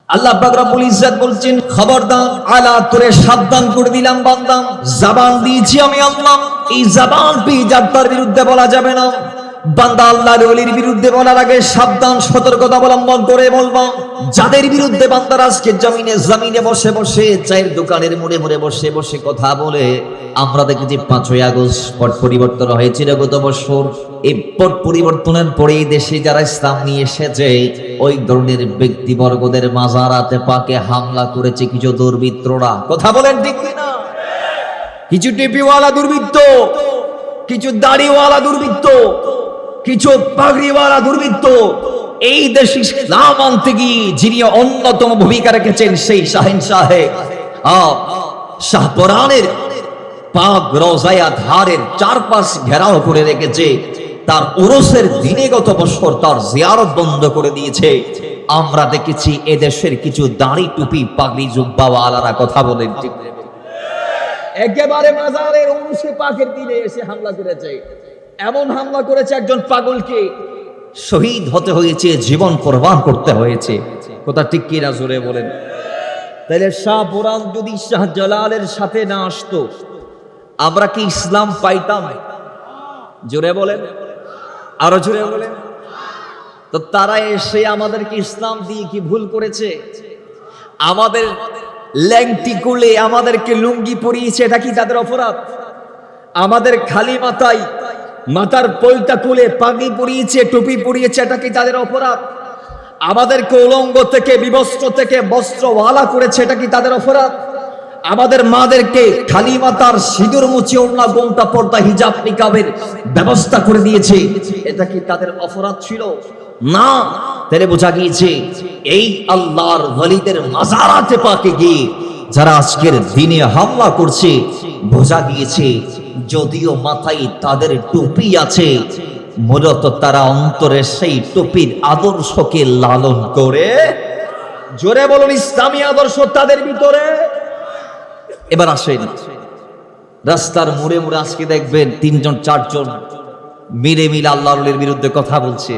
আল্লাহ পাক রব্বুল ইজ্জত বলছেন, খবরদার আলা তোরে সাবধান করে দিলাম বান্দা, জবান দিয়েছি আমি আল্লাহ, এই জবান পেয়ে যার বিরুদ্ধে বলা যাবে না। বান্দা আল্লাহর ওলির বিরুদ্ধে বলার আগে সাবধান সতর্কতা অবলম্বন করে বলবা। যাদের বিরুদ্ধে বান্দার আজকে জমিনে বসে বসে, চায়ের দোকানের মোড়ে মোড়ে বসে বসে কথা বলে, আমরা দেখেছি 5ই আগস্ট পট পরিবর্তন হয়েছিল গত বছর। এই পট পরিবর্তনের পরেই দেশে যারা ইসলাম নিয়ে এসেছে, ওই ধরনের ব্যক্তিবর্গদের মাজারাতে পাকে হামলা করেছে কিছু দুর্বৃত্তরা। কথা বলেন ঠিক কিনা? কিছু টিপিওয়ালা দুর্বৃত্ত, কিছু দাড়িওয়ালা দুর্বৃত্ত, কিছু পাগড়িওয়ালা দুর্বৃত্ত এই দেশে ইসলাম আনতে গিয়ে যিনি অন্যতম ভূমিকা রেখেছেন, সেই শাহেনশাহে শাহপরানের পাক রওজায়ে আজহারের চারপাশ ঘেরাও করে রেখেছে। তার উরুসের দিনে গত বছর তার জিয়ারত বন্ধ করে দিয়েছে। আমরা দেখেছি এদেশের কিছু দাড়ি টুপি পাগড়ি জুব্বাওয়ালারা, কথা বলেন ঠিক, একেবারে মাজারের উরুসে পাকের দিনে এসে হামলা করেছে। এমন হামলা করেছে একজন পাগলকে শহীদ হতে হয়েছে, জীবন কোরবান করতে হয়েছে। কথা ঠিক কি না? জোরে বলেন। তাহলে শাহপুরান যদি শাহজালালের সাথে না আসতো, আমরা কি ইসলাম পাইতাম? জোরে বলেন, আরো জোরে বলেন। তো তারা এসে আমাদেরকে ইসলাম দিয়ে কি ভুল করেছে? আমাদের ল্যাংটি কুলে আমাদেরকে লুঙ্গি পরিয়েছে, এটা কি তাদের অপরাধ? আমাদের খালি মাথায় মাথার পলটা খুলে পাগড়ি পরিয়েছে, টুপি পরিয়েছে, এটা কি তাদের অপরাধ? আমাদেরকে উলঙ্গ থেকে, বিবস্ত্র থেকে বস্ত্রওয়ালা করেছে, এটা কি তাদের অপরাধ? আমাদের মাদেরকে খালি মাথার সিঁদুর মুছে ওড়না গোমটা পর্দা হিজাব নিকাবের ব্যবস্থা করে দিয়েছে, এটা কি তাদের অপরাধ ছিল? না। তাহলে বোঝা গিয়েছে এই আল্লাহর ওলিদের মাজারাতে পাকে গিয়ে যারা আজকের দিনে হামলা করছে, বোঝা গিয়েছে যদিও মাথায় তাদের টুপি আছে, মূলত তারা অন্তরে সেই টুপির আদর্শকে লালন করে। জোরে বলুন, ইসলামী আদর্শ তাদের ভিতরে। এবার আসেন, রাস্তার মোড়ে মোড়ে আজকে দেখবেন 3জন 4জন মিলে আল্লাহর ওলির বিরুদ্ধে কথা বলছে।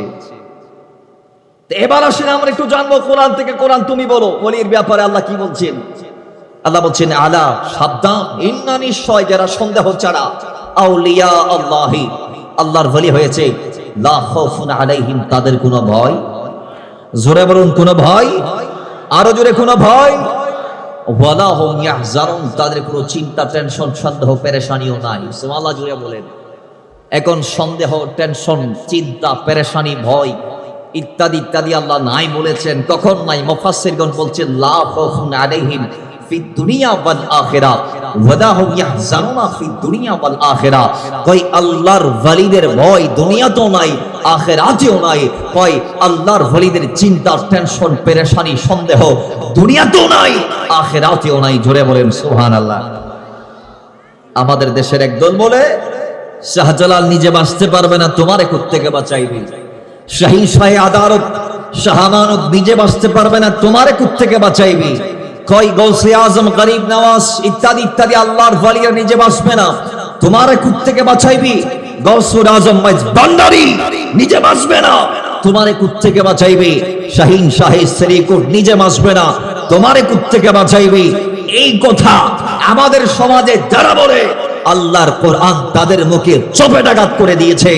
এবার আসেন আমরা একটু জানবো কোরআন থেকে। কোরআন তুমি বলো ওলির ব্যাপারে আল্লাহ কি বলছেন। আল্লাহ বলছেন, আলা সাবধান, ইন্না নিশ্চয় যারা সন্দেহ ছাড়া আউলিয়া আল্লাহি, আল্লাহর ওলি হয়েছে, লা খাউফুন আলাইহিম, তাদের কোনো ভয়। জোরে বলুন, কোনো ভয়। আরো জোরে, কোনো ভয়। ওয়ালা হুম ইয়াহজানুন, তাদের কোনো চিন্তা, টেনশন, সন্দেহ, পেরেশানিও নাই। সুবহানাল্লাহ, জোরে বলেন। এখন সন্দেহ, টেনশন, চিন্তা, পেরেশানি, ভয় ইত্যাদি ইত্যাদি আল্লাহ নাই বলেছেন। কখন নাই? মুফাসসিরগণ বলছেন, লা খাউফুন আলাইহিম ফিদ দুনিয়া ওয়াল আখিরা ওয়ালা হুম ইয়াহজানুনা ফিদ দুনিয়া ওয়াল আখিরা। কই আল্লাহর ওলিদের ভয় দুনিয়াতেও নাই, আখিরাতেও নাই। কই আল্লাহর ওলিদের চিন্তা, টেনশন, পেরেশানি, সন্দেহ দুনিয়াতেও নাই, আখিরাতেও নাই। জোরে বলেন সুবহানাল্লাহ। আমাদের দেশের একদল বলে, শাহজালাল নিজে বাঁচতে পারবে না, তোমারে কোত্থেকে বাঁচাইবে? শাহী শাহে আদালত শাহ আমানত নিজে বাঁচতে পারবে না, তোমারে কোত্থেকে বাঁচাইবে? কই গৌসে আজম, গরিব নওয়াজ ইত্যাদি ইত্যাদি আল্লাহর ওলিরা নিজে বাঁচবে না, তোমারে কোত্থেকে বাঁচাইবি? গৌসুল আজম ভান্ডারী নিজে বাঁচবে না, তোমারে কোত্থেকে বাঁচাইবে? শাহিন শাহে শরীকুট নিজে বাঁচবে না, তোমারে কোত্থেকে বাঁচাইবে? এই কথা আমাদের সমাজে যারা বলে, আল্লাহর কোরআন তাদের মুখে চপেটাঘাত করে দিয়েছে।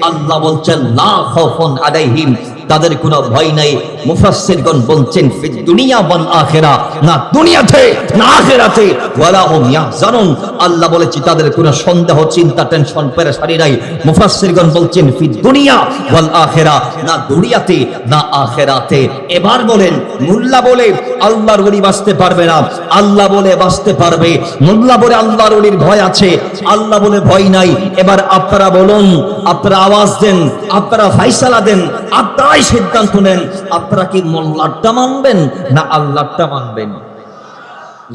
আল্লাহ বলছেন, লা খাউফুন আলাইহিম, তাদের কোনো ভয় নাই। মুফাসসিরগণ বলছেন, ফিদ দুনিয়া ওয়াল আখিরা, না দুনিয়াতে না আখিরাতে, ওয়ালা হুম ইয়াহজানুন, আল্লাহ বলেছে তাদের কোনো সন্দেহ, চিন্তা, টেনশন, পেরেশানি নাই। মুফাসসিরগণ বলছেন, ফিদ দুনিয়া ওয়াল আখিরা, না দুনিয়াতে না আখিরাতে। এবার বলেন, মোল্লা বলে আল্লাহর ওলি বাঁচতে পারবে না, আল্লাহ বলে বাঁচতে পারবে। মোল্লা বলে আল্লাহর ওলির ভয় আছে, আল্লাহ বলে ভয় নাই। এবার আপনারা বলুন, আপনারা আওয়াজ দেন, আপনারা ফায়সালা দেন, আপনারাই সিদ্ধান্ত নেন, আপনারা কি মোল্লারটা মানবেন না আল্লাহটা মানবেন?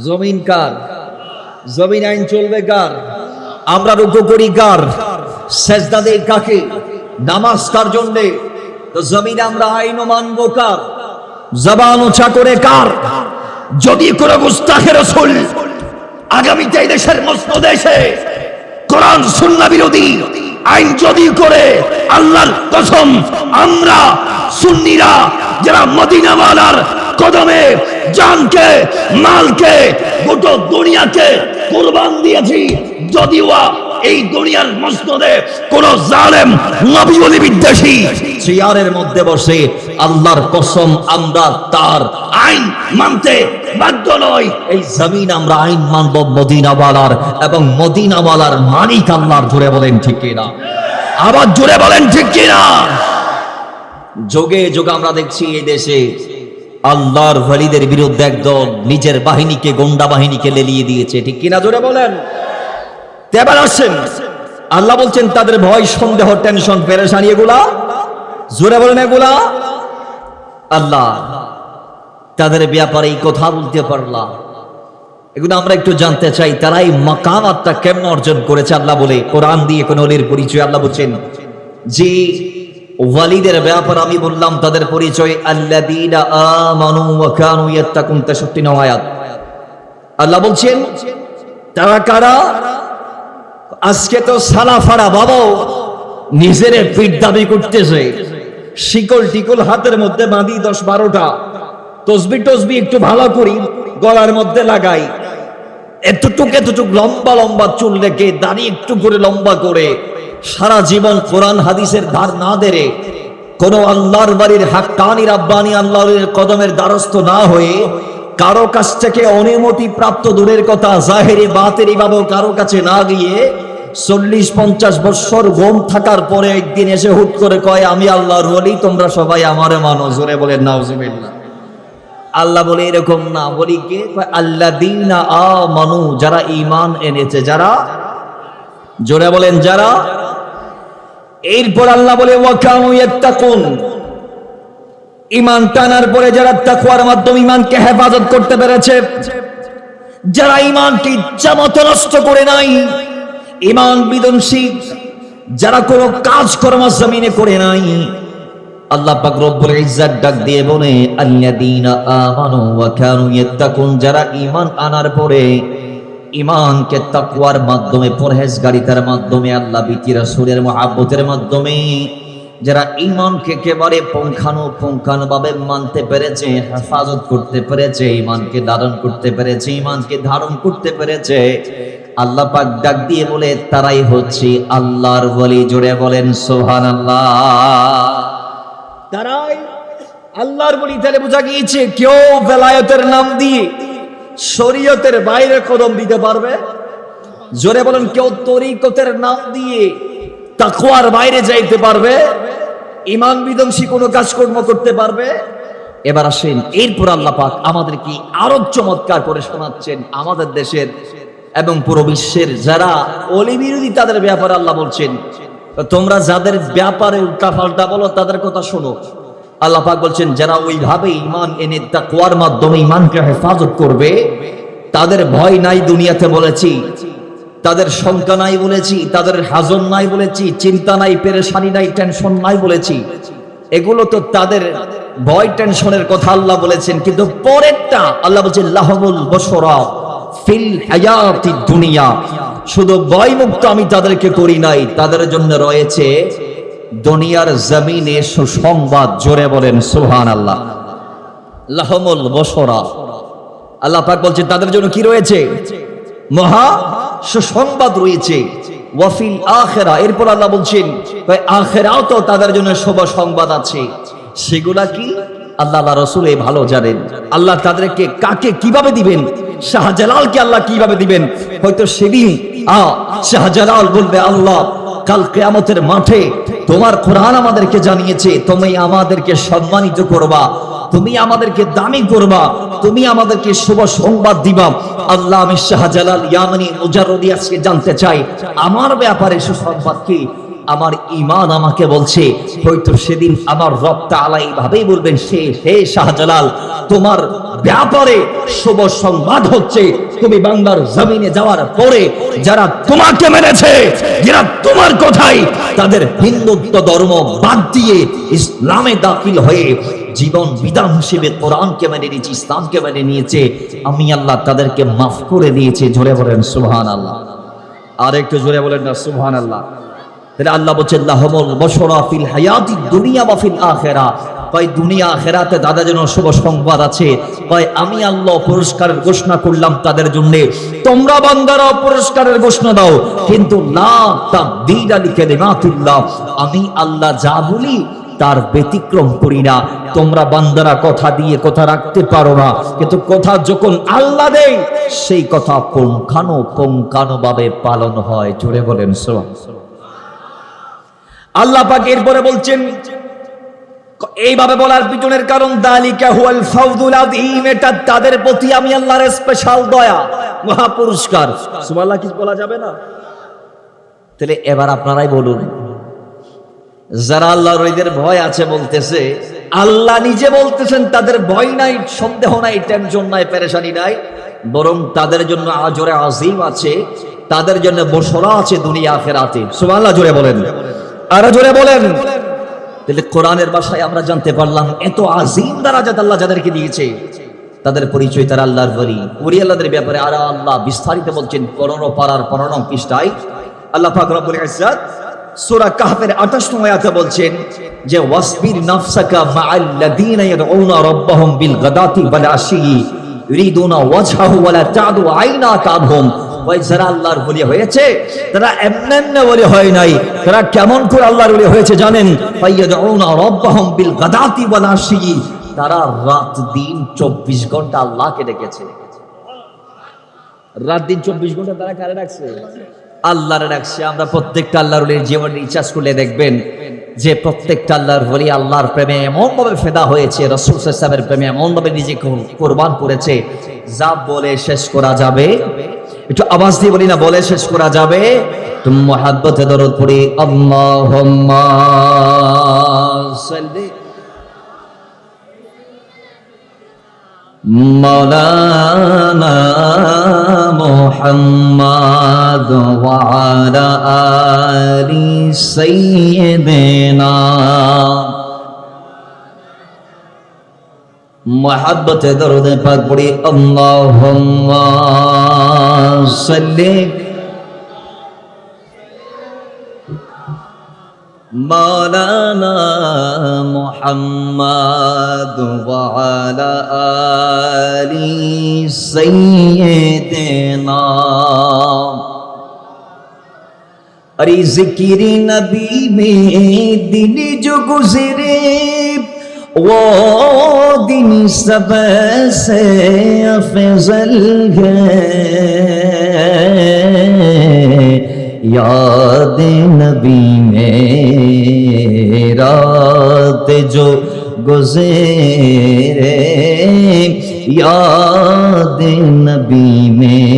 জমিন কার? জমিন আইন চলবে কার? আমরা রুকু করি কার? সেজদা দেই কাকে? নামাজ কার জন্যে? তো জমিনে আমরা আইন মানব কার? জবান উঁচা করে কার? যদি কোনো মুস্তাকে রাসূল আগামীতে এই দেশের মসনদে এসে কোরআন সুন্নাহ বিরোধী আইন যদি করে, আল্লাহর কসম আমরা সুন্নিরা যারা মদিনাওয়ালার কদমে জানকে, মালকে, গোটা দুনিয়াকে কুরবান দিয়েছি, যদিও এই দুনিয়ার মসনদে কোন জালেম নবী ওলি বিদ্বেষী চেয়ারের মধ্যে বসে আল্লাহর কসম আমরা তার আইন মানতে বাধ্য নই। এই জমিন আমরা আইন মানব মদিনাওয়ালার, এবং মদিনাওয়ালার মালিক আল্লাহর। জোরে বলেন ঠিক কিনা? আবার জোরে বলেন ঠিক কিনা? যোগে যোগে আমরা দেখছি এই দেশে আল্লাহর ওয়ালিদের বিরুদ্ধে একদল নিজের বাহিনীকে, গোন্ডা বাহিনীকে লেলিয়ে দিয়েছে, ঠিক কিনা? জোরে বলেন। এবার আসেন, আল্লাহ বলছেন তাদের ভয়, সন্দেহ, টেনশন, পেরেশানি এগুলা, জোরে বলেন এগুলা আল্লাহ তাদের ব্যাপারে এই কথা বলতে পারলাম। এগুলো আমরা একটু জানতে চাই, তারা এই মাকামাতটা কেমন অর্জন করেছে। আল্লাহ বলে কোরআন দিয়ে কোন ওলির পরিচয় আল্লাহ বলছেন যে ওয়ালিদের ব্যাপার আমি বললাম তাদের পরিচয় আল্লাযীনা আমানু ওয়া কানু ইয়াত্তাকুন, 63 নং আয়াত। আল্লাহ বলছেন তারা কারা? আজকে তো সালাফারা বাবাও নিজের পিঠ দাবি করতেছে, শিকল টিকল হাতের মধ্যে বাঁধি 10-12টা, তসবি টসবি একটু ভালো করি গলার মধ্যে লাগাই, এতটুক লম্বা লম্বা চুল রেখে দাড়ি একটু করে লম্বা করে সারা জীবন কোরআন হাদিসের ধার না দেরে, কোন আল্লাহর বাড়ির হাক্কানি রাব্বানি আল্লাহর কদমের দ্বারস্থ না হয়ে, কারো কাছ থেকে অনুমতি প্রাপ্ত দূরের কথা জাহেরি বাতেরি ভাবে কারো কাছে না গিয়ে 40-50 বছর গোম থাকার পরে একদিন এসে হুট করে কয় আমি আল্লাহর ওলি, তোমরা সবাই আমারে মানো। জোরে বলেন নাউজুবিল্লাহ। আল্লাহ বলে এরকম না, বলি কে? আল্লাযীনা আমানু, যারা ঈমান এনেছে, যারা, জোরে বলেন যারা। এরপর আল্লাহ বলে ওয়া কানু ইয়াত্তাকুন, ঈমান টানার পরে যারা তাকওয়ার মাধ্যমে ঈমানকে হেফাজত করতে পেরেছে, যারা ঈমানকে ইচ্ছামতো নষ্ট করে নাই, ঈমান বিধ্বংসী যারা কোনো কাজকর্ম জমিনে করে নাই, আল্লাহ পাক রব্বুল ইজ্জত ডাক দিয়ে বলে আল্লাযীনা আমানু ওয়া কানু ইয়াত্তাকুন, যারা ঈমান আনার পরে ঈমানকে তাকওয়ার মাধ্যমে, পরহেজগারিতার মাধ্যমে, আল্লাহ বিতি রাসূলের মুহাব্বতের মাধ্যমে যারা ঈমানকে একেবারে পুঙ্খানুপুঙ্খানুভাবে মানতে পেরেছে, হেফাজত করতে পেরেছে, ঈমানকে ধারণ করতে পেরেছে, ঈমানকে ধারণ করতে পেরেছে, আল্লাহ পাক ডাক দিয়ে বলে তারাই হচ্ছে আল্লাহর ওলি। জোরে বলেন সুবহানাল্লাহ। তারাই আল্লাহর ওলি। তাহলে বোঝা গিয়েছে কেউ বেলায়েতের নাম দিয়ে শরীয়তের বাইরে কদম দিতে পারবে? জোরে বলেন। কেউ তরিকতের নাম দিয়ে তাকওয়ার বাইরে যাইতে পারবে? ঈমান বিধ্বংসী কোনো কাজকর্ম করতে পারবে? এবার আসেন, এরপর আল্লাহ পাক আমাদেরকে আরো চমৎকার করে শোনাচ্ছেন আমাদের দেশের এবং পুরো বিশ্বের যারা ওলি বিরোধী তাদের ব্যাপারে আল্লাহ বলছেন তোমরা যাদের ব্যাপারে উল্টাপাল্টা বলো তাদের কথা শোনো। আল্লাহ পাক বলছেন যারা ওইভাবে ঈমান এনে তাকওয়ার মাধ্যমে ঈমানকে হেফাজত করবে তাদের ভয় নাই দুনিয়াতে বলেছি, তাদের শঙ্কা নাই বলেছি, তাদের হাজন নাই বলেছি, চিন্তা নাই, পেরেশানি নাই, টেনশন নাই বলেছি। এগুলো তো তাদের ভয় টেনশনের কথা আল্লাহ বলেছেন, কিন্তু পরেরটা আল্লাহ বলছেন লাহুমুল বুশরা ফিল হায়াতিদ দুনিয়া, শুধু ভয়মুক্ত আমি তাদেরকে করি নাই, তাদের জন্য রয়েছে দুনিয়ার জমিনে সুসংবাদ। জোরে বলেন সুবহানাল্লাহ। লাহুমুল বুশরা, আল্লাহ পাক বলছেন তাদের জন্য কি রয়েছে? মহা সুসংবাদ রয়েছে। ওয়াফিল আখিরা, এরপর আল্লাহ বলছেন আখিরাও তো তাদের জন্য শুভ সংবাদ আছে। সেগুলা কি? আল্লাহ রাসূল ভালো জানেন। আল্লাহ তাদেরকে কাকে কিভাবে দিবেন, শাহজালালকে আল্লাহ কিভাবে দিবেন, হয়তো সেদিন শাহজালাল বলবে আল্লাহ কাল কিয়ামতের মাঠে তোমার কোরআন আমাদেরকে জানিয়েছে তুমি আমাদেরকে সম্মানিত করবা, তুমি আমাদেরকে দামি করবা, তুমি আমাদেরকে শুভ সংবাদ দিবা। আল্লাহ আমি শাহজালাল ইয়ামানি মুজাররদি আজকে জানতে চাই আমার ব্যাপারে সুসংবাদ কি? আমার ঈমান আমাকে বলছে হয়তো সেদিন আমার রব তাআলা এইভাবেই বলবেন হে শাহজালাল তোমার ব্যাপারে শুভ সংবাদ হচ্ছে তুমি বাংলার জমিনে যাওয়ার পরে যারা তোমাকে মেনেছে, যারা তোমার কথাই তাদের হিন্দুত্ব ধর্ম বাদ দিয়ে ইসলামে দাখিল হয়ে জীবন বিধান হিসেবে কোরআনকে মেনে নিয়েছে, ইসলামকে মেনে নিয়েছে, আমি আল্লাহ তাদেরকে মাফ করে দিয়েছি। জোরে বলেন সুবহানাল্লাহ। আর একটু জোরে বলেন না সুবহানাল্লাহ। তাহলে আল্লাহ বলছেন লাহুমুল বুশরা ফিল হায়াতিদ দুনিয়া ওয়া ফিল আখিরা, কয় দুনিয়া আখিরাতে তাদের জন্য শুভ সংবাদ আছে। কয় আমি আল্লাহ পুরস্কারের ঘোষণা করলাম তাদের জন্য, তোমরা বান্দারা পুরস্কারের ঘোষণা দাও, কিন্তু লা তাবদীলা লিকালিমাতিল্লাহ, আমি আল্লাহ যা বলি তার ব্যতিক্রম করি না। তোমরা বান্দারা কথা দিয়ে কথা রাখতে পারো না, কিন্তু কথা যখন আল্লাহ দেয় সেই কথা পুঙ্খানুপুঙ্খানুভাবে পালন হয়। জোরে বলেন সুবহানাল্লাহ। আল্লাহ পাক এরপরে বলছেন, এইভাবে বলার পিছনের কারণ দালিকা হুয়াল ফাউজুল আযীম, এটা তাদের প্রতি আমি আল্লাহর স্পেশাল দয়া, মহা পুরস্কার। সুবহানাল্লাহ কি বলা যাবে না? তাহলে এবার আপনারাই বলুন, যারা আল্লাহর ওইদের ভয় আছে বলতেছে, আল্লাহ নিজে বলতেছেন তাদের ভয় নাই, সন্দেহ নাই, টেনশন নাই, পেরেশানি নাই, বরং তাদের জন্য আজরে আজিম আছে, তাদের জন্য বশরা আছে দুনিয়া আখিরাতে। সুবহানাল্লাহ জোরে বলেন, আরো জোরে বলেন। তাহলে কোরআনের ভাষায় আমরা জানতে পারলাম এত আজিম দারাজাত আল্লাহ যাদেরকে দিয়েছে, তাদের পরিচয় তারা আল্লাহর ওলি। ওলি আল্লাহদের ব্যাপারে আর আল্লাহ বিস্তারিত বলছেন 15 পারার 15 পৃষ্ঠায়। আল্লাহ পাক রব্বুল ইজ্জত সূরা কাহফের 28 আয়াতে বলছেন যে ওয়াসবির নাফসাকা মাআল্লাযীনা ইয়াদউনা রাব্বাহুম বিল গাদাতি ওয়াল আশি ইউরিদুনা ওয়াজহাহু ওয়া লা তা'দু আইনাকা আনহুম। ওই যারা আল্লাহর ওলি হয়েছে তারা এমনি ওলি হয় নাই, তারা কেমন করে আল্লাহর ওলি হয়েছে জানেন? ফায়াদউনা রাব্বাহুম বিল গাদাতি ওয়াল আশি, তারা রাত দিন 24 ঘন্টা আল্লাহকে ডেকেছে। রাত দিন 24 ঘন্টা তারা কারে ডাকছে? আল্লাহরে ডাকছে। আমরা প্রত্যেকটা আল্লাহর ওলির জীবন রিসার্চ করলে দেখবেন যে প্রত্যেকটা আল্লাহর ওলি আল্লাহর প্রেমে এমন ভাবে ফেদা হয়েছে, রাসূল সাল্লাল্লাহু আলাইহি ওয়াসাল্লামের প্রেমে এমন ভাবে নিজেকে কুরবান করেছে, যা বলে শেষ করা যাবে। একটু আওয়াজ দিয়ে বলি না, বলে শেষ করা যাবে। তুমি মুহাব্বতে দরুদ পড়ি, আল্লাহুম্মা সাল্লি মাওলানা মুহাম্মাদ ওয়া আলা আলি সাইয়্যিদিনা। মুহাব্বতে দরুদ পাক পড়ি, আল্লাহুম্মা সাল্লি মাওলানা মুহাম্মাদ ওয়া আলা আলি সাইয়্যিদিনা। अरे जिक्र नबी में दिन जो गुजरे वो दिन सबसे अफजल है, याद नबी में रात जो गुजरे, याद नबी में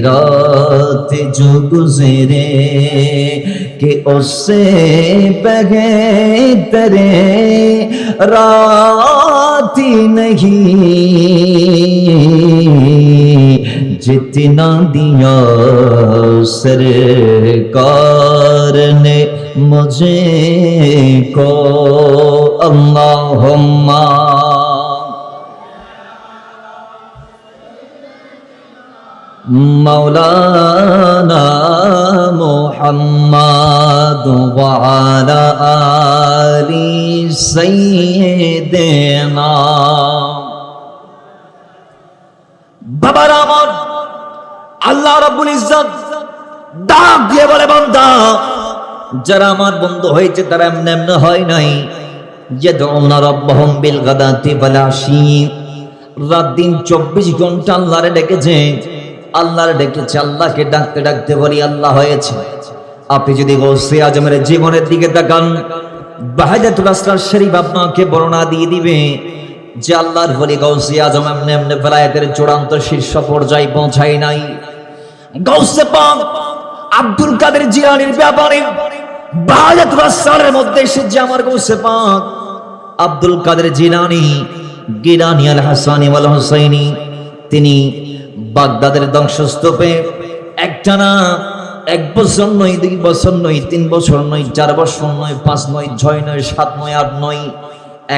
रात जो गुजरे, कि उससे बगैर रात नहीं, जितना दिया सरकार ने मुझे को। अल्लाहुम्मा मौलाना मुहम्मद व अला आली सय्यिदिना। বাবারা আমার, আল্লাহ রাব্বুল ইজ্জত ডাক দিয়ে বলে, বান্দা যারা আমার বন্ধু হয়েছে তারা এমনি এমনি হয় নাই। ইয়াদউনা রাব্বাহুম বিল গাদাতি ওয়াল আশি, রাত দিন 24 ঘন্টা আল্লাহরে ডেকেছে, আল্লাহরে ডেকেছে। আল্লাহকে ডাকতে ডাকতে বলি আল্লাহ হয়েছে। আপনি যদি গৌসে আজমের জীবনের দিকে তাকান, বাহাদাতুল আসরার শরীফ আপনাকে বর্ণনা দিয়ে দিবে যে আল্লাহর ওলি গৌসে আজম এমনি এমনি বেলায়েতের চূড়ান্ত শীর্ষ পর্যায়ে পৌঁছায় নাই। গৌসে পাক আব্দুল কাদের জিলানীর ব্যাপারে বাহাদাতুল আসরারের মধ্যে এসেছে আমার গৌসে পাক আব্দুল কাদের জিলানী গিলানী আল হাসানী ওয়াল হুসাইনী, তিনি বাগদাদের ধ্বংসস্তূপে একটানা 1 বছর নয়, 2 বছর নয়, 3 বছর নয়, 4 বছর নয়, 5 নয়, 6 নয়, 7 নয়, 8 নয়,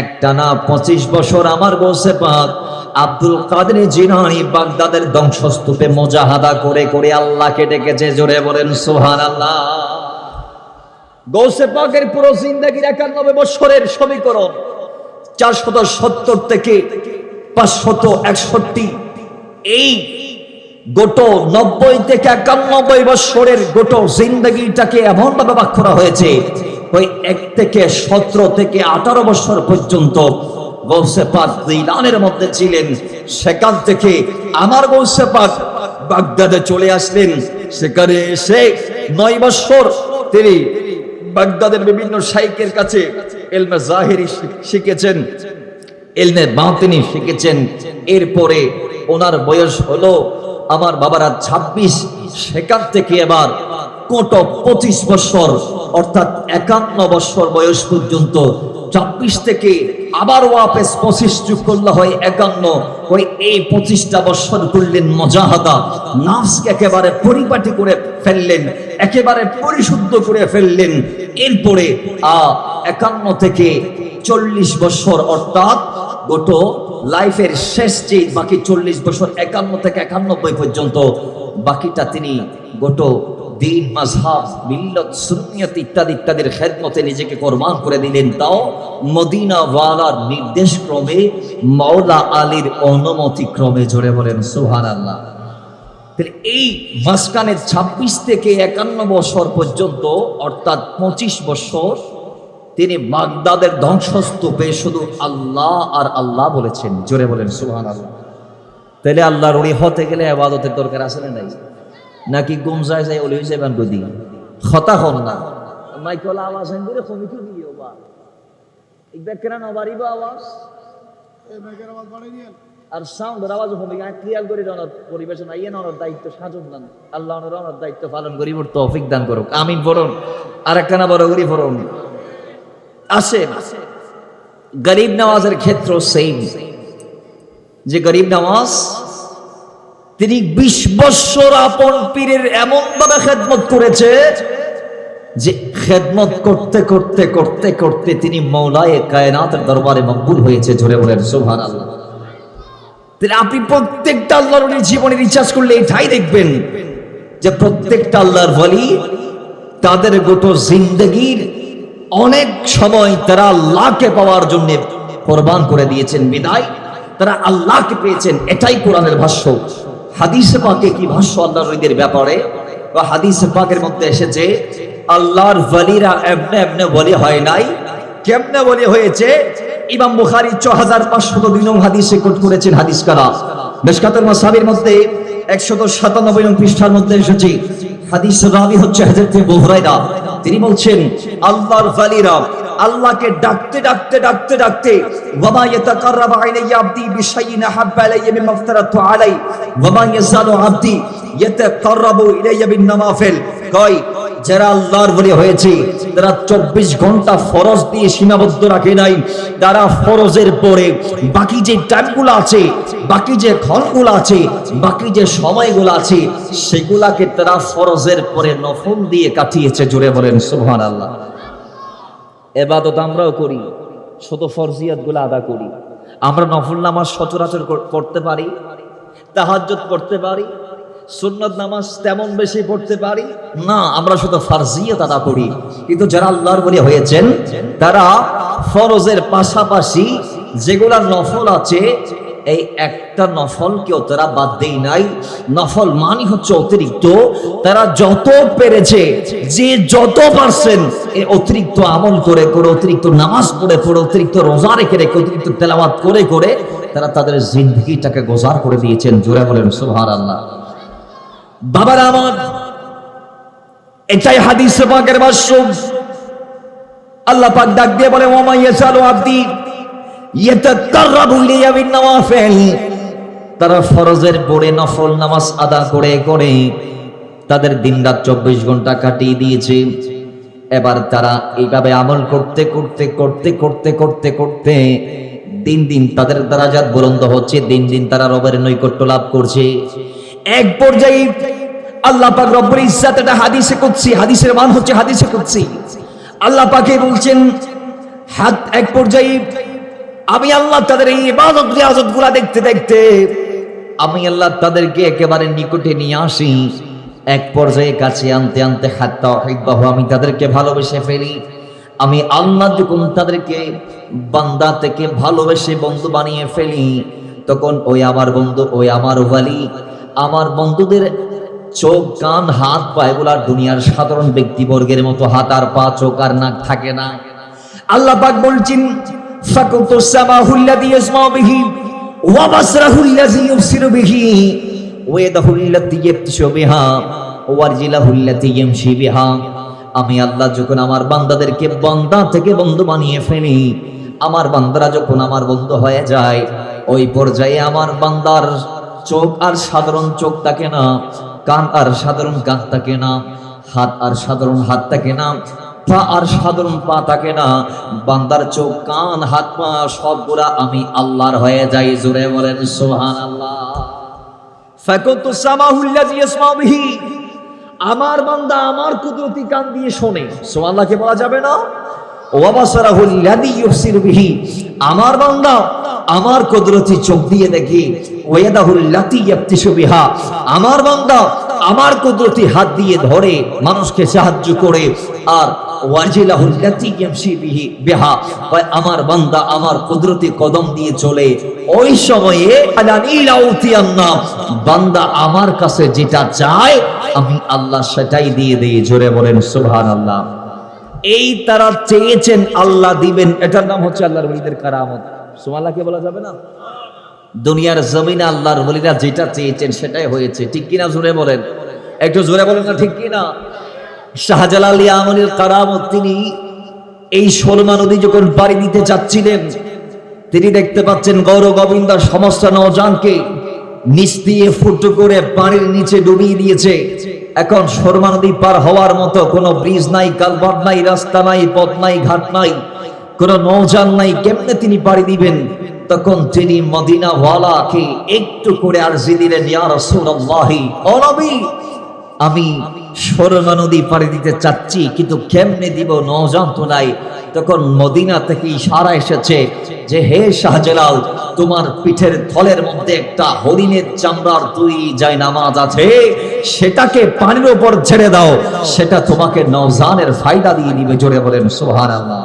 একটানা 25 বছর আমার গৌসে পাক আব্দুল কাদের জিলানী বাগদাদের ধ্বংসস্তূপে মুজাহাদা করে করে আল্লাহকে ডেকেছে। জোরে বলেন সুবহানাল্লাহ। গৌসে পাকের পুরো জিন্দেগীর 91 বছরের সমীকরণ 470 থেকে 561, এই গোটো 90 থেকে 91 বছরের গোটো জিন্দগিটাকে এমন ভাবে ভাগ করা হয়েছে, ওই 1 থেকে 17 থেকে 18 বছর পর্যন্ত গৌসে পাক জিলানের মধ্যে ছিলেন। সেখান থেকে আমার গৌসে পাক বাগদাদে চলে আসলেন। সেখানে এসে 9 বছর তিনি বাগদাদের বিভিন্ন শাইখের কাছে ইলমে জাহিরি শিখেছেন, ইলমে বাতিনি শিখেছেন। এরপরে ওনার বয়স হলো আমার বাবারা 26। সেখান থেকে এবার কত 25 বছর, অর্থাৎ 51 বছর বয়স পর্যন্ত, 26 থেকে আবার ওয়াপস 25 যোগ করলে হয় 51। ওই এই 25টা বছর করলেন মুজাহাদা, নাফসকে একেবারে পরিপাটি করে ফেললেন, একেবারে পরিশুদ্ধ করে ফেললেন। এরপরে 51 থেকে 40 বছর, অর্থাৎ গোটো লাইফের শেষ যে বাকি 40 বছর, 51 থেকে 91 পর্যন্ত, বাকিটা তিনি গোটো দিন, মাযহাব, মিল্লাত, সুন্নিয়ত ইত্যাদি ইত্যাদির খেদমতে নিজেকে কোরবান করে দিলেন। তাও মদিনা ওয়ালার নির্দেশ ক্রমে, মাওলা আলীর অনুমতি ক্রমে। জোরে বলেন সুবহানাল্লাহ। তাহলে এই মাঝখানে 26 থেকে 51 বছর পর্যন্ত, অর্থাৎ 25 বছর তিনি বাগদাদের ধ্বংসস্তূপে শুধু আল্লাহ আর আল্লাহ বলেছেন। জোরে বলেন সুবহানাল্লাহ। তাহলে আল্লাহর ওলি হতে গেলে ইবাদতের দরকার আছে না নাই? নাকি গুম যায় যায় ওলি হইছে বান কই দি খতা হন না মাইকল আওয়াজ আইন করে কমি কি দিও বা এক বেকরা না বাড়িব আওয়াজ, এই বেকরা আওয়াজ বাড়াই দিয়েন, আর সাউন্ডের আওয়াজ কমি গা ক্লিয়ার করে দাও। পরিবেশন আইয়েন, ওর দায়িত্ব সাজুন না, আল্লাহ ওর দায়িত্ব পালন করিবার তৌফিক দান করুক। আমিন পড়ুন। আরেকখানা বড় করে পড়ুন। আসেন, গরিব নওয়াজের ক্ষেত্র সেম। যে গরিব নওয়াজ তিনি 20 বছর আপন পীরের এমন ভাবে খেদমত করেছে যে খেদমত করতে করতে করতে করতে তিনি মৌলায়ে কায়নাতের দরবারে মকবুল হয়েছে। জোরে বলেন সুবহানাল্লাহ। তাহলে আপনি প্রত্যেকটা আল্লাহর ওলির জীবনে রিসার্চ করলে এটাই দেখবেন যে প্রত্যেকটা আল্লাহর ওলি তাদের গোটা জিন্দেগীর অনেক সময় তারা আল্লাহকে পাওয়ার জন্য কোরবান করে দিয়েছেন, বিদায় তারা আল্লাহকে পেয়েছেন। এটাই কোরআনের ভাষ্য। হাদিসে পাকে কি ভাষ্য আল্লাহর ওলিদের ব্যাপারে? বা হাদিসে পাকের মধ্যে এসেছে আল্লাহর ওলিরা এমনে এমনে ওলি হয় নাই। কেমনে ওলি হয়েছে? ইমাম বুখারী 4502 নং হাদিসে কোট করেছেন হাদিস কারা মিশকাতুল মাসাবির মধ্যে 197 নং পৃষ্ঠার মধ্যে এসেছে। হাদিসের রাবি হচ্ছে হযরত আবু হুরায়রা। তিনি বলছেন আল্লাহর ওলিরা আল্লাহকে ডাকতে ডাকতে ডাকতে ডাকতে ওয়ামা ইয়াতাকাররাবু ইলাইয়া আবদি বিশাইইন আহাব্বা ইলাইয়া মিম্মা ইফতারাতু আলাই ওয়ামা ইয়াজালু আবদি ইয়াতাকাররাবু ইলাইয়া বিন নওয়াফিল। কই যারা আল্লাহর ওলি হয়েছে তারা 24 ঘন্টা ফরজ দিয়ে সীমাবদ্ধ রাখে নাই। তারা ফরজের পরে বাকি যে টাইমগুলো আছে, বাকি যে ক্ষণগুলো আছে, বাকি যে সময়গুলো আছে, সেগুলাকে তারা ফরজের পরে নফল দিয়ে কাটিয়েছে। জোরে বলেন সুবহানাল্লাহ। ইবাদত আমরাও করি, শত ফরজিয়াত গুলো আদা করি। আমরা নফল নামাজ সচরাচর পড়তে পারি, তাহাজ্জুদ পড়তে পারি, সুন্নত নামাজ তেমন বেশি পড়তে পারি না, আমরা শুধু ফরজিয়াত আদা করি। কিন্তু যারা আল্লাহর ওলি হয়েছেন তারা ফরজের পাশাপাশি যেগুলা নফল আছে, এই একটা নফল কেউ তারা বাদ দেই নাই। নফল মানে হচ্ছে অতিরিক্ত। তারা যত পেরেছে, যে যত পারছেন, এই অতিরিক্ত আমল করে করে, অতিরিক্ত নামাজ পড়ে পড়ে, অতিরিক্ত রোজা রেখে রেখে, অতিরিক্ত তেলাওয়াত করে করে তারা তাদের জিন্দগিটাকে গোজার করে দিয়েছেন। জোরে বলেন সুবহানাল্লাহ। বাবার আমার, এটাই হাদিসে পাকের ভাষ্য। আল্লাহ পাক ডাক দিয়ে বলে ওয়া মা ইয়াসালু আবদি ইয়াতাকাররাবু ইলাইয়া বিন নওয়াফিল। তারা ফরজের পরে নফল নামাজ আদা করে করে তাদের দিনরাত 24 ঘন্টা কাটিয়ে দিয়েছে। এবার তারা এইভাবে আমল করতে করতে করতে করতে করতে করতে দিন দিন তাদের দারাজাত বুলন্দ হচ্ছে, দিন দিন তারা রবের নৈকট্য লাভ করছে। এক পর্যায়ে আল্লাহ পাক রব্বুল ইজ্জত, এটা হাদিসে কুদসি, হাদিসের মান হচ্ছে হাদিসে কুদসি। আল্লাহ পাকে বলছেন এক পর্যায়ে আমি আল্লাহ তাদের এই ইবাদত রিয়াজত গুলা দেখতে দেখতে আমি আল্লাহ তাদেরকে একেবারে নিকটে নিয়ে আসি। এক পর্যায়ে কাছে আনতে আনতে হাত্তা উহিব্বাহু, আমি তাদেরকে ভালোবেসে ফেলি। আমি আল্লাহ যখন তাদেরকে বান্দা থেকে ভালোবেসে বন্ধু বানিয়ে ফেলি, তখন ওই আমার বন্ধু, ওই আমার ওয়ালি, আমার বন্ধুদের চোখ কান হাত পা এগুলা দুনিয়ার সাধারণ ব্যক্তিবর্গের মতো হাত আর পা চোখ আর নাক থাকে না। আল্লাহ পাক বলছেন ফাকুতুস সামাহুল্লাযী ইয়াসমাউ বিহি ওয়া বাসরাহুল্লাযী ইউবসিরু বিহি ওয়া ইয়াদাহুল্লাতী ইয়াবতিশু বিহা ওয়া আরজিলাহুল্লাতী ইয়ামশি বিহা। আমি আল্লাহ যখন আমার বান্দাদেরকে বান্দা থেকে বন্ধু বানিয়ে ফেলি, আমার বান্দারা যখন আমার বন্ধু হয়ে যায়, ওই পর্যায়ে আমার বান্দার চোখ আর সাধারণ চোখ থাকে না, কান আর সাধারণ কান থাকে না, হাত আর সাধারণ হাত থাকে না, পা আর সাধারণ পা থাকে না। বান্দার চোখ কান হাত পা সবগুলা আমি আল্লাহর হয়ে যাই। জোরে বলেন সুবহানাল্লাহ। ফাকুতু সামাহুল্লাযী ইয়াসমাউ বিহি, আমার বান্দা আমার কুদরতি কান দিয়ে শোনে, সুবহানাল্লাহকে বলা যাবে না? ওয়া বাসারাহুল্লাযী ইউবসিরু বিহি, আমার বান্দা আমার কুদরতি চোখ দিয়ে দেখে। ওয়া ইয়াদাহুল্লাতী ইয়াবতিশু বিহা, আমার বান্দা আমার কুদরতি হাত দিয়ে ধরে মানুষকে সাহায্য করে। আর ওয়াজিলাহুল্লাতী ইয়ামশি বিহা, আমার বান্দা আমার কুদরতি কদম দিয়ে চলে। ওই সময়ে বান্দা আমার কাছে যেটা চায় আমি আল্লাহ সেটাই দিয়ে দেই। জোরে বলেন সুবহানাল্লাহ। এই তারা চেয়েছেন, আল্লাহ দিবেন, এটার নাম হচ্ছে আল্লাহর ওলিদের কারামত। সুবহানাল্লাহকে বলা যাবে না? দুনিয়ার জমিনে আল্লাহর ওলিরা যেটা চেয়েছেন সেটাই হয়েছে, ঠিক কিনা? জোরে বলেন, একটু জোরে বলেন না, ঠিক কিনা? শাহজালাল ইয়ামানির কারামত, তিনি এই সুরমা নদী যখন পাড়ি দিতে যাচ্ছিলেন, তিনি দেখতে পাচ্ছেন গৌর গোবিন্দার সমস্ত নৌযানকে নিচ দিয়ে ফুটো করে পানির নিচে ডুবিয়ে দিয়েছে। এখন সুরমা নদী পার হওয়ার মতো কোনো ব্রিজ নাই, কালভার্ট নাই, রাস্তা নাই, পথ নাই, ঘাট নাই, কোনো নৌযান নাই, কেমনে তিনি পাড়ি দিবেন? তখন তিনি মদিনা ওয়ালাকে একটু করে আরজি দিলেন, ইয়া রাসূলুল্লাহ, ও নবী, আমি সুরমা নদী পাড়ি দিতে চাচ্ছি, কিন্তু কেমনে দিব? নৌযান তো নাই। তখন মদিনা থেকে ইশারা এসেছে যে হে শাহজালাল, তোমার পিঠের থলের মধ্যে একটা হরিণের চামড়ার দুই জায়নামাজ আছে, সেটাকে পানির উপর ছেড়ে দাও, সেটা তোমাকে নৌযানের ফায়দা দিয়ে দিবে। জোরে বলেন সুবহানাল্লাহ।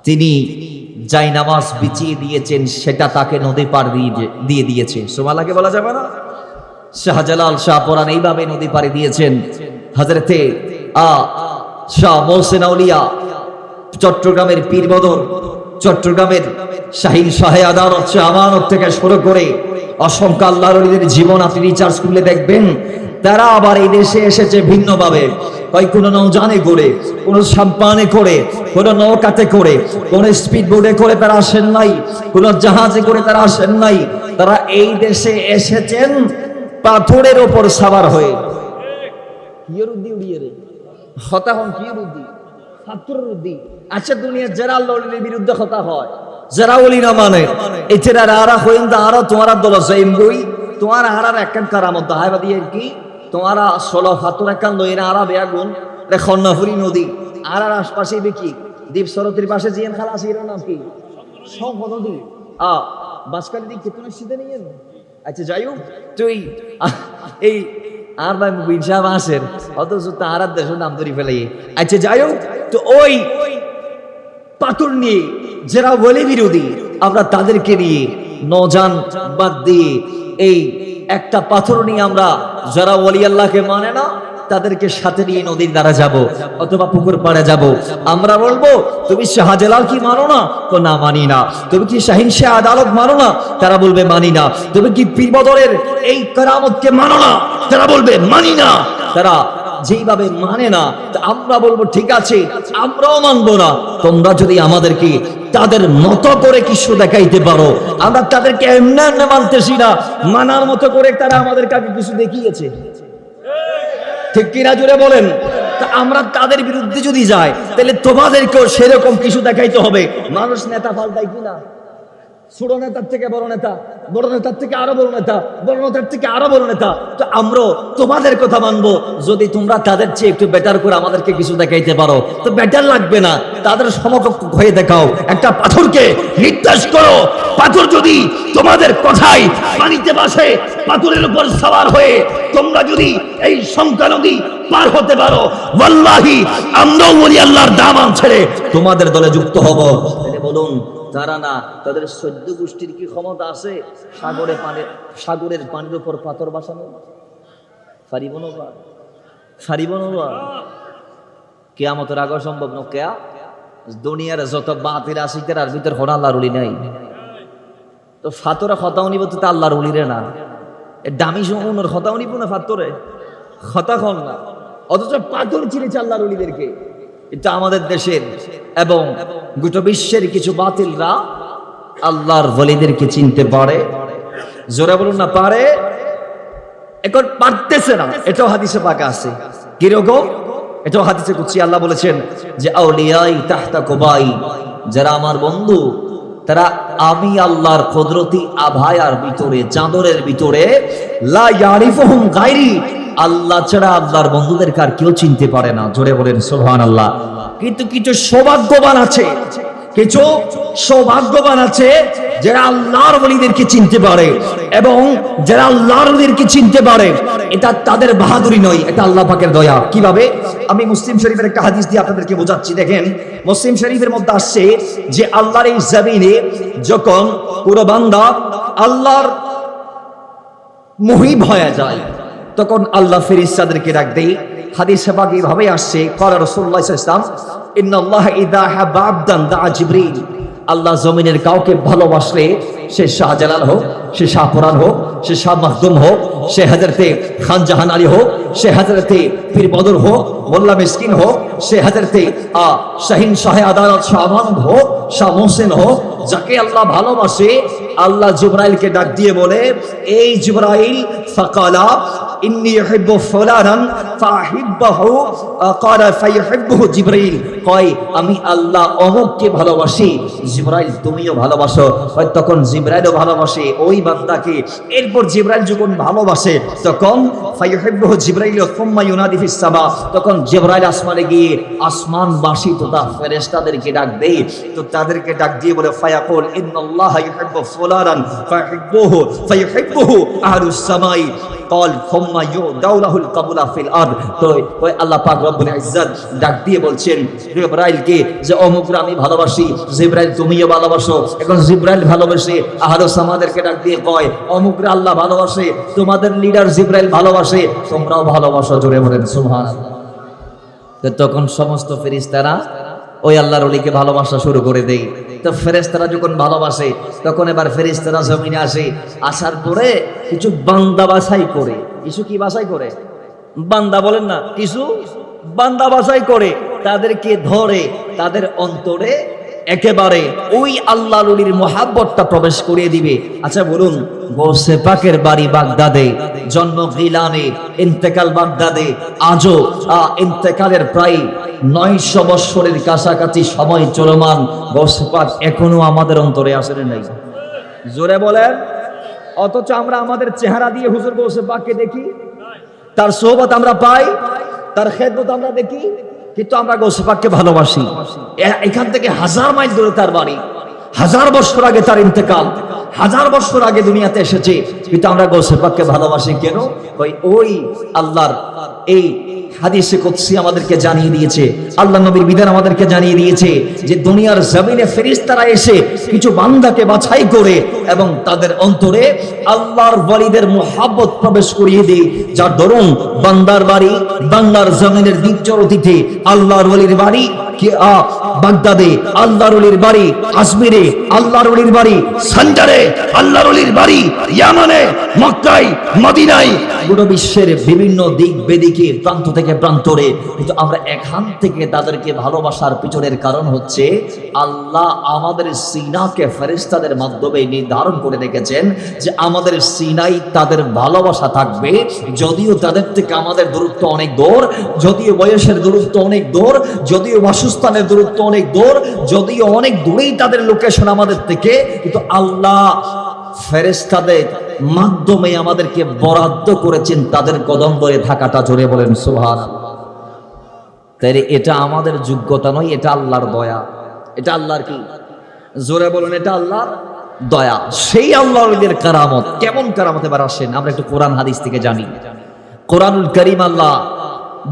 তিনি জায়নামাজ বিছিয়ে দিয়েছেন, সেটা তাকে নদী পার দিয়ে দিয়েছে। সুবহানাল্লাহকে বলা যাবে না? শাহজালাল শাহ পরান এইভাবে নদী পাড়ি দিয়েছেন। হযরতে শাহ মোহসেন আউলিয়া, চট্টগ্রামের পীর বদর, চট্টগ্রামের শাহীন শাহে আদালত শাহ আমানত থেকে শুরু করে অসংখ্য আল্লাহর ওলিদের জীবন আপনি রিসার্চ করলে দেখবেন, তারা আবার এই দেশে এসেছে ভিন্নভাবে। কোনো নৌযানে করে, কোনো সাম্পানে করে, কোনো নৌকাতে করে, কোনো স্পিড বোটে করে তারা আসেন নাই, কোনো জাহাজে করে তারা আসেন নাই। তারা এই দেশে এসেছেন পাথরের ওপর সাবার হয়ে। আচ্ছা, দুনিয়ার যারা আল্লাহর বিরুদ্ধে কথা হয়, যারা ওলি না মানে, এছাড়া আরা হইন দা আরা তোমার দল যাইম গই, তোমার আরার একখান কারামত দাহাইবা দিয়ে কি তোমারা 16 ফাতর একখান লইরা আরা বেয়াগুন রে খন্নাফুরি নদী আর আশপাশে বেকি দ্বীপ সরতির পাশে জিয়ান খালা আছে, এর নাম কি? সম্পদ নদী। বাসকালি দিক কেতন সিধে নিয়ে। আচ্ছা, যাই হোক, তুই এই আর ভাই মুবিন সাহেব আসেন, অথচ তার দেশের নাম ধরে ফেলে। আচ্ছা, যাই হোক, তো ওই পাথর নিয়ে যারা ওলি বিরোধী, আমরা তাদেরকে নিয়ে নৌযান বাদ দিয়ে এই একটা পাথর নিয়ে আমরা যারা ওলি আল্লাহকে মানে না তাদেরকে সাথে নিয়ে নদীর দ্বারা যাব অথবা পুকুর পাড়ে যাব। আমরা বলবো তুমি শাহজালাল কি মানো না? তো না, মানি না। তুমি কি শাহীন শাহ আদালত মানো না? তারা বলবে মানি না। তুমি কি পীর বদরের এই কারামতকে মানো না? তারা বলবে মানি না। তারা যেইভাবে মানে না, আমরা বলবো ঠিক আছে, আমরাও মানবো না। তোমরা যদি আমাদেরকে তাদের মতো করে কিছু দেখাইতে পারো, আমরা তাদেরকে এমনি এমনি মানতেছি না, মানার মতো করে তারা আমাদের কাছে কিছু দেখিয়েছে, ঠিক কিনা? জুড়ে বলেন। আমরা তাদের বিরুদ্ধে যদি যাই, তাহলে তোমাদেরকেও সেরকম কিছু দেখাইতে হবে। মানুষ নেতা পাল্টায় কিনা? ছোট নেতার থেকে বড় নেতা, বড় নেতার থেকে আরো বড় নেতা, বড় নেতার থেকে আরো বড় নেতা। তো আমরা তোমাদের কথা মানবো যদি তোমরা তাদের চেয়ে একটু বেটার করে আমাদেরকে কিছু দেখাইতে পারো। তো বেটার লাগবে না, তাদের সমকক্ষ হয়ে দেখাও। একটা পাথরকে নির্দেশ করো, পাথর যদি তোমাদের কথাই পানিতে ভাসে, পাথরের উপর সওয়ার হয়ে তোমরা যদি এই সংখ্যা নদী পার হতে পারো, ওয়াল্লাহি আমরাও ওলি আল্লাহর দামান ছেড়ে তোমাদের দলে যুক্ত হব। বলুন তারা না, তাদের 14 গোষ্ঠীর কি ক্ষমতা আছে সাগরের পানির উপর পাথর বসানো? পারিব না। কিয়ামতের আগে সম্ভব না। কেয়া দুনিয়ার যত বাতিল আসিতে আর ভিতর কোন আল্লাহর ওলি নাই। তো ফাতরে খতাও নিব তো আল্লাহর ওলি রে না, দামি সমুনের খতাও নিব না, ফাতরে খতা খন না, অথচ পাথর চিনেছে আল্লাহর ওলিদেরকে। এটা আমাদের দেশের এবং গোটা বিশ্বের কিছু বাতিলরা আল্লাহর ওলিদেরকে চিনতে পারে। জোরে বলুন না পারে, এখন পারতেছে না। এটাও হাদিসে পাকা আছে। কিরকম? এটাও হাদিসে কুদসি আল্লাহ বলেছেন যে আউলিয়াই তাহতা কুবাই, যারা আমার বন্ধু তারা আমি আল্লাহর কুদরতি আভায়ার ভিতরে, চাদরের ভিতরে, লা ইয়ারিফুহুম গায়রি, আল্লাহ ছাড়া আল্লাহর বন্ধুদেরকে আর কেউ চিনতে পারে না। জোরে বলেন সুবহানাল্লাহ। কিন্তু কিছু সৌভাগ্যবান আছে, কিছু সৌভাগ্যবান আছে যারা আল্লাহর ওলিদেরকে চিনতে পারে, এবং যারা আল্লাহর ওলিদেরকে চিনতে পারে এটা তাদের বাহাদুরি নয়, এটা আল্লাহ পাকের দয়া। কিভাবে? আমি মুসলিম শরীফের একটা হাদিস দিয়ে আপনাদেরকে বোঝাচ্ছি। দেখেন, মুসলিম শরীফের মধ্যে আসছে যে আল্লাহর এই জমিনে যখন পুরো বান্দা আল্লাহর মুহিব হয়ে যায়, তখন আল্লাহ ফেরেশতাদেরকে ডাক দেয়। হাদিসে পাক এইভাবে আসছে, ক্বালা রাসূলুল্লাহ সাল্লাল্লাহু আলাইহি ওয়াসাল্লাম ইন্নাল্লাহা ইযা হাব্বা আবদান দা জিবরিল। আল্লাহ জমিনের কাউকে ভালোবাসলে, সে শাহজালাল হোক, সে শাহপুরান হোক, সে শাহ মাখদুম হোক, সে হযরতে খান জাহান আলী হোক, সে হযরতে পীর বদর হোক, মোল্লা মিসকিন হোক, সে হযরতে শাহিন শাহে আদালত শাহ আমান হোক, শাহ মোহসেন হোক, যাকে আল্লাহ ভালোবাসে আল্লাহ জিবরাইলকে ডাক দিয়ে বলে, এই জিবরাইল ফাকালা ইন্নী ইউহিব্বু ফুলানান ফাহিব্বহু, ক্বালা ফায়ুহিব্বুহু জিবরাইল, কয় আমি আল্লাহ অমুককে ভালোবাসি, জিবরাইল তুমিও ভালোবাসো। তখন জিবরাইলও ভালোবাসে ওই বান্দাকে। এরপর জিবরাইল যখন ভালোবাসে তখন ফায়ুহিব্বুহু জিবরাইল সুম্মা ইউনাদি ফিস সামা, তখন জিবরাইল আসমানে গিয়ে আসমানবাসী তথা ফেরেশতাদেরকে ডাক দেয়। তো তাদেরকে ডাক দিয়ে বলে ফায়াকুল ইন্নাল্লাহা ইউহিব্বু ফুলানান ফায়ুহিব্বুহু আহলুস সামাই ক্বাল সুম্মা ইউদাউলাহুল কাবুলা ফিল আরদ। তো ওই আল্লাহ পাক রব্বুল ইজ্জত ডাক দিয়ে বলছেন জিবরাইলকে যে অমুকরা আমি ভালোবাসি, জিবরাইল তুমিও ভালোবাসো। এখন জিবরাইল ভালোবাসে, আহলুস সামাদেরকে ডাক দিয়ে কয় অমুকরা আল্লাহ ভালোবাসে, তোমাদের লিডার জিবরাইল ভালোবাসে, তোমরাও ভালোবাসো। জোরে বলেন সুবহানাল্লাহ। তখন সমস্ত ফেরেশতারা ওই আল্লাহর ওলিকে ভালোবাসা শুরু করে দেয়। তো ফেরেশতারা যখন ভালোবাসে তখন এবার ফেরেশতারা জমিনে আসে, আসার পরে কিছু বান্দা বাছাই করে, কিছু কি বাছাই করে? বান্দা বলেন না, কিছু বান্দা বাছাই করে, তাদেরকে ধরে তাদের অন্তরে একেবারে ওই আল্লাহর ওলির মহাব্বতটা প্রবেশ করিয়ে দিবে। আচ্ছা বলুন, গৌসে পাকের বাড়ি বাগদাদে, জন্ম গিলানে, ইন্তেকাল বাগদাদে, আজও ইন্তেকালের প্রায় 900 বছরের কাছাকাছি সময় চলমান, গৌসে পাক এখনো আমাদের অন্তরে আসেন নাই। জোরে বলেন। অথচ আমরা আমাদের চেহারা দিয়ে হুজুর গৌসে পাককে দেখি, তার সোহবত আমরা পাই, তার খেদমত আমরা দেখি, কিন্তু আমরা গৌসে পাককে ভালোবাসি। এখান থেকে 1000 মাইল দূরে তার বাড়ি, 1000 বছর আগে তার ইন্তেকাল, 1000 বছর আগে দুনিয়াতে এসেছে, কিন্তু আমরা গৌসে পাককে ভালোবাসি কেন? ওই আল্লাহর এই হাদিসে কুদসি আমাদেরকে জানিয়ে দিয়েছে, আল্লাহ নবীর বিধান আমাদেরকে জানিয়ে দিয়েছে যে দুনিয়ার জমিনে ফেরেশতারা এসে কিছু বান্দাকে বাছাই করে এবং তাদের অন্তরে আল্লাহর ওলিদের মুহাব্বত প্রবেশ করিয়ে দেয়, যার দরুন বান্দার বাড়ি, বাংলার জমিনের দ্বীপচরতিতে আল্লাহর ওলির বাড়ি বাগদাদে, আল্লাহর ওলির বাড়ি আজমিরে, আল্লাহর ওলির বাড়ি সানজারে, আল্লাহর ওলির বাড়ি ইয়ামানে, মক্কায়, মদিনায়, গোটা বিশ্বের বিভিন্ন দিক বেদিকে, প্রান্ত থেকে প্রান্তরে। কিন্তু আমরা এখান থেকে তাদেরকে ভালোবাসার পিছনের কারণ হচ্ছে আল্লাহ আমাদের সিনাকে ফেরেশতাদের মাধ্যমে নির্ধারণ করে রেখেছেন যে আমাদের সিনাই তাদের ভালোবাসা থাকবে, যদিও তাদের থেকে আমাদের দূরত্ব অনেক দূর, যদিও বয়সের দূরত্ব অনেক দূর, যদিও বাসস্থানের দূরত্ব অনেক দূর, যদিও অনেক দূরেই তাদের লোকেশন আমাদের থেকে, কিন্তু আল্লাহ ফেরেশতাদের মাধ্যমে আমাদেরকে বরাদ্দ করেছেন তাদের কদম ধরে থাকাটা। জোরে বলেন সুবহানাল্লাহ। তাই এটা আমাদের যোগ্যতা নয়, এটা আল্লাহর দয়া। এটা আল্লাহর কি? জোরে বলেন, এটা আল্লাহর দয়া। সেই আল্লাহর কারামত। কেমন কারামত? এবার আসেন আমরা একটু কোরআন হাদিস থেকে জানি। কোরআনুল কারীম আল্লাহ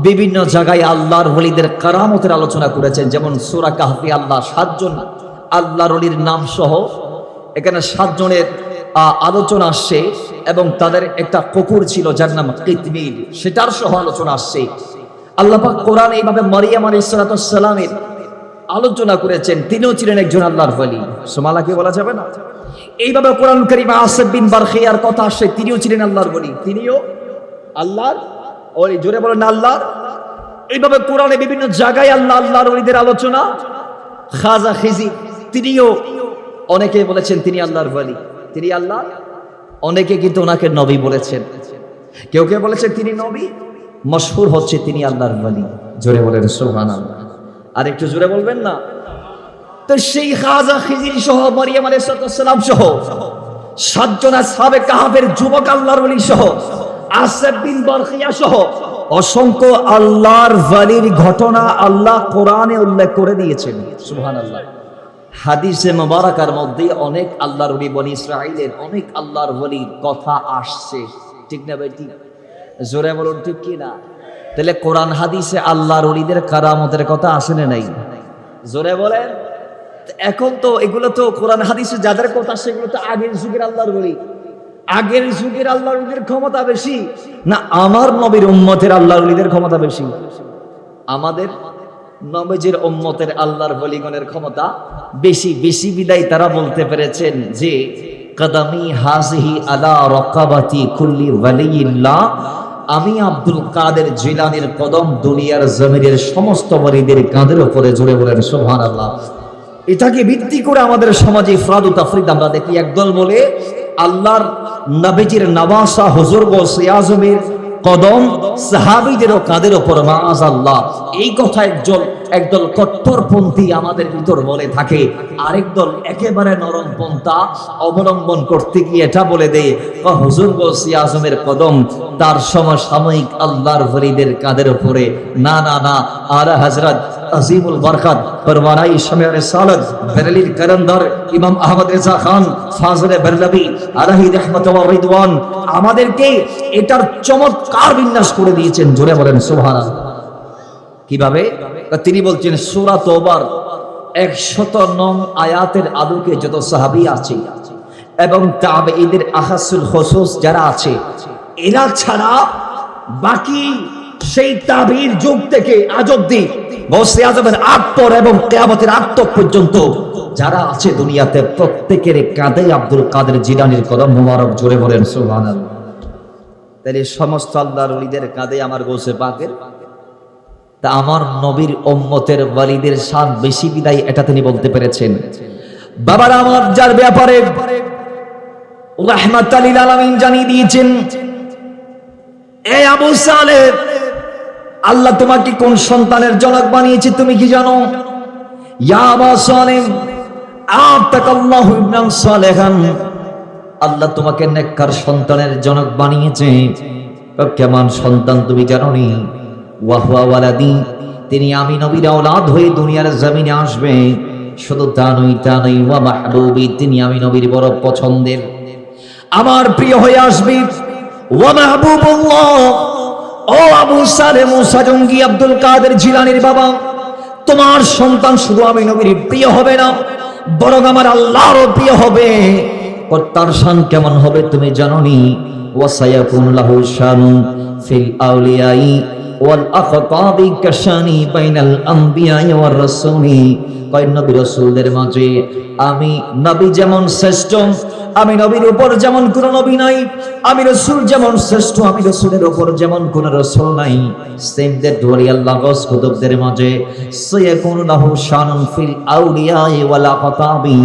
বিভিন্ন জায়গায় আল্লাহর ওলিদের কারামতের আলোচনা করেছেন। যেমন সূরা কাহফে আল্লাহ 7 জন আল্লাহর ওলির নাম সহ এখানে 7 জনের আলোচনা আসছে, এবং তাদের একটা কুকুর ছিল যার নাম কিতমির, সেটার সহ আলোচনা আসছে। আল্লাহ পাক কোরআন এইভাবে মারিয়াম আলাইহিস সালামের আলোচনা করেছেন, তিনিও ছিলেন একজন আল্লাহর ওলি। সুবহানাল্লাহ বলা যাবে না? এইভাবে কোরআন কারীমে আসিফ বিন বারখিয়ার কথা আসছে, তিনিও ছিলেন আল্লাহর ওলি, তিনিও আল্লাহর ওলি। জোরে বলেন আল্লাহর। এইভাবে কোরআনে বিভিন্ন জায়গায় আল্লাহর ওলিদের আলোচনা। খাজা খিজি তিনিও, অনেকে বলেছেন তিনি আল্লাহর ওলি, তিনি আল্লাহ। অনেকে কিন্তু ওনাকে নবী বলেছেন, কেউ কেউ বলেছেন তিনি নবী, মশহুর হচ্ছে তিনি আল্লাহর ওলি। জোরে বলেন সুবহানাল্লাহ। আর একটু জোরে বলবেন না? তো সেই খাজা খিজির সহ মারিয়াম আলাইহিস সালাম সহ 7 জন আসহাবে কাহফের যুবক আল্লাহর ওলি সহ আসিফ বিন বারখিয়া সহ অসংখ্য আল্লাহর ওলির ঘটনা আল্লাহ কোরআনে উল্লেখ করে দিয়েছেন। সুবহানাল্লাহ। হাদিসে মুবারাকার মধ্যে অনেক আল্লাহর ওলি, বনি ইসরাঈলের অনেক আল্লাহর ওলির কথা আসছে। ঠিক না ভাই? ঠিক। জোরে বলুন ঠিক কি না? তাহলে কোরআন হাদিসে আল্লাহর ওলিদের কারামতের কথা আসে না নাই? জোরে বলেন। এখন তো এগুলো তো কোরআন হাদিসে যাদের কথা সেগুলো তো আগের যুগের আল্লাহর ওলি। আগের যুগের আল্লাহর ওলিদের ক্ষমতা বেশি না আমার নবীর উম্মতের আল্লাহর ওলিদের ক্ষমতা বেশি? আমাদের নবীজির উম্মতের আল্লাহর ওলিগণের ক্ষমতা বেশি। বেশি বিদায় তারা বলতে পেরেছেন যে কদমি হাজিহি আলা রাকাবাতি কুল্লি ওয়ালিয়্যিল্লাহ, আমি আব্দুল কাদের জিলানীর কদম দুনিয়ার জমিনের সমস্ত ওলিদের কাঁধের উপরে। জোরে বলেন সুবহানাল্লাহ। এটাকে ভিত্তি করে আমাদের সমাজে ইফরাদ ও তাফরিদ আমরা দেখি। একদল বলে আল্লাহর নবীজির নওয়াসা হুজুর গৌসে আজমের কদম সাহাবীদেরও কাঁধের উপর, মাআযাল্লাহ। এই কথা একদল কট্টরপন্থী আমাদের ভিতর বলে থাকে, আরেক দল একেবারে নরম পন্থা অবলম্বন করতে গিয়ে এটা বলে দেয় হুজুর গৌসে আজমের কদম তার সমসাময়িক আল্লাহর ওলিদের কাঁধের উপরে। না না না, আলা হযরত আজিমুল বরকত পরওয়ানাই শামিয়া রিসালাত বেরেলির কারান্দার ইমাম আহমদ রেজা খান ফাজলে বেরলভী আলাইহি রাহমাত ওয়া রিদওয়ান আমাদেরকে এটার চমৎকার বিন্যাস করে দিয়েছেন। জোরে বলেন সুবহানাল্লাহ। কিভাবে? তিনি বলছেন সূরা তওবার 109 আয়াতের আলোকে যত সাহাবী আছে এবং তাবেঈদের আখাসুল খুসুস যারা আছে, এরা ছাড়া বাকি সেই তাবির যুগ থেকে আজ অব্দি গৌসে আজমের আগ পর এবং কিয়ামতের আগ পর্যন্ত যারা আছে দুনিয়াতে, প্রত্যেকের কাঁধে আব্দুল কাদের জিলানীর কদম মোবারক। জোরে বলেন সুবহানাল্লাহ। তাহলে সমস্ত আল্লাহর ওলিদের কাঁধে আমার গৌসে পাকের, তা আমার নবীর উম্মতের ওলিদের শান বেশি বিদায় এটা তিনি বলতে পেরেছেন। বাবার আমার যার ব্যাপারে রাহমাতাল লিল আলামিন জানিয়ে দিয়েছেন, এই আবু সালেহ, আল্লাহ তোমাকে কোন সন্তানের জনক বানিয়েছে তুমি কি জানো? ইয়া আবু সালেহ আতাকাল্লাহু ইবনান সালেহান, আল্লাহ তোমাকে নেককার সন্তানের জনক বানিয়েছে। কেমন সন্তান তুমি জানো নি? ওয়া হুয়া ওয়ালাদি, তিনি আমি নবীর আওলাদ হয়ে দুনিয়ার জমিনে আসবে। শুধু তা নয় ওয়া মাহবুবি, তিনি আমি নবীর বড় পছন্দের, আমার প্রিয় হয়ে আসবে। ওয়া মাহবুবুল্লাহ, ও আবু সালেহ মুসা জঙ্গি আব্দুল কাদের জিলানীর বাবা, তোমার সন্তান শুধু আমি নবীর প্রিয় হবে না, বরং আমার আল্লাহরও প্রিয় হবে। তার শান কেমন হবে তুমি জানো নি? ওয়া সায়াকুন লাহু শানুন ফিল আউলিয়াই ওয়াল আখতাবি কাশানি বাইনাল আম্বিয়াই ওয়ার রাসূলি কয় নবী রাসূলদের মাঝে আমি নবী যেমন শ্রেষ্ঠ, আমি নবীর উপর যেমন কোন নবী নাই, আমি রাসূল যেমন শ্রেষ্ঠ, আমি রাসূলের উপর যেমন কোন রাসূল নাই, সেম দ্যাট ওয়ালি আল্লাহ গস কুতুবদের মাঝে সায়াকুনু লাহু শানুন ফিল আউলিয়া ওয়াল আকাতাবি,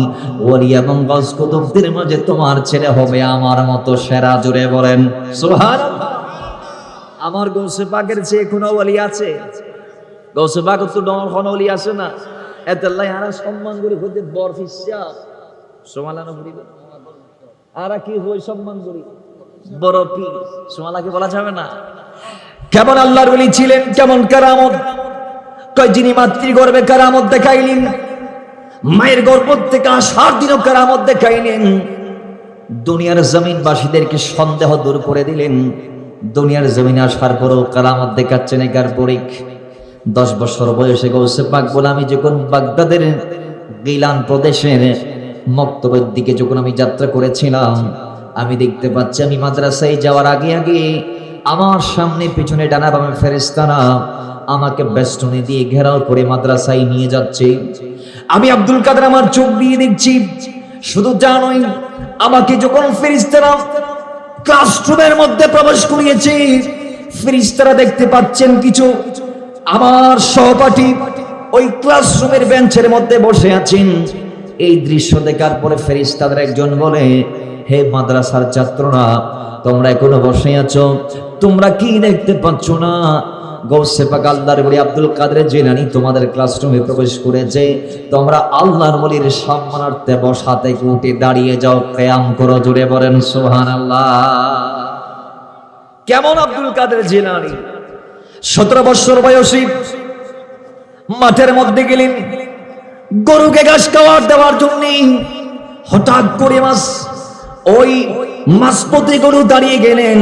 ওয়ালি এবং গস কুতুবদের মাঝে তোমার ছেলে হবে আমার মতো সেরা। জোরে বলেন সুবহানাল্লাহ। আমার গৌসে পাকের চেয়ে কোনো ওলি আছে? গৌসে পাক তো ডর কোন ওলি আছে না? এতাল্লাই আরা সম্মান করি হইতে বর ফিসা সমালানো করিবে, আরা কি হই সম্মান করি বড় পি সমালাকে বলা যাবে না। কেমন আল্লাহর ওলি ছিলেন, কেমন কারামত, কয় যিনি মাতৃগর্ভে কারামত দেখাইলেন, মায়ের গর্ভ থেকে আসার দিনও কারামত দেখাইলেন, দুনিয়ার জমিনবাসীদেরকে সন্দেহ দূর করে দিলেন, দুনিয়ার জমিনে আসার পরও কারামত দেখাচ্ছেন। একার পরিক 10 বছর বয়সে গৌসে পাক বলে আমি যখন বাগদাদের গিলান প্রদেশের মক্তবের দিকে যখন আমি যাত্রা করেছিলাম, আমি দেখতে পাচ্ছি আমি মাদ্রাসায় যাওয়ার আগে আগে আমার সামনে পিছনে ডানা বামে ফেরেশতারা আমাকে বেষ্টনী দিয়ে ঘেরাও করে মাদ্রাসায় নিয়ে যাচ্ছে। আমি আব্দুল কাদের আমার চোখ দিয়ে দেখছি। শুধু জানোই, আমাকে যখন ফেরেশতারা ক্লাসরুমের মধ্যে প্রবেশ করিয়েছে, ফেরেশতারা দেখতে পাচ্ছেন কিছু আমার সহপাঠী ওই ক্লাসরুমের বেঞ্চের মধ্যে বসে আছেন। এই দৃশ্য দেখার পরে ফেরেশতাদের একজন বলে, হে মাদ্রাসার ছাত্ররা, তোমরা এখনো বসে আছো, তোমরা কি দেখতে পাচ্ছ না গৌসে পাক আল্লাহর ওলি আব্দুল কাদের জিলানী তোমাদের ক্লাসরুমে প্রবেশ করেছে? তোমরা আল্লাহর ওলির সম্মানার্থে বসা থেকে উঠে দাঁড়িয়ে যাও, কিয়াম করো। জোরে বলেন সুবহানাল্লাহ। কেমন আব্দুল কাদের জিলানী 17 বছর বয়সী মাঠের মধ্যে গেলেন গরুকে ঘাস খাওয়ার দেওয়ার জন্য। হঠাৎ করে ওই মাঝপথে গরু দাঁড়িয়ে গেলেন,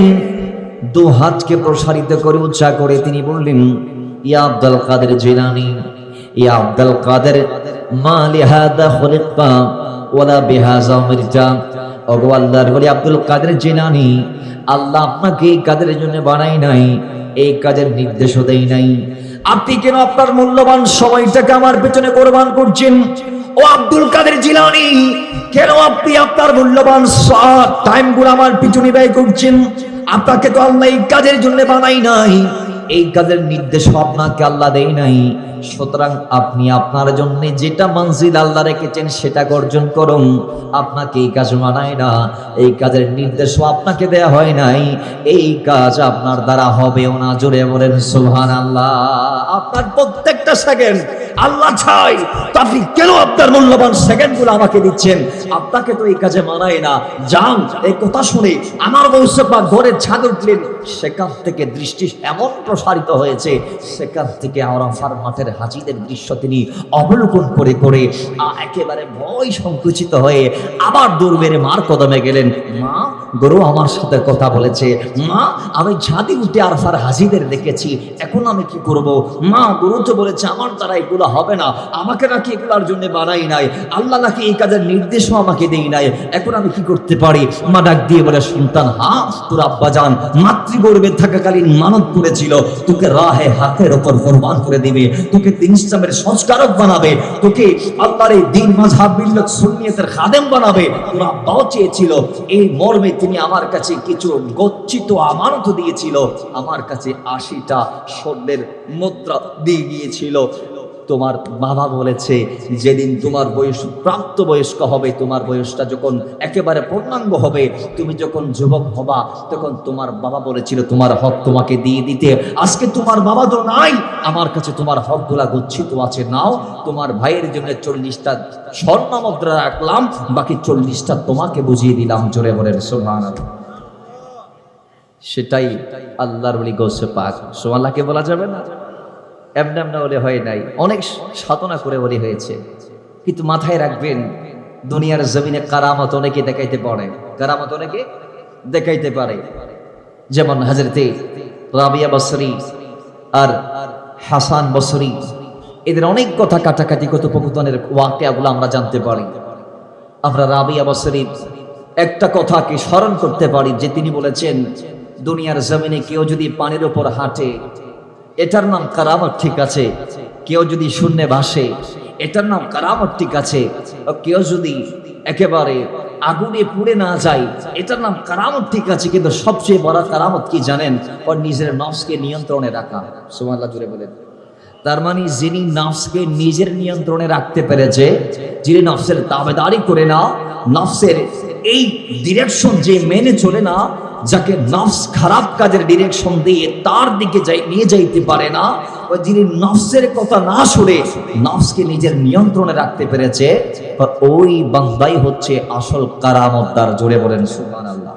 2 হাতকে প্রসারিত করে উঁচা করে তিনি বললেন, ইয়া আব্দুল কাদের জিলানী, ইয়া আব্দুল কাদের, মা লিহাদা খুলিকতা ওয়ালা বিহাযা উমিরতা। ওগো আল্লাহর ওলি আব্দুল কাদের জিলানী, আল্লাহ আপনাকে এই কাজের জন্য বানাই নাই, এই কাজের নির্দেশও দেই নাই। আপনি কেন আপনার মূল্যবান সময়টাকে আমার পেছনে কোরবান করছেন? ও আব্দুল কাদের জিলানী, কেন আপনি আপনার মূল্যবান টাইমগুলো আমার পিছনে ব্যয় করছেন? আপনাকে তো আল্লাহ এই কাজের জন্য বানাই নাই, এই কাজের নির্দেশ আপনাকে আল্লাহ দেয় নাই। সুতরাং আপনি আপনার জন্য যেটা মঞ্জিল আল্লাহ রেখেছেন সেটা অর্জন করুন। আপনাকে এই কাজ মানায় না, এই কাজের নির্দেশও আপনাকে দেয়া হয় নাই, এই কাজ আপনার দ্বারা হবেও না। জোরে বলেন সুবহানাল্লাহ। আপনার প্রত্যেকটা সেকেন্ড আল্লাহ চাই, তো আপনি কেন আপনার মূল্যবান সেকেন্ডগুলো আমাকে দিচ্ছেন? আপনাকে তো এই কাজে মানায় না। যান। এই কথা শুনে আমার গৌসে পাক ঘরের ছাদ উঠলেন। সেখান থেকে দৃষ্টি এমন প্রসারিত হয়েছে, সেখান থেকে আরাফার মাঠের হাজীদের দৃশ্য তিনি অবলোকন করে করে একেবারে ভয় সংকুচিত হয়ে আবার দৌড় মেরে মার কদমে গেলেন। মা, গরু আমার সাথে কথা বলেছে। মা, আমি ছাদে উঠে আরাফার হাজীদের দেখেছি, এখন আমি কি করব? মা, গরু তো বলেছে আমার দ্বারা এগুলো হবে না, আমাকে নাকি এগুলোর জন্য বানাই নাই, আল্লাহ নাকি এই কাজের নির্দেশও আমাকে দেই নাই, এখন আমি কি করতে পারি? মা ডাক দিয়ে বলে, সন্তান, হ্যাঁ, তোর আব্বা জান মাতৃগর্ভে থাকাকালীন মানত করেছিল তোকে রাহে হাতের ওপর কোরবান করে দিবে, তোকে দিন ইসলামের সংস্কারক বানাবে, তোকে আল্লাহর এই দ্বীন মাযহাব মিল্লাত সুন্নিয়তের খাদেম বানাবে। তোর আব্বাও চেয়েছিল। এই মর্মে তিনি আমার কাছে কিছু গচ্ছিত আমানত দিয়েছিল, আমার কাছে 80টা স্বর্ণের মুদ্রা দিয়ে গিয়েছিল। তোমার বাবা বলেছে যেদিন তোমার বয়স প্রাপ্তবয়স্ক হবে, তোমার বয়সটা যখন একেবারে পূর্ণাঙ্গ হবে, তুমি যখন যুবক হবা, তখন তোমার বাবা বলেছিল তোমার হক তোমাকে দিয়ে দিতে। আজকে তোমার বাবা তো নাই, আমার কাছে তোমার হকগুলা গচ্ছিত আছে, নাও। তোমার ভাইয়ের জন্য 40টা স্বর্ণ মুদ্রা রাখলাম, বাকি 40টা তোমাকে বুঝিয়ে দিলাম। জোরে বলেন সুবহানাল্লাহ। সেটাই আল্লাহর ওলি গৌসে পাক। সুবহানাল্লাহকে বলা যাবে না? এমনি এমনি ওলি হয় নাই, অনেক সাধনা করে ওলি হয়েছে। কিন্তু মাথায় রাখবেন, দুনিয়ার জমিনে কারামত অনেকে দেখাইতে পারে, কারামত অনেকে দেখাইতে পারে। যেমন হযরতে রাবিয়া বসরি আর হাসান বসরি, এদের অনেক কথা কাটাকাটি কথোপকথনের ওয়াকিয়াগুলো আমরা জানতে পারি। আমরা রাবিয়া বসরির একটা কথাকে স্মরণ করতে পারি যে তিনি বলেছেন, দুনিয়ার জমিনে কেউ যদি পানির উপর হাঁটে, এটার নাম কারামত, ঠিক আছে। কেউ যদি শূন্যে ভাসে, এটার নাম কারামত, ঠিক আছে। কেউ যদি একেবারে আগুনে পুড়ে না যায়, এটার নাম কারামত, ঠিক আছে। কিন্তু সবচেয়ে বড় কারামত কি জানেন? ওর নিজের নফসকে নিয়ন্ত্রণে রাখা। সুবহানাল্লাহ জুড়ে বলেন। তার মানে যিনি নফসকে নিজের নিয়ন্ত্রণে রাখতে পেরেছে, যিনি নফসের তাবেদারি করে না, নফসের এই ডিরেকশন যে মেনে চলে না, যাকে নফস খারাপ কাজের ডিরেকশন দিয়ে তার দিকে নিয়ে যাইতে পারে না, ও যিনি নফসের কথা না শুনে নফসকে নিজের নিয়ন্ত্রণে রাখতে পেরেছে, ওই বান্দাই হচ্ছে আসল কারামতদার। জোরে বলেন সুবহানাল্লাহ।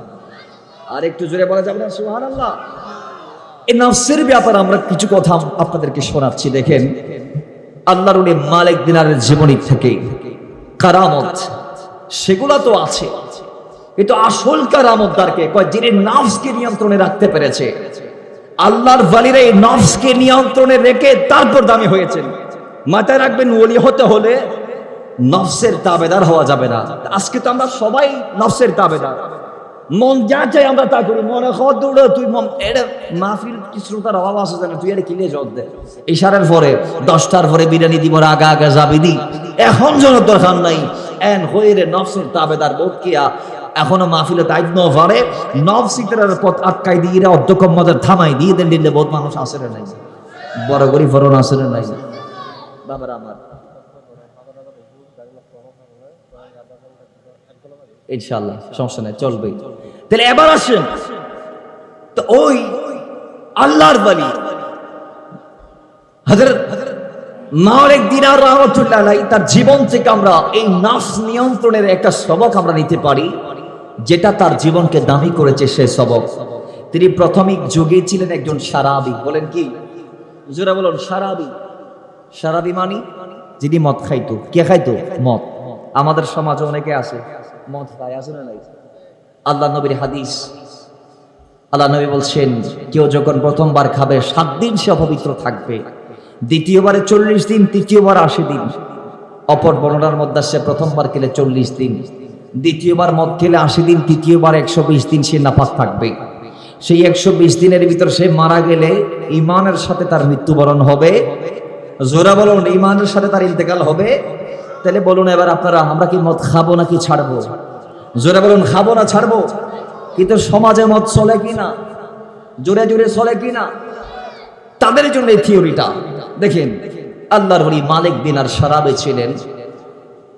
আর একটু জোরে বলা যাবে না সুবহানাল্লাহ? এই নফসের ব্যাপারে আমরা কিছু কথা আপনাদেরকে শোনাচ্ছি। দেখেন, আল্লাহর ওলি মালিক দিনারের জীবনী থেকে কারামত সেগুলা তো আছে, কিন্তু আসল কারামতদারকে কয় যিনি নফসকে নিয়ন্ত্রণে রাখতে পেরেছে। আল্লাহর ওলিরা এই নফসকে নিয়ন্ত্রণে রেখে তারপর দামি হয়েছেন। মাথায় রাখবেন, ওলি হতে হলে নফসের তাবেদার হওয়া যাবে না। আজকে তো আমরা সবাই নফসের তাবেদার, মন যা চাই আমরা তা করি। মনে কর দৌড়ে তুই মন এটা মাহফিল কি শ্রোতার অভাব আছে জানো, তুই এটা কিনে জল দে। ইশারার পরে 10টার পরে বিরিয়ানি দিব, আগা আগা যাবি দি, এখন যেন দরকার নাই। এন হয়ে রে নফসের তাবেদার বোধ কিয়া এখনো মাহফিলে তাই ন পারে নফস ইতরার পথ আটকাই দিয়ে এরা অধ্যক্ষ মজার থামাই দিয়ে দেন দিলে বহুত মানুষ আসে রে নাই, বড় গরিব ফরন আসে রে নাই। বাবার আমার ইনশাআল্লাহ সমস্যা নাই, চলবে। তাহলে এবার আসেন তো ওই আল্লাহর ওলি হযরত মালিক দিনার রাহমাতুল্লাহ আলাইহি তার জীবন থেকে আমরা এই নফস নিয়ন্ত্রণের একটা সবক আমরা নিতে পারি, যেটা তার জীবনকে দামি করেছে। সে সবক, তিনি প্রাথমিক যুগে ছিলেন একজন সারাবি। বলেন কি? জোরে বলুন সারাবি। সারাবি মানে যিনি মদ খাইতো। কে খাইতো? মদ। আমাদের সমাজে অনেকে আছে মদ খায়, আছে না নাই? আল্লাহ নবীর হাদিস, আল্লাহ নবী বলছেন কেউ যখন প্রথমবার খাবে 7 দিন সে অপবিত্র থাকবে, দ্বিতীয়বারে 40 দিন, তৃতীয়বার 80 দিন। অপর বর্ণনার মধ্যে সে প্রথমবার খেলে 40 দিন, দ্বিতীয়বার মদ খেলে 80 দিন, তৃতীয়বার 120 দিন সে নাপাক থাকবে। সেই 120 দিনের ভিতর সে মারা গেলে ঈমানের সাথে তার মৃত্যুবরণ হবে। জোরা বলুন, ঈমানের সাথে তার ইন্তেকাল হবে। তাহলে বলুন এবার আপনারা, আমরা কি মদ খাবো নাকি ছাড়বো? জোরে বলুন, খাবো না ছাড়বো? কিন্তু সমাজে মদ চলে কিনা, জোরে জোরে চলে কিনা, তাদের জন্য এই থিওরিটা। দেখেন, আল্লাহর ওলি মালিক দিনার সারাবি ছিলেন।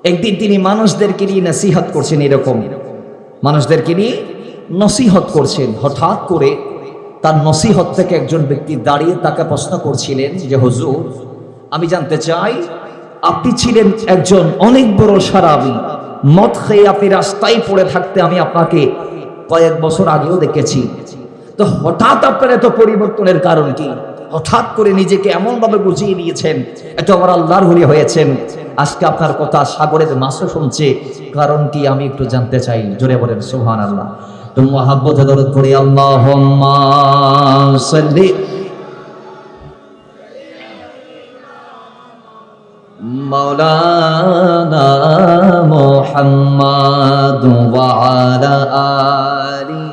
একদিন তিনি মানুষদেরকে নিয়ে নসিহত করছেন, এরকম মানুষদেরকে নিয়ে নসিহত করছেন। হঠাৎ করে তার নসিহত থেকে একজন ব্যক্তি দাঁড়িয়ে তাকে প্রশ্ন করছিলেন যে হুজুর, আমি জানতে চাই আপনি ছিলেন একজন অনেক বড় সারাবি, মদ খেয়ে আপনি রাস্তায় পড়ে থাকতে আমি আপনাকে কয়েক বছর আগেও দেখেছি, তো হঠাৎ আপনার এত পরিবর্তনের কারণ কি? হঠাৎ করে নিজেকে এমন ভাবে বুঝিয়ে নিয়েছেন, এত আমার আল্লাহর ওলি হয়েছেন, আজকে আপনার কথা সাগরের মাছও শুনছে, কারণ কি আমি একটু জানতে চাই। জোরে বলেন সুবহানাল্লাহ। তো মুহাব্বতে দরুদ পড়ি, আল্লাহুম্মা সাল্লি মাওলানা মুহাম্মাদ ওয়া আলা আলি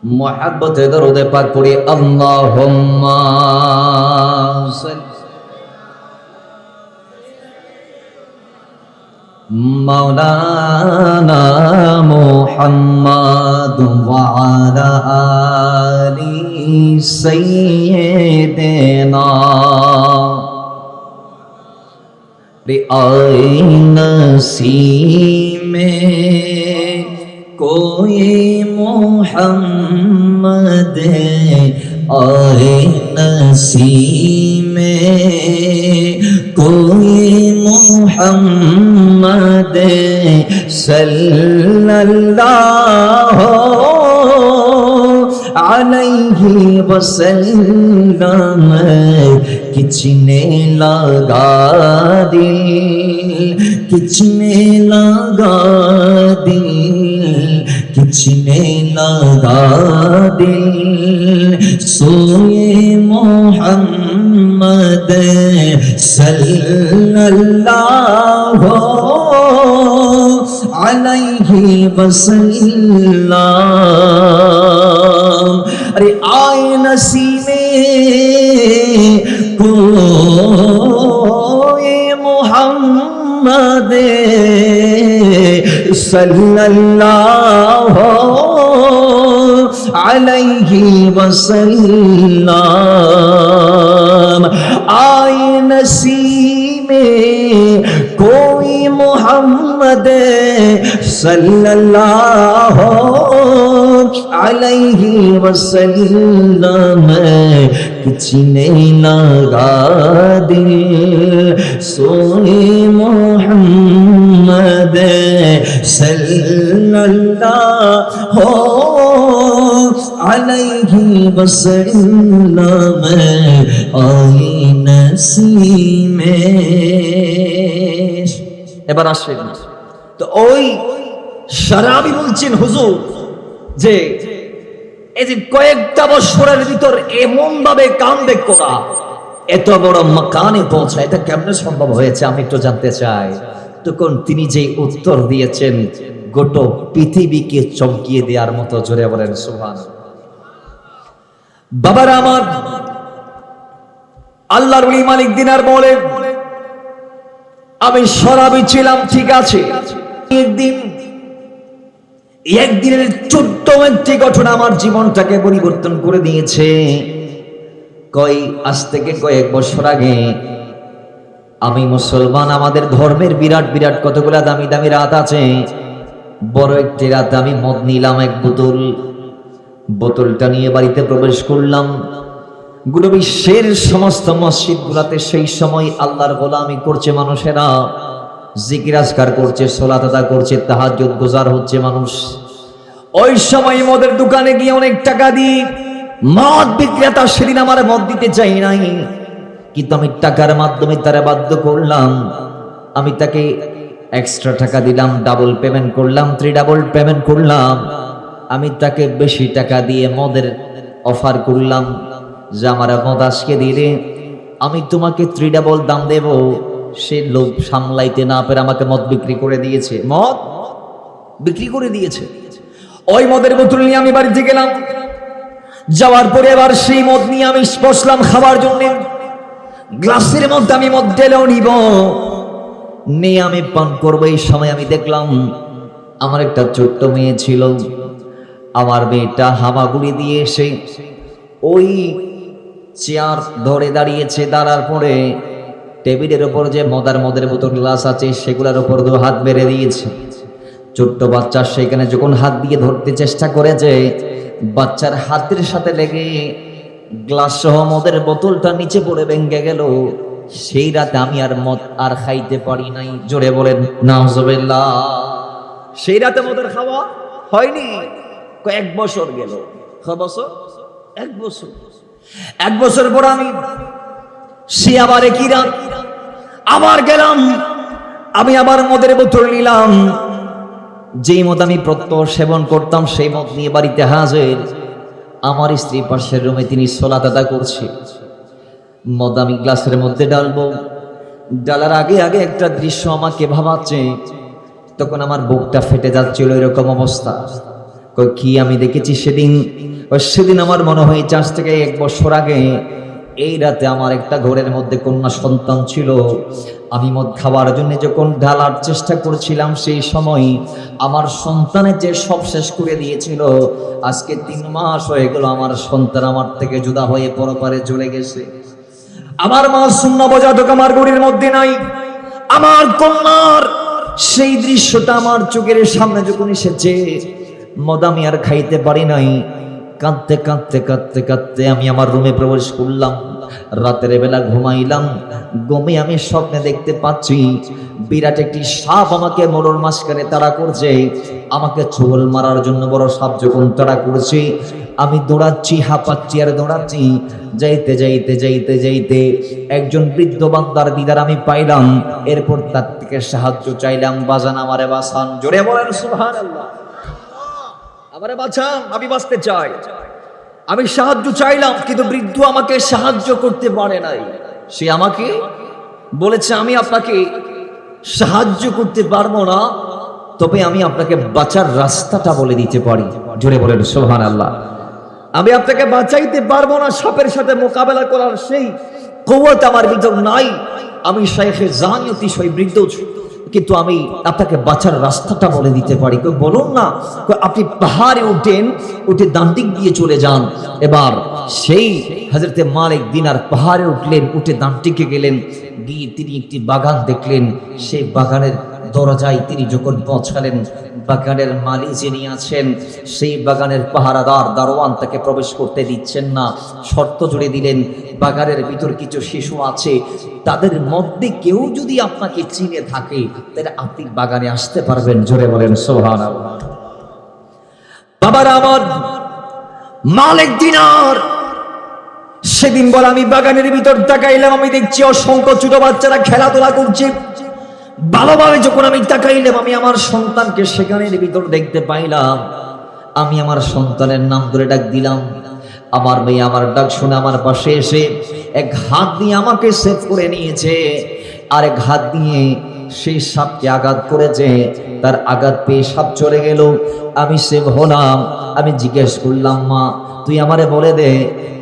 মুহাব্বতে দরুদ পাক পড়ি, আল্লাহুম্মা সাল্লি মাওলানা মুহাম্মাদ ওয়া আলা আলি সাইয়্যিদিনা আয়ে নসীমে কোই মুহাম্মদ, আয়ে নসীমে কোই মুহাম্মদ সাল্লাল্লাহু আলাইহি ওয়াসাল্লাম, किचने लगा दिल, किचने लगा दिल, किचने लगा दिल, सोए मोहम्मद सल्लल्लाहु अलैहि वसल्लम। अरे आए नसीमे कोई मोहम्मद सल्लल्लाहु अलैहि वसल्लम आए नसीब में कोई मोहम्मद सल्लल्लाहु अलैहि वसल्लम किचने लगा दिल सोए मोहम्मद सल्लल्लाहु अलैहि वसल्लम आए नसीब में। এবার আসেন তো ওই সারাবি বলছেন হুজুর যে এই যে কয়েকটা বছরের ভিতর এমন ভাবে কামব্যাক করা, এত বড় মাকানে পৌঁছা, এটা কেমনে সম্ভব হয়েছে আমি একটু জানতে চাই। তখন তিনি যে উত্তর দিয়েছেন গোটা পৃথিবীকে চমকিয়ে দেওয়ার মতো, জোরে বলেন সুবহানাল্লাহ। বাবারা আমার, আল্লাহর ওলি মালিক দিনার বলে আমি শরাবি ছিলাম, ঠিক আছে, একদিনের ছোট্ট একটি ঘটনা আমার জীবনটাকে পরিবর্তন করে দিয়েছে। আজ থেকে কয়েক বছর আগে আমি মুসলমান, আমাদের ধর্মের বিরাট বিরাট কতগুলা দামি দামি রাত আছে, বড় একটি রাতে আমি মদ নিলাম এক বোতলটা নিয়ে বাড়িতে প্রবেশ করলাম। গোটা বিশ্বের সমস্ত মসজিদ গুলাতে সেই সময় আল্লাহর গোলামি করছে মানুষেরা, জিকির আজকার করছে, সালাত আদা করছে, তাহাজ্জুদ গুজার হচ্ছে মানুষ। ওই সময় মদের দোকানে গিয়ে অনেক টাকা দিই, মদ বিক্রেতা সেদিন আমার মদ দিতে চাই নাই, কিন্তু আমি টাকার মাধ্যমে তারা বাধ্য করলাম। আমি তাকে এক্সট্রা টাকা দিলাম, ডাবল পেমেন্ট করলাম, ডাবল পেমেন্ট করলাম। আমি তাকে বেশি টাকা দিয়ে মদের অফার করলাম যে আমার মদ আজকে দিলে আমি তোমাকে ডাবল দাম দেব। সে লোভ সামলাইতে না পেরে আমাকে মদ বিক্রি করে দিয়েছে, মদ বিক্রি করে দিয়েছে। ওই মদের বোতল নিয়ে আমি বাড়িতে গেলাম, যাওয়ার পরে এবার সেই মদ নিয়ে আমি বসলাম খাবার জন্য। গ্লাসের মধ্যে আমি মদ ঢেলেও নিব, নিয়ে আমি পান করবো। এই সময় আমি দেখলাম আমার একটা ছোট্ট মেয়ে ছিল, আমার মেয়েটা হামাগুড়ি দিয়ে এসে ওই চেয়ার ধরে দাঁড়িয়েছে, দাঁড়ার পরে টেবিলের উপর যে মদের বোতল গ্লাস আছে সেগুলোর উপর দু হাত বেড়ে দিয়েছে। ছোট্ট বাচ্চা সেখানে যখন হাত দিয়ে ধরতে চেষ্টা করেছে, বাচ্চার হাতের সাথে লেগে গ্লাস সহ মদের বোতলটা নিচে পড়ে ভেঙে গেল। সেই রাতে আমি আর মদ আর খাইতে পারি নাই, জোরে বলেন নাউজুবিল্লাহ। সেই রাতে মদের খাওয়া হয়নি। কয়েক বছর গেল, এক বছর পর আমি সে আবার একই রাত আবার গেলাম, আমি আবার মদের বোতল নিলাম। যেই মদ আমি প্রত্যহ সেবন করতাম সেই মদ নিয়ে বাড়িতে হাজির। আমার স্ত্রী পাশের রুমে, তিনি সালাত আদা করছে। মদ আমি গ্লাসের মধ্যে ডালবো, ডালার আগে আগে একটা দৃশ্য আমাকে ভাবাচ্ছে। তখন আমার বুকটা ফেটে যাচ্ছিল, এরকম অবস্থা। কি আমি দেখেছি সেদিন আমার মনে হয় 4 থেকে 1 বছর আগে এই রাতে আমার একটা ঘরের মধ্যে কন্যা সন্তান ছিল। আমি মদ খাওয়ার জন্য যখন ঢালার চেষ্টা করছিলাম, সেই সময় আমার সন্তানের যে সব শেষ করে দিয়েছিল। আজকে 3 মাস হয়ে গেল আমার সন্তান আমার থেকে জুদা হয়ে পরপারে চলে গেছে। আমার মা সুন্নাহ বজাতক আমার ঘরের মধ্যে নাই। আমার কন্যার সেই দৃশ্যটা আমার চোখের সামনে যখন এসেছে, মদ আমি আর খাইতে পারি নাই। কাঁদতে কাঁদতে কাঁদতে কাঁদতে আমি আমার রুমে প্রবেশ করলাম। রাতের বেলা ঘুমাইলাম, ঘুমে আমি স্বপ্নে দেখতে পাচ্ছি বিরাট একটি সাপ আমাকে মরুর মাঝখানে তাড়া করছে। আমাকে ছোবল মারার জন্য বড় সাপ যখন তাড়া করছে, আমি দৌড়াচ্ছি, হাঁপাচ্ছি আর দৌড়াচ্ছি। যাইতে যাইতে যাইতে যাইতে একজন বৃদ্ধ বান্দার দিদার আমি পাইলাম। এরপর তার থেকে সাহায্য চাইলাম, বাজান আমারে বাঁচান, জোরে বলেন সুবহানাল্লাহ। আমারে বাঁচান, আমি বাঁচতে চাই। আমি সাহায্য চাইলাম, কিন্তু বৃদ্ধ আমাকে সাহায্য করতে পারে নাই। সে আমাকে বলেছে, আমি আপনাকে সাহায্য করতে পারবো না, তবে আমি আপনাকে বাঁচার রাস্তাটা বলে দিতে পারি, জোরে বলেন সুবহানাল্লাহ। আমি আপনাকে বাঁচাইতে পারবো না, সাপের সাথে মোকাবেলা করার সেই কওয়াত আমার ভিতর নাই। আমি শাইখে জানি অতিশয় বৃদ্ধ, কিন্তু আমি আপনাকে বাঁচার রাস্তাটা বলে দিতে পারি। বলুন না, আপনি পাহাড়ে উঠেন, উঠে ডান দিক দিয়ে চলে যান। এবার সেই হযরতে মালিক দিনার পাহাড়ে উঠলেন, উঠে ডান দিকে গেলেন, গিয়ে তিনি একটি বাগান দেখলেন। সেই বাগানের দরজায় তিনি যখন পৌঁছালেন, বাগানের মালিক যিনি আছেন, সেই বাগানের পাহারাদার দারোয়ান তাকে প্রবেশ করতে দিচ্ছেন না, শর্ত জুড়ে দিলেন, বাগানের ভিতর কিছু শিশু আছে, তাদের মধ্যে কেউ যদি আপনাকে চিনে থাকে তাহলে আপনি বাগানে আসতে পারবেন। জোরে বলেন সুবহানাল্লাহ। বাবারা আমার, মালিক দিনার সেদিন বলে, আমি বাগানের ভিতর তাকাইলাম, আমি দেখছি অসংখ্য ছোট বাচ্চারা খেলাধুলা করছে। ভালোভাবে যখন আমি তাকাইলাম, আমি আমার সন্তানকে সেখানের ভিতর দেখতে পাইলাম। আমি আমার সন্তানের নাম ধরে ডাক দিলাম। আমার মেয়ে আমার ডাক শুনে আমার পাশে এসে এক হাত দিয়ে আমাকে সেভ করে নিয়েছে, আর এক হাত দিয়ে সেই সাপকে আঘাত করেছে। তার আঘাত পেয়ে সাপ চলে গেল, আমি সেভ হলাম। আমি জিজ্ঞেস করলাম, মা তুই আমারে বলে দে,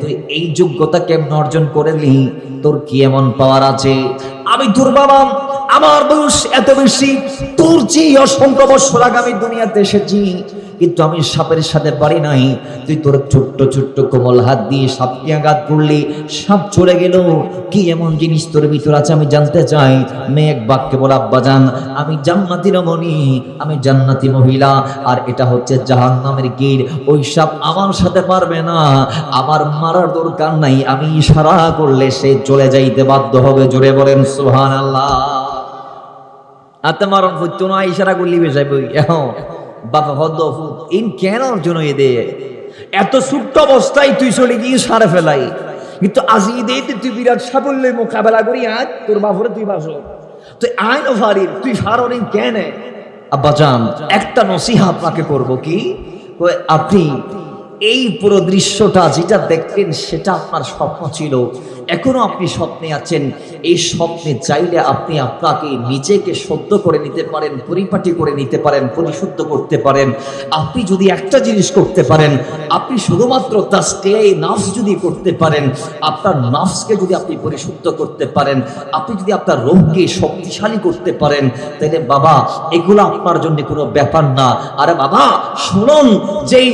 তুই এই যোগ্যতা কেমন অর্জন করলি? তোর কি এমন পাওয়ার আছে? আমি তোর বাবা, আমার বয়স এত বেশি, তোর চেয়ে অসংখ্য বছর আগে আমি দুনিয়াতে এসেছি, কিন্তু আমি সাপের সাথে পারি নাই। তুই তোর ছোট্ট ছোট্ট কোমল হাত দিয়ে সাপকে আঘাত করলি, সাপ চলে গেল। কি এমন জিনিস তোর ভিতর আছে আমি জানতে চাই। মেয়ে এক বাক্যে বলে, আব্বাজান আমি জান্নাতি রমণী, আমি জান্নাতি মহিলা, আর এটা হচ্ছে জাহান্নামের গির। ওই সাপ আমার সাথে পারবে না, আমার মারার দরকার নাই, আমি ইশারা করলে সে চলে যাইতে বাধ্য হবে। জোরে বলেন সুবহানাল্লাহ। আত্মারণ হইতো না, ইশারা করলি বেশাই বই বাবা হদ ইন কেন অর্জন হয়ে দে, এত ছোট্ট অবস্থায় তুই চলে গিয়ে সারে ফেলাই, কিন্তু আজ ঈদে তুই বিরাট সাফল্যের মোকাবেলা করি, আজ তোর বাপরে তুই বাসো, তুই আইন ফারির, তুই ফারিন কেন? আব্বাজান একটা নসিহা আপনাকে করবো, কি আপনি এই পুরো দৃশ্যটা যেটা দেখলেন সেটা আপনার স্বপ্ন ছিল, এখনো আপনি স্বপ্নে আছেন। এই স্বপ্নে চাইলে আপনি আপনাকে নিজেকে শুদ্ধ করে নিতে পারেন, পরিপাটি করে নিতে পারেন, পরিশুদ্ধ করতে পারেন। আপনি যদি একটা জিনিস করতে পারেন, আপনি শুধুমাত্র তাসকিয়ে নফস যদি করতে পারেন, আপনার নফসকে যদি আপনি পরিশুদ্ধ করতে পারেন, আপনি যদি আপনার রোগকে শক্তিশালী করতে পারেন, তাহলে বাবা এগুলো আপনার জন্য কোনো ব্যাপার না। আরে বাবা শুনুন, যেই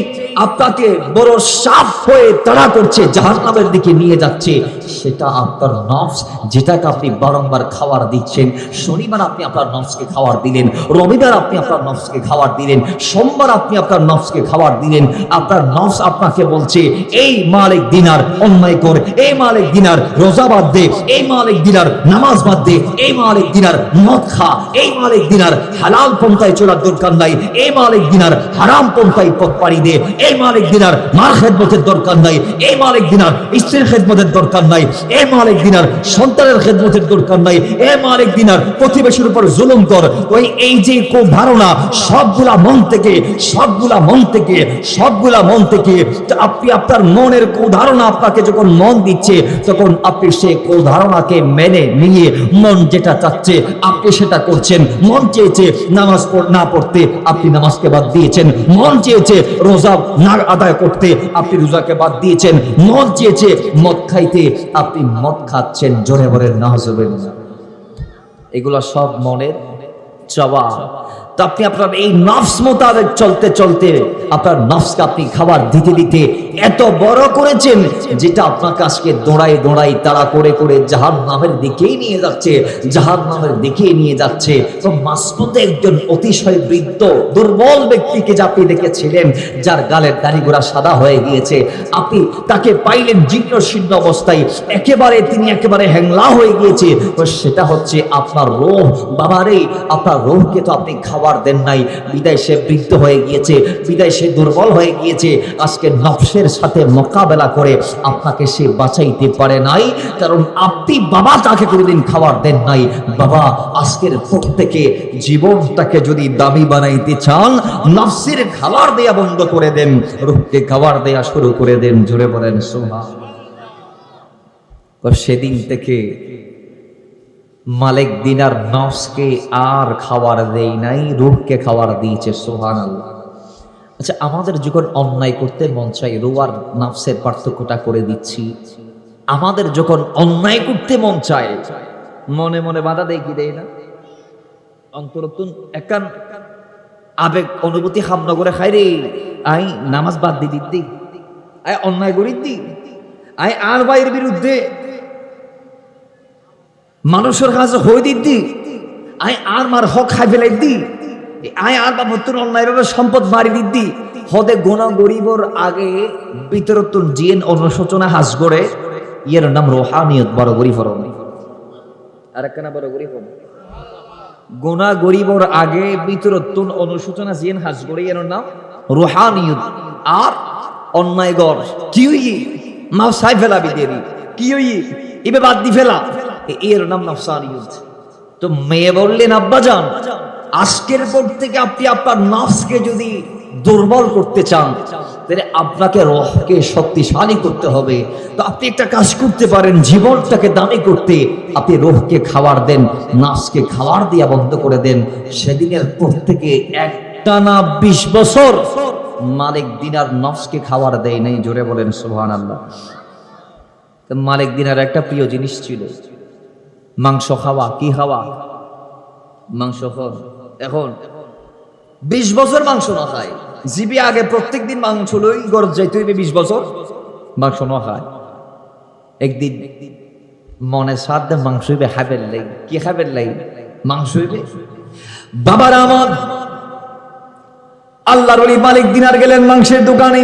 আপনাকে বড় সাপ হয়ে তাড়া করছে, জাহান্নামের দিকে নিয়ে যাচ্ছে, সেটা আপনার নফস, যেটাকে আপনি বারংবার খাবার দিচ্ছেন। শনিবার আপনি আপনার নফসকে খাবার দিলেন, রবিবার আপনি আপনার নফসকে খাবার দিলেন, সোমবার আপনি আপনার নফসকে খাবার দিলেন। আপনার নফস আপনাকে বলছে, এই মালিক দিনার অন্যায় কর, এই মালিক দিনার রোজা বাদ দে, এই মালিক দিনার নামাজ বাদ দে, এই মালিক দিনার মদ খা, এই মালিক দিনার হালাল পন্থায় চলার দরকার নাই, এই মালিক দিনার হারাম পন্থায় পথ পাড়ি দে, এই মালিক দিনার মার খেদমতের দরকার নাই, এই মালিক দিনার স্ত্রীর খেদমতের দরকার নাই, এই মালিক দিনার সন্তানের খেদমতের দরকার নাই, এই মালিক দিনার প্রতিবেশীর উপর জুলুম কর। ওই এই যে কোন ধারণা, সবগুলা মন থেকে, সবগুলা মন থেকে, সবগুলা মন থেকে আপনি আপনার মনের কোন ধারণা আপনাকে যখন মন দিচ্ছে, তখন আপনি সেই কোন ধারণাকে মেনে নিয়ে মন যেটা চাচ্ছে আপনি সেটা করছেন। মন চেয়েছে নামাজ না পড়তে, আপনি নামাজকে বাদ দিয়েছেন। মন চেয়েছে রোজা না আদায় করতে, আপনি রোজাকে বাদ দিয়েছেন। মন চেয়েছে মদ খাইতে, আপনি মদ খাচ্ছেন। জোরে বলেন নাউজুবিল্লাহ। এগুলো সব মনের জবাব। তো আপনি আপনার এই নফস মোতাবেক চলতে চলতে আপনার নফসকে আপনি খাবার দিতে দিতে এত বড় করেছেন, যেটা আপনাকে আজকে দৌড়াই দৌড়াই তাড়া করে করে জাহান্নামের দিকেই নিয়ে যাচ্ছে, জাহান্নামের দিকেই নিয়ে যাচ্ছে। তো মাঝপথে একজন অতিশয় বৃদ্ধ দুর্বল ব্যক্তিকে যে আপনি দেখেছিলেন, যার গালের দাড়িগোড়া সাদা হয়ে গিয়েছে, আপনি তাকে পাইলেন জীর্ণ শীর্ণ অবস্থায়, একেবারে তিনি একেবারে হ্যাংলা হয়ে গিয়েছে। তো সেটা হচ্ছে আপনার রোহ। বাবারে আপনার রোহকে তো আপনি খাবার দেন নাই, বিদায় সে বৃদ্ধ হয়ে গিয়েছে, বিদায় সে দুর্বল হয়ে গিয়েছে। আজকে নফসের সাথে মোকাবেলা করে আপনাকে সে বাঁচাইতে পারে নাই, কারণ আপনি বাবা তাকে কোনোদিন খাবার দেন নাই। বাবা আজকের পর থেকে জীবনটাকে যদি দামি বানাইতে চান, নফসের খাবার দেয়া বন্ধ করে দেন, রূহকে খাবার দেয়া শুরু করে দেন। জোরে বলেন সুবহানাল্লাহ। সেদিন থেকে মালিক দিনার নফসকে আর খাবার দেই নাই, রূহকে খাবার দিয়েছে। সুবহানাল্লাহ। আচ্ছা, আমাদের যখন অন্যায় করতে মন চাই, রুয়ার নাফসের পার্থক্যটা করে দিচ্ছি। আমাদের যখন অন্যায় করতে মন চায়, মনে মনে বাধা দেয় কি দেয় না? অন্তরতুন একান আবেগ অনুভূতি হামনা করে খাই রে, আই নামাজ বাদ দি দিদি, আই অন্যায় করি দি, আই আর বাইরের বিরুদ্ধে মানুষের কাছে হয়ে দিদি, আই আর মার হক খাই ফেলাই দি, আই আর বাবতুন অন্যায় ভাবে সম্পদ মারি দিদি। হদে গোনা গরিবর আগে বিতরতুন জিন অনুশোচনা হাস করে, ইয়ের নাম রোহানিয়ত, বড় গরিব হরণ। আর একখানা বড় গরিব হরণ। গোনা গরিবর আগে বিতরতুন অনুশোচনা জিন হাস করে, এর নাম রোহানিয়ত। আর অন্যায় গর কি হই মাও সাই ফেলা বিদেরি, কি হই ইবে বাদ দি ফেলা, এর নাম নফসানিয়ত। তো মেয়ে বললেন, আব্বা জান, আজকের পর থেকে আপনি আপনার নফসকে যদি দুর্বল করতে চান, তাহলে আপনাকে রহকে শক্তিশালী করতে হবে। তো আপনি একটা কাজ করতে পারেন, জীবনটাকে দামি করতে আপনি রহকে খাবার দেন, নফসকে খাবার দিয়া বন্ধ করে দেন। সেদিনের পর থেকে একটানা 20 বছর মালিক দিনার নফসকে খাবার দেয় নাই। জোরে বলেন সুবহানাল্লাহ। মালিক দিনার একটা প্রিয় জিনিস ছিল মাংস খাওয়া। কি খাওয়া? মাংস খাওয়া। এখন 20 বছর মাংস না খায়, জিবি আগে প্রত্যেক দিন মাংস লই গরজ যাইতে হইবে, 20 বছর মাংস না খায়। একদিন মনে সাধ্য মাংস হইবে, খাবেন লাই। কি খাবেন লাই? মাংস হইবে। বাবার আমার আল্লাহর ওলি মালিক দিনার গেলেন মাংসের দোকানে।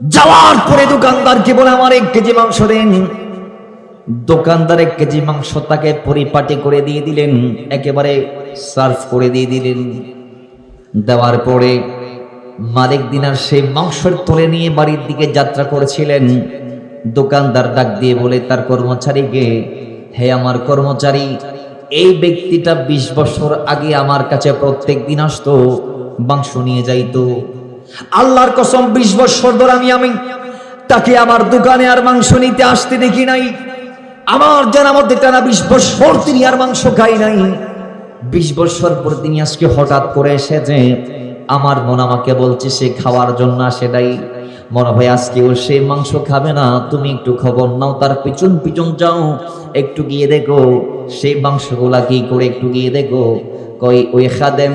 যাওয়ার পরে দোকানদারকে বলে, আমার 1 কেজি মাংস দেন। দোকানদার 1 কেজি মাংস তাকে পরিপাটি করে দিয়ে দিলেন, একেবারে সার্ভ করে দিয়ে দিলেন। দেওয়ার পরে মালিক দিনার সেই মাংসের তোলে নিয়ে বাড়ির দিকে যাত্রা করেছিলেন। দোকানদার ডাক দিয়ে বলে তার কর্মচারীকে, হে আমার কর্মচারী, এই ব্যক্তিটা 20 বছর আগে আমার কাছে প্রত্যেক দিন আসতো, মাংস নিয়ে যাইতো। আল্লাহর কসম 20 বছর ধরে আমি তাকে আমার দোকানে আর মাংস নিতে আসতে দেখি নাই। আমার জানার মধ্যে টানা 20 বছর তিনি আর মাংস খাই নাই। 20 বছর পর তিনি আজকে হঠাৎ করে এসেছে। আমার মন আমাকে বলছে সে খাওয়ার জন্য আসে নাই। মনে হয় আজকেও সে মাংস খাবে না। তুমি একটু খবর নাও, তার পিছন পিছন যাও, একটু গিয়ে দেখো সেই মাংসগুলা কি করে, একটু গিয়ে দেখো। কই ওই খাদেম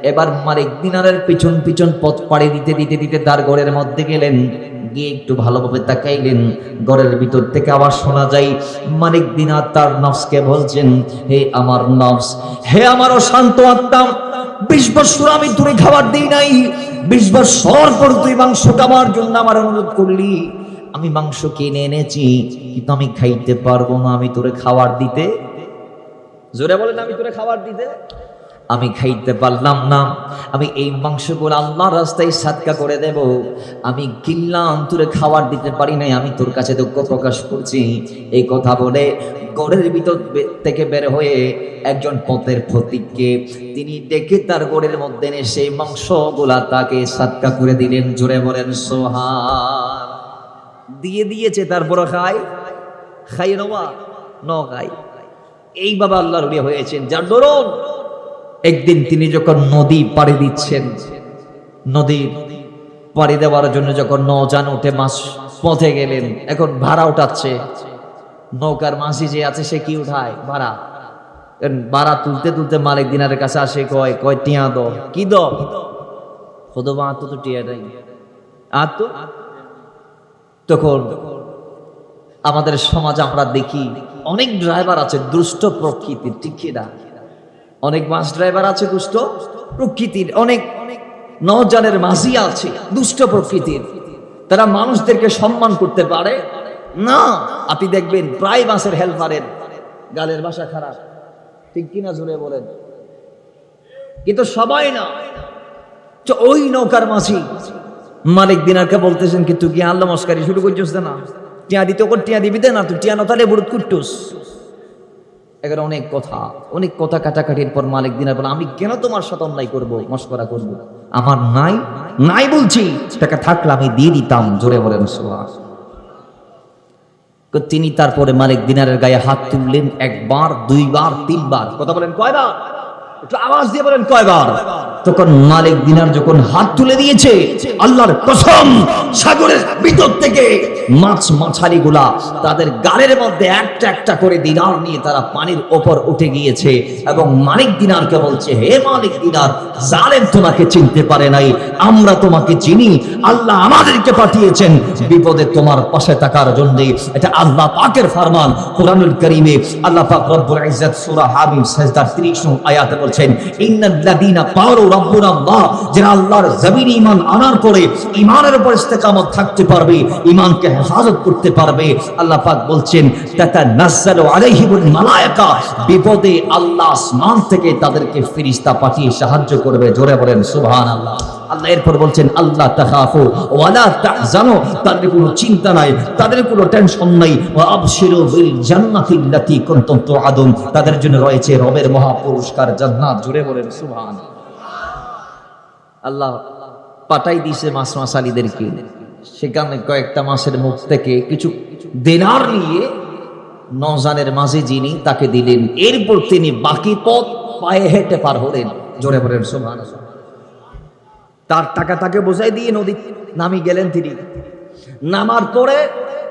এবার মালিক দিনারের পিছন পিছন পথ পাড়ি দিতে দিতে দিতে তার ঘরের মধ্যে গেলেন। গিয়ে একটু ভালোভাবে তাকাইলেন, ঘরের ভিতর থেকে আবার শোনা যায় মালিক দিনার তার নফসকে বলছেন, হে আমার নফস, হে আমার অশান্ত আত্মা, 20 বছর আমি তোরে খাবার দিই নাই। 20 বছর পর তুই মাংস খাবার জন্য আমার অনুরোধ করলি। আমি মাংস কিনে এনেছি, কিন্তু আমি খাইতে পারবো না। আমি তোরে খাবার দিতে, জোরে বলেন, আমি তোরে খাবার দিতে আমি খাইতে পারলাম না। আমি এই মাংসগুলো আল্লাহর রাস্তায় সাদকা করে দেব। আমি কিনলাম, তোরে খাবার দিতে পারি নাই। আমি তোর কাছে দুঃখ প্রকাশ করছি। এই কথা বলে গড়ের ভিতর থেকে বের হয়ে একজন পথের ফতিককে তিনি ডেকে তার গড়ের মধ্যে এনে সেই মাংসগুলা তাকে সাদকা করে দিলেন। জোরে বলেন সুবহান। দিয়ে দিয়েছে, তারপর খাই নেওয়া ন খাই। এই বাবা আল্লাহর ওলি হয়েছেন যার দরুন একদিন তিনি যখন নদী পাড়ি দিচ্ছেন, নদী পাড়ি দেওয়ার জন্য যখন নৌযান উঠে মাছ পথে গেলেন, এখন ভাড়া উঠাচ্ছে। নৌকার মাঝি যে আছে সে কি উঠায়? ভাড়া। ভাড়া তুলতে তুলতে মালিক দিনারের কাছে আসে, কয় টিয়া দ। কি দ? খোদবা আত্ম তো টিয়া নাই আত্ম। তখন আমাদের সমাজ আমরা দেখি অনেক ড্রাইভার আছে দুষ্ট প্রকৃতির, ঠিক না? অনেক বাস ড্রাইভার আছে দুষ্ট প্রকৃতির, অনেক নৌযানের মাঝি আছে দুষ্ট প্রকৃতির। তারা মানুষদেরকে সম্মান করতে পারে না। আপনি দেখবেন প্রায় বাসের হেল্পারের গালের ভাষা খারাপ, ঠিক কিনা জোরে বলেন? কিন্তু সবাই না। ওই নৌকার মাঝি মালিক দিনারকে বলতেছেন, কিন্তু কি আল্লাহ মস্কারি শুরু করছিস না? টিয়া দিতে ওর টিয়া দিবি না, তুই টিয়া নতালে বরুদ কুট্টুস। এখানে অনেক কথা কাটাকাটির পর মালিক দিনার বলে, আমি কেন তোমার সাথে অন্যায় করবো, মস্করা করবো? আমার নাই বলছি, টাকা থাকলে আমি দিয়ে দিতাম। জোরে বলেন সুবহান। তিনি তারপরে মালিক দিনারের গায়ে হাত তুললেন, 1 বার 2 বার 3 বার। কথা বলেন কয়বার? একটু আওয়াজ দিয়ে বলেন কয়বার? তখন মালিক দিনার যখন হাত তুলে দিয়েছে, আল্লাহর কসম সাগরের ভিতর থেকে মাছারিগুলা তাদের গালের মধ্যে একটা একটা করে দিনার নিয়ে তারা পানির ওপর উঠে গিয়েছে এবং মালিক দিনারকে বলছে, হে মালিক দিনার, জালেম তোমাকে চিনতে পারে নাই, আমরা তোমাকে চিনি। আল্লাহ আমাদেরকে পাঠিয়েছেন বিপদে তোমার পাশে থাকার জন্য। এটা আল্লাহ পাকের ফরমান। কোরআনুল কারীমে আল্লাহ পাক রব্বুল ইজ্জত সূরা হামিম সিজদা 30 নং আয়াতে বলছেন, ইন্নাল্লাযীনা ক্বালু রাব্বুনা আল্লাহ, যারা আল্লাহর জমিনে ঈমান আনার পরে ঈমানের উপর ইস্তেকামত থাকতে পারবে, ঈমানকে হেফাজত করতে পারবে, আল্লাহ পাক বলছেন তাতানাজ্জালু আলাইহিমুল মালায়েকা, বিপদে আল্লাহ আসমান থেকে তাদেরকে ফেরেশতা পাঠিয়ে সাহায্য করবে। জোরে বলেন সুবহানাল্লাহ। আল্লাহ এরপর বলছেন, আল্লাহ তাখাফু ওয়ালা তাহজানু, তাদের কোনো চিন্তা নাই, তাদের কোনো টেনশন নাই। ওয়া আবশিরু বিল জান্নাতিল্লাতী কুনতুম তুআদুন, তাদের জন্য রয়েছে রবের মহা পুরস্কার জান্নাত। জোরে বলেন সুবহানাল্লাহ। আল্লাহ পাঠাই দিয়েছে মাছালিদেরকে, সেখানে কয়েকটা মাছের মুখ থেকে কিছু দিনার নিয়ে নওজানের মাঝে যিনি তাকে দিলেন। এরপর তিনি বাকি পথ পায়ে হেঁটে পার হলেন। জোরে বলেন সুবহানাল্লাহ। তার টাকা তাকে বোঝাই দিয়ে নদী নামি গেলেন। তিনি নামার পরে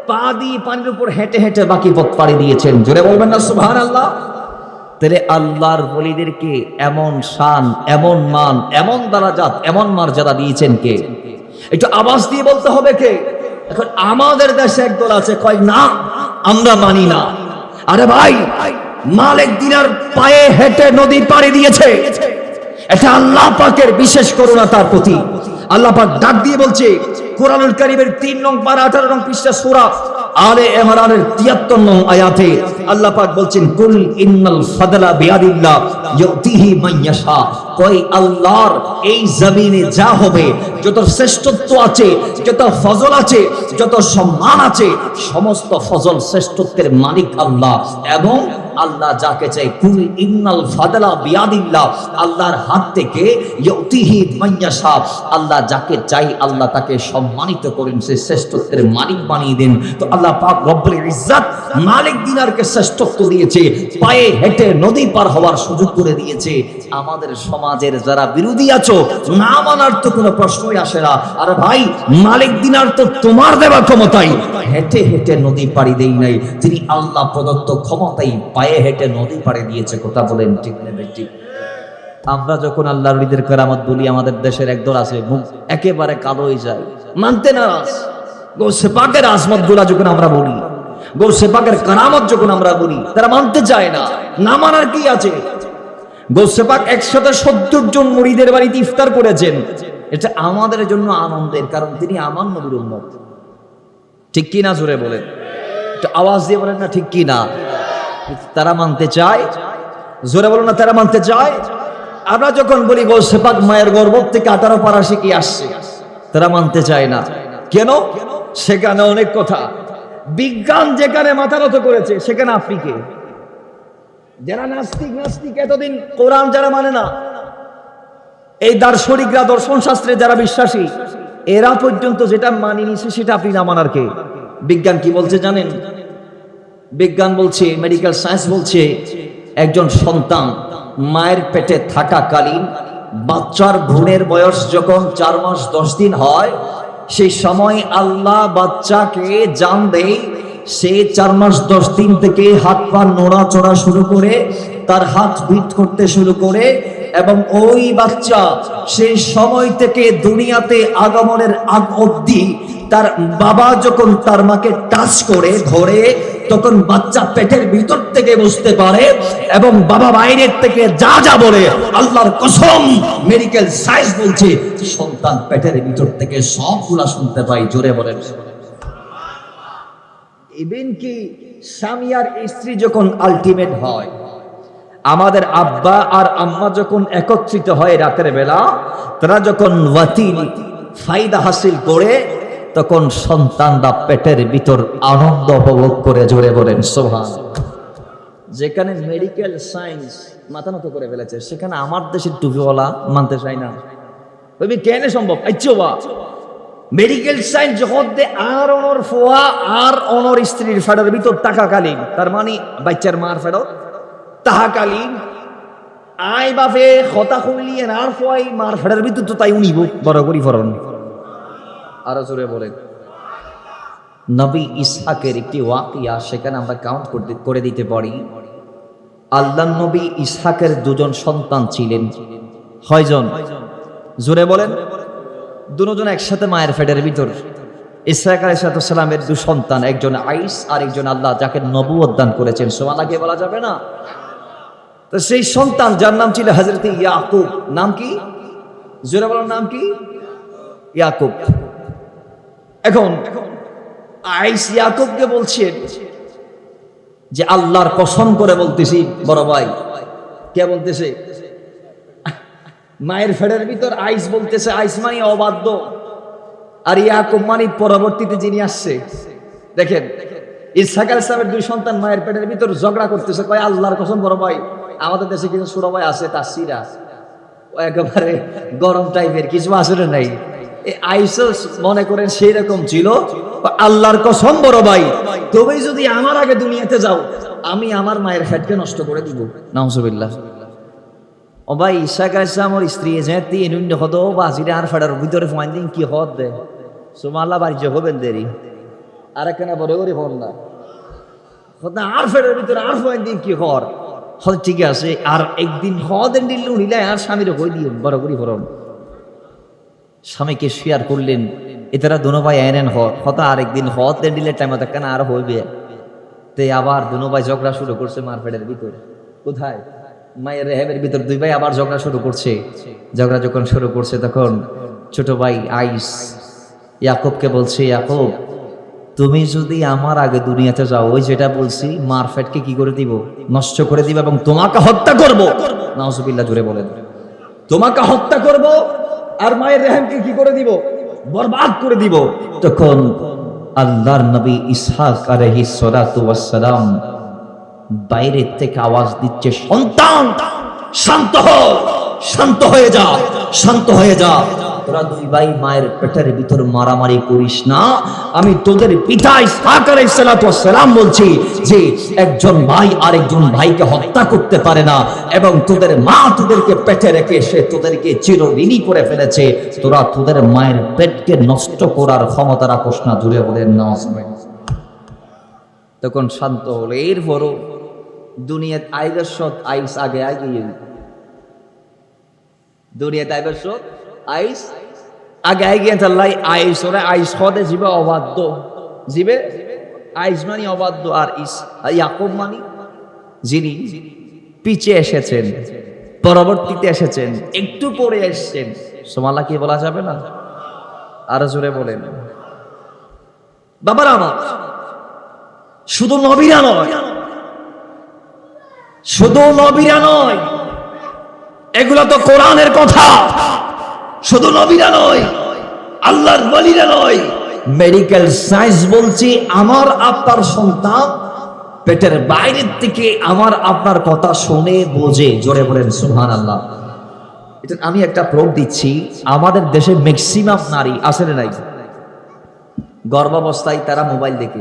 পা দিয়ে পানির উপর হেঁটে হেঁটে বাকি পথ পাড়ি দিয়েছেন। জোরে বলবেন না সুবহানাল্লাহ। তাহলে আল্লাহর ওলিদেরকে এমন শান, এমন মান, এমন দারাজাত, এমন মর্যাদা দিয়েছেন কে? একটু আওয়াজ দিয়ে বলতে হবে কে? এখন আমাদের দেশে একদল আছে কয় না আমরা মানি না। আরে ভাই, মালিক দিনার পায়ে হেঁটে নদী পাড়ি দিয়েছে, এটা আল্লাহ পাকের বিশেষ করুণা তার প্রতি। আল্লাহ পাক ডাক দিয়ে বলছে কোরআনুল কারীমের 3 নং পারা 18 নং পৃষ্ঠা সূরা আলে ইমরানের 73 নং আয়াতে আল্লাহ পাক বলছেন, কুল ইন্নাল ফাদলা বিয়াদিল্লাহ ইউতিহি মান ইয়াশা, কই আল্লাহর এই জমিনে যা হবে, যত শ্রেষ্ঠত্ব আছে, যত ফজল আছে, যত সম্মান আছে, সমস্ত ফজল শ্রেষ্ঠত্বের মালিক আল্লাহ। এবং আল্লাহ যাকে চাই, কুল ইন্নাল ফাদলা বিয়াদিল্লাহ, আল্লাহর হাত থেকে ইউতিহি মান ইয়াশা, আল্লাহ যাকে চাই আল্লাহ তাকে সম্মানিত করেন, সে শ্রেষ্ঠত্বের মালিক বানিয়ে দেন। তো আল্লাহ পাক রব্বুল ইজ্জত মালিক দিনারকে শ্রেষ্ঠত্ব দিয়েছে, পায়ে হেঁটে নদী পার হওয়ার সুযোগ করে দিয়েছে। আমাদের সমাজের যারা বিরোধী আছো, না মানার তো কোনো প্রশ্নই আসে না। আরে ভাই, মালিক দিনার তো তোমার দেওয়া ক্ষমতাই হেঁটে হেঁটে নদী পাড়ি দেই নাই, তিনি আল্লাহ প্রদত্ত ক্ষমতাই পায়ে হেঁটে নদী পাড়ি দিয়েছে। কথা বলেন ঠিক না ঠিক? আমরা যখন আল্লাহর ওলিদের কেরামত বলি, আমাদের দেশের একদল আছে মুখ একেবারে কালো হয়ে যায়, মানতে নারাজ। গৌসে পাকের আজমত গুলা যখন আমরা বলি, গৌসে পাকের কেরামত যখন আমরা বলি, তারা মানতে চায় না। না মানার কি আছে? গৌসে পাক 170 জন মুরিদের বাড়িতে ইফতার করেছেন। এটা আমাদের জন্য আনন্দের, কারণ তিনি আমার নবীর উম্মত। ঠিক কি না? জোরে বলেন, একটু আওয়াজ দিয়ে বলেন না ঠিক কি না? তারা মানতে চায়। জোরে বলেন না, তারা মানতে চায়। আমরা যখন বলি গৌসে পাক মায়ের গর্ভ থেকে 18 পারা শিখে আসছে, তারা মানতে চায় না। কেন? সেখানে অনেক কথা। বিজ্ঞান যেখানে মাথা নত করেছে, সেখানে আপনি কে? যারা নাস্তিক এতদিন কোরআন যারা মানে না, এই দার্শনিকরা, দর্শন শাস্ত্রে যারা বিশ্বাসী, এরা পর্যন্ত যেটা মানি নিছে, সেটা আপনি না মানার কে? বিজ্ঞান কি বলছে জানেন? বিজ্ঞান বলছে, মেডিকেল সায়েন্স বলছে, একজন সন্তান মায়ের পেটে থাকাকালীন বাচ্চার ভ্রূণের বয়স যখন 4 মাস 10 দিন হয়, সেই সময় আল্লাহ বাচ্চাকে জান দেয়। সে 4 মাস 10 দিন থেকে হাত পা নড়াচড়া শুরু করে, তার হাত বিট করতে শুরু করে, এবং ওই বাচ্চা সেই সময় থেকে দুনিয়াতে আগমনের আগ অবধি তার বাবা যখন তার মাকে টাচ করে ধরে, তখন বাচ্চা পেটের ভিতর থেকে বুঝতে পারে, এবং বাবা বাইরের থেকে যা যা বলে, আল্লাহর কসম মেডিকেল সায়েন্স বলছে, সন্তান পেটের ভিতর থেকে সবগুলা শুনতে পায়। জোরে বলেন। ইভেন কি স্বামী আর স্ত্রী যখন আলটিমেট হয়, আমাদের আব্বা আর আম্মা যখন একত্রিত হয় রাতের বেলা, তারা যখন ফায়দা হাসিল করে, তখন সন্তানরা পেটের ভিতর আনন্দ উপভোগ করে। জোরে বলেন সুবহানাল্লাহ। যেখানে মেডিকেল সায়েন্স মাথা নত করে ফেলেছে, সেখানে আমার দেশের টুপিওয়ালা মানতে চায় না। তুমি কেন সম্ভব? মেডিকেল সায়েন্স জগতে আর অনর ফোয়া আর অনর স্ত্রীর ফেডার ভিতর থাকাকালীন, তার মানে বাচ্চার মার ফেডর তাহাকালীন আই বাপে কথা কইলিয়েন আর ফয় মার ফেডার ভিতর তো তাই উনিব বড় করি ফরন আরো জোরে বলেন। নবী ইসহাকের একটি ওয়াকিয়া সেখানে আমরা কাউন্ট করে দিতে পারি। আল্লাহর নবী ইসহাকের দুজন সন্তান ছিলেন। কয়জন? জোরে বলেন। দুজন একসাথে মায়ের পেটের ভিতর। ইসহাক আলাইহিস সালামের দুই সন্তান, একজন আইস আর একজন আল্লাহ যাকে নবুয়ত দান করেছেন, সুবহানাল্লাহ বলা যাবে না? তো সেই সন্তান যার নাম ছিল হযরত ইয়াকুব। নাম কি? জোরে বলেন, নাম কি? ইয়াকুব। এখন আইস ইয়াকুবকে বলছেন যে আল্লাহর কসম করে বলতেছি বড় ভাই। কে বলতেছে? মায়ের ফেডের ভিতর আইস বলতেছে। আইস মানে অবাধ্য, আর ইয়াকুব মানে পরবর্তীতে যিনি আসছে। দেখেন ইসহাক আলাইহিস সালামের দুই সন্তান মায়ের পেটের ভিতর ঝগড়া করতেছে, কয় আল্লাহর কসম বড় ভাই, আমাদের দেশে কিছু ছোট ভাই আছে তাসিরা, ও একেবারে গরম টাইপের, কিছু আসলে নাই। এই আইসও মনে করেন সেই রকম ছিল। আল্লাহর কসম বড় ভাই, তুমি যদি আমার আগে দুনিয়াতে যাও, আমি আমার মায়ের ফ্যাটকে নষ্ট করে দিব। নাউজুবিল্লাহ। ও ভাই ইসহাক আলাইহিস সালামের স্ত্রী যেতে এনুন হদ বাজিরে আর ফেডার ভিতরে ফাইন দিন কি হদ দে সুবহানাল্লাহ বাড়ি হবেন দেরি আর একখানা বড় করে হল না হদা আর ফেডার ভিতরে আর ফাইন দিন কি হর হদ ঠিক আছে। আর একদিন হদেন দিল নিলে আর স্বামীরে কই দিও বড় করে ফরন। স্বামীকে শেয়ার করলেন, এতারা দোনো ভাই এনেন হতা আর একদিন হদ দেন দিলে টাইম কেন আর হইবে। তে আবার দোনো ভাই ঝগড়া শুরু করছে মার ফেডের ভিতর। কোথায়? মায়ের রেহেমের ভিতর দুই ভাই আবার ঝগড়া শুরু করছে। ঝগড়া যখন শুরু করছে তখন ছোট ভাই আইস ইয়াকুবকে বলছে, ইয়াকুব তুমি যদি আমার আগে দুনিয়াতে যাও, ওই যেটা বলছি মার ফেটকে কি করে দিব? নষ্ট করে দিব এবং তোমাকে হত্যা করব। নাউজুবিল্লাহ, জোরে বলেন। তোমাকে হত্যা করব আর মায়ের রেহেমকে কি করে দিব? বরবাদ করে দিব। তখন আল্লাহর নবী ইসহাক আলাইহিস সালাতু ওয়াস সালাম বাইরে থেকে আওয়াজ দিচ্ছে, সন্তান শান্ত হও, শান্ত হয়ে যা, শান্ত হয়ে যা। তোরা দুই ভাই মায়ের পেটের ভিতর মারামারি করিস না। আমি তোদের পিতা ইসহাক আলাইহিস সালাতু ওয়াস সালাম বলছি যে একজন ভাই আরেকজন ভাইকে হত্যা করতে পারে না, এবং তোদের মা তোদেরকে পেটে রেখে সে তোদেরকে চিরঋণী করে ফেলেছে। তোরা তোদের মায়ের পেটকে নষ্ট করার ক্ষমতা রাখোস না। জুড়ে বলেন না। তখন শান্ত হলো। এরপরও দুনিয়াত আইবের সৎ আইস আগে আগিয়ে, দুনিয়াত আইবের সৎ আইস আগে আগিয়ে চাল্লাই। আইস ওরা আইস হদে জীবে অবাধ্য, জীবে আইস মানি অবাধ্য, আর ইয়াকুব মানি যিনি পিছে এসেছেন, পরবর্তীতে এসেছেন, একটু পরে এসেছেন। সুবহানাল্লাহ কি বলা যাবে না? আরো জোরে বলেন। বাবারা আমার, শুধু নবীরা নয়, শুধু নবীরা নয়, এগুলো তো কোরআনের কথা। শুধু নবীরা নয়, আল্লাহর ওয়ালিরা নয়, মেডিকেল সায়েন্স বলছি আমার আপনার সন্তান পেটের বাইরের থেকে আমার আপনার কথা শুনে বোঝে। জোরে বলেন সুবহানাল্লাহ। এটা আমি একটা প্রুফ দিচ্ছি। আমাদের দেশে ম্যাক্সিমাম নারী আছে না নাই, গর্ভাবস্থায় তারা মোবাইল দেখে,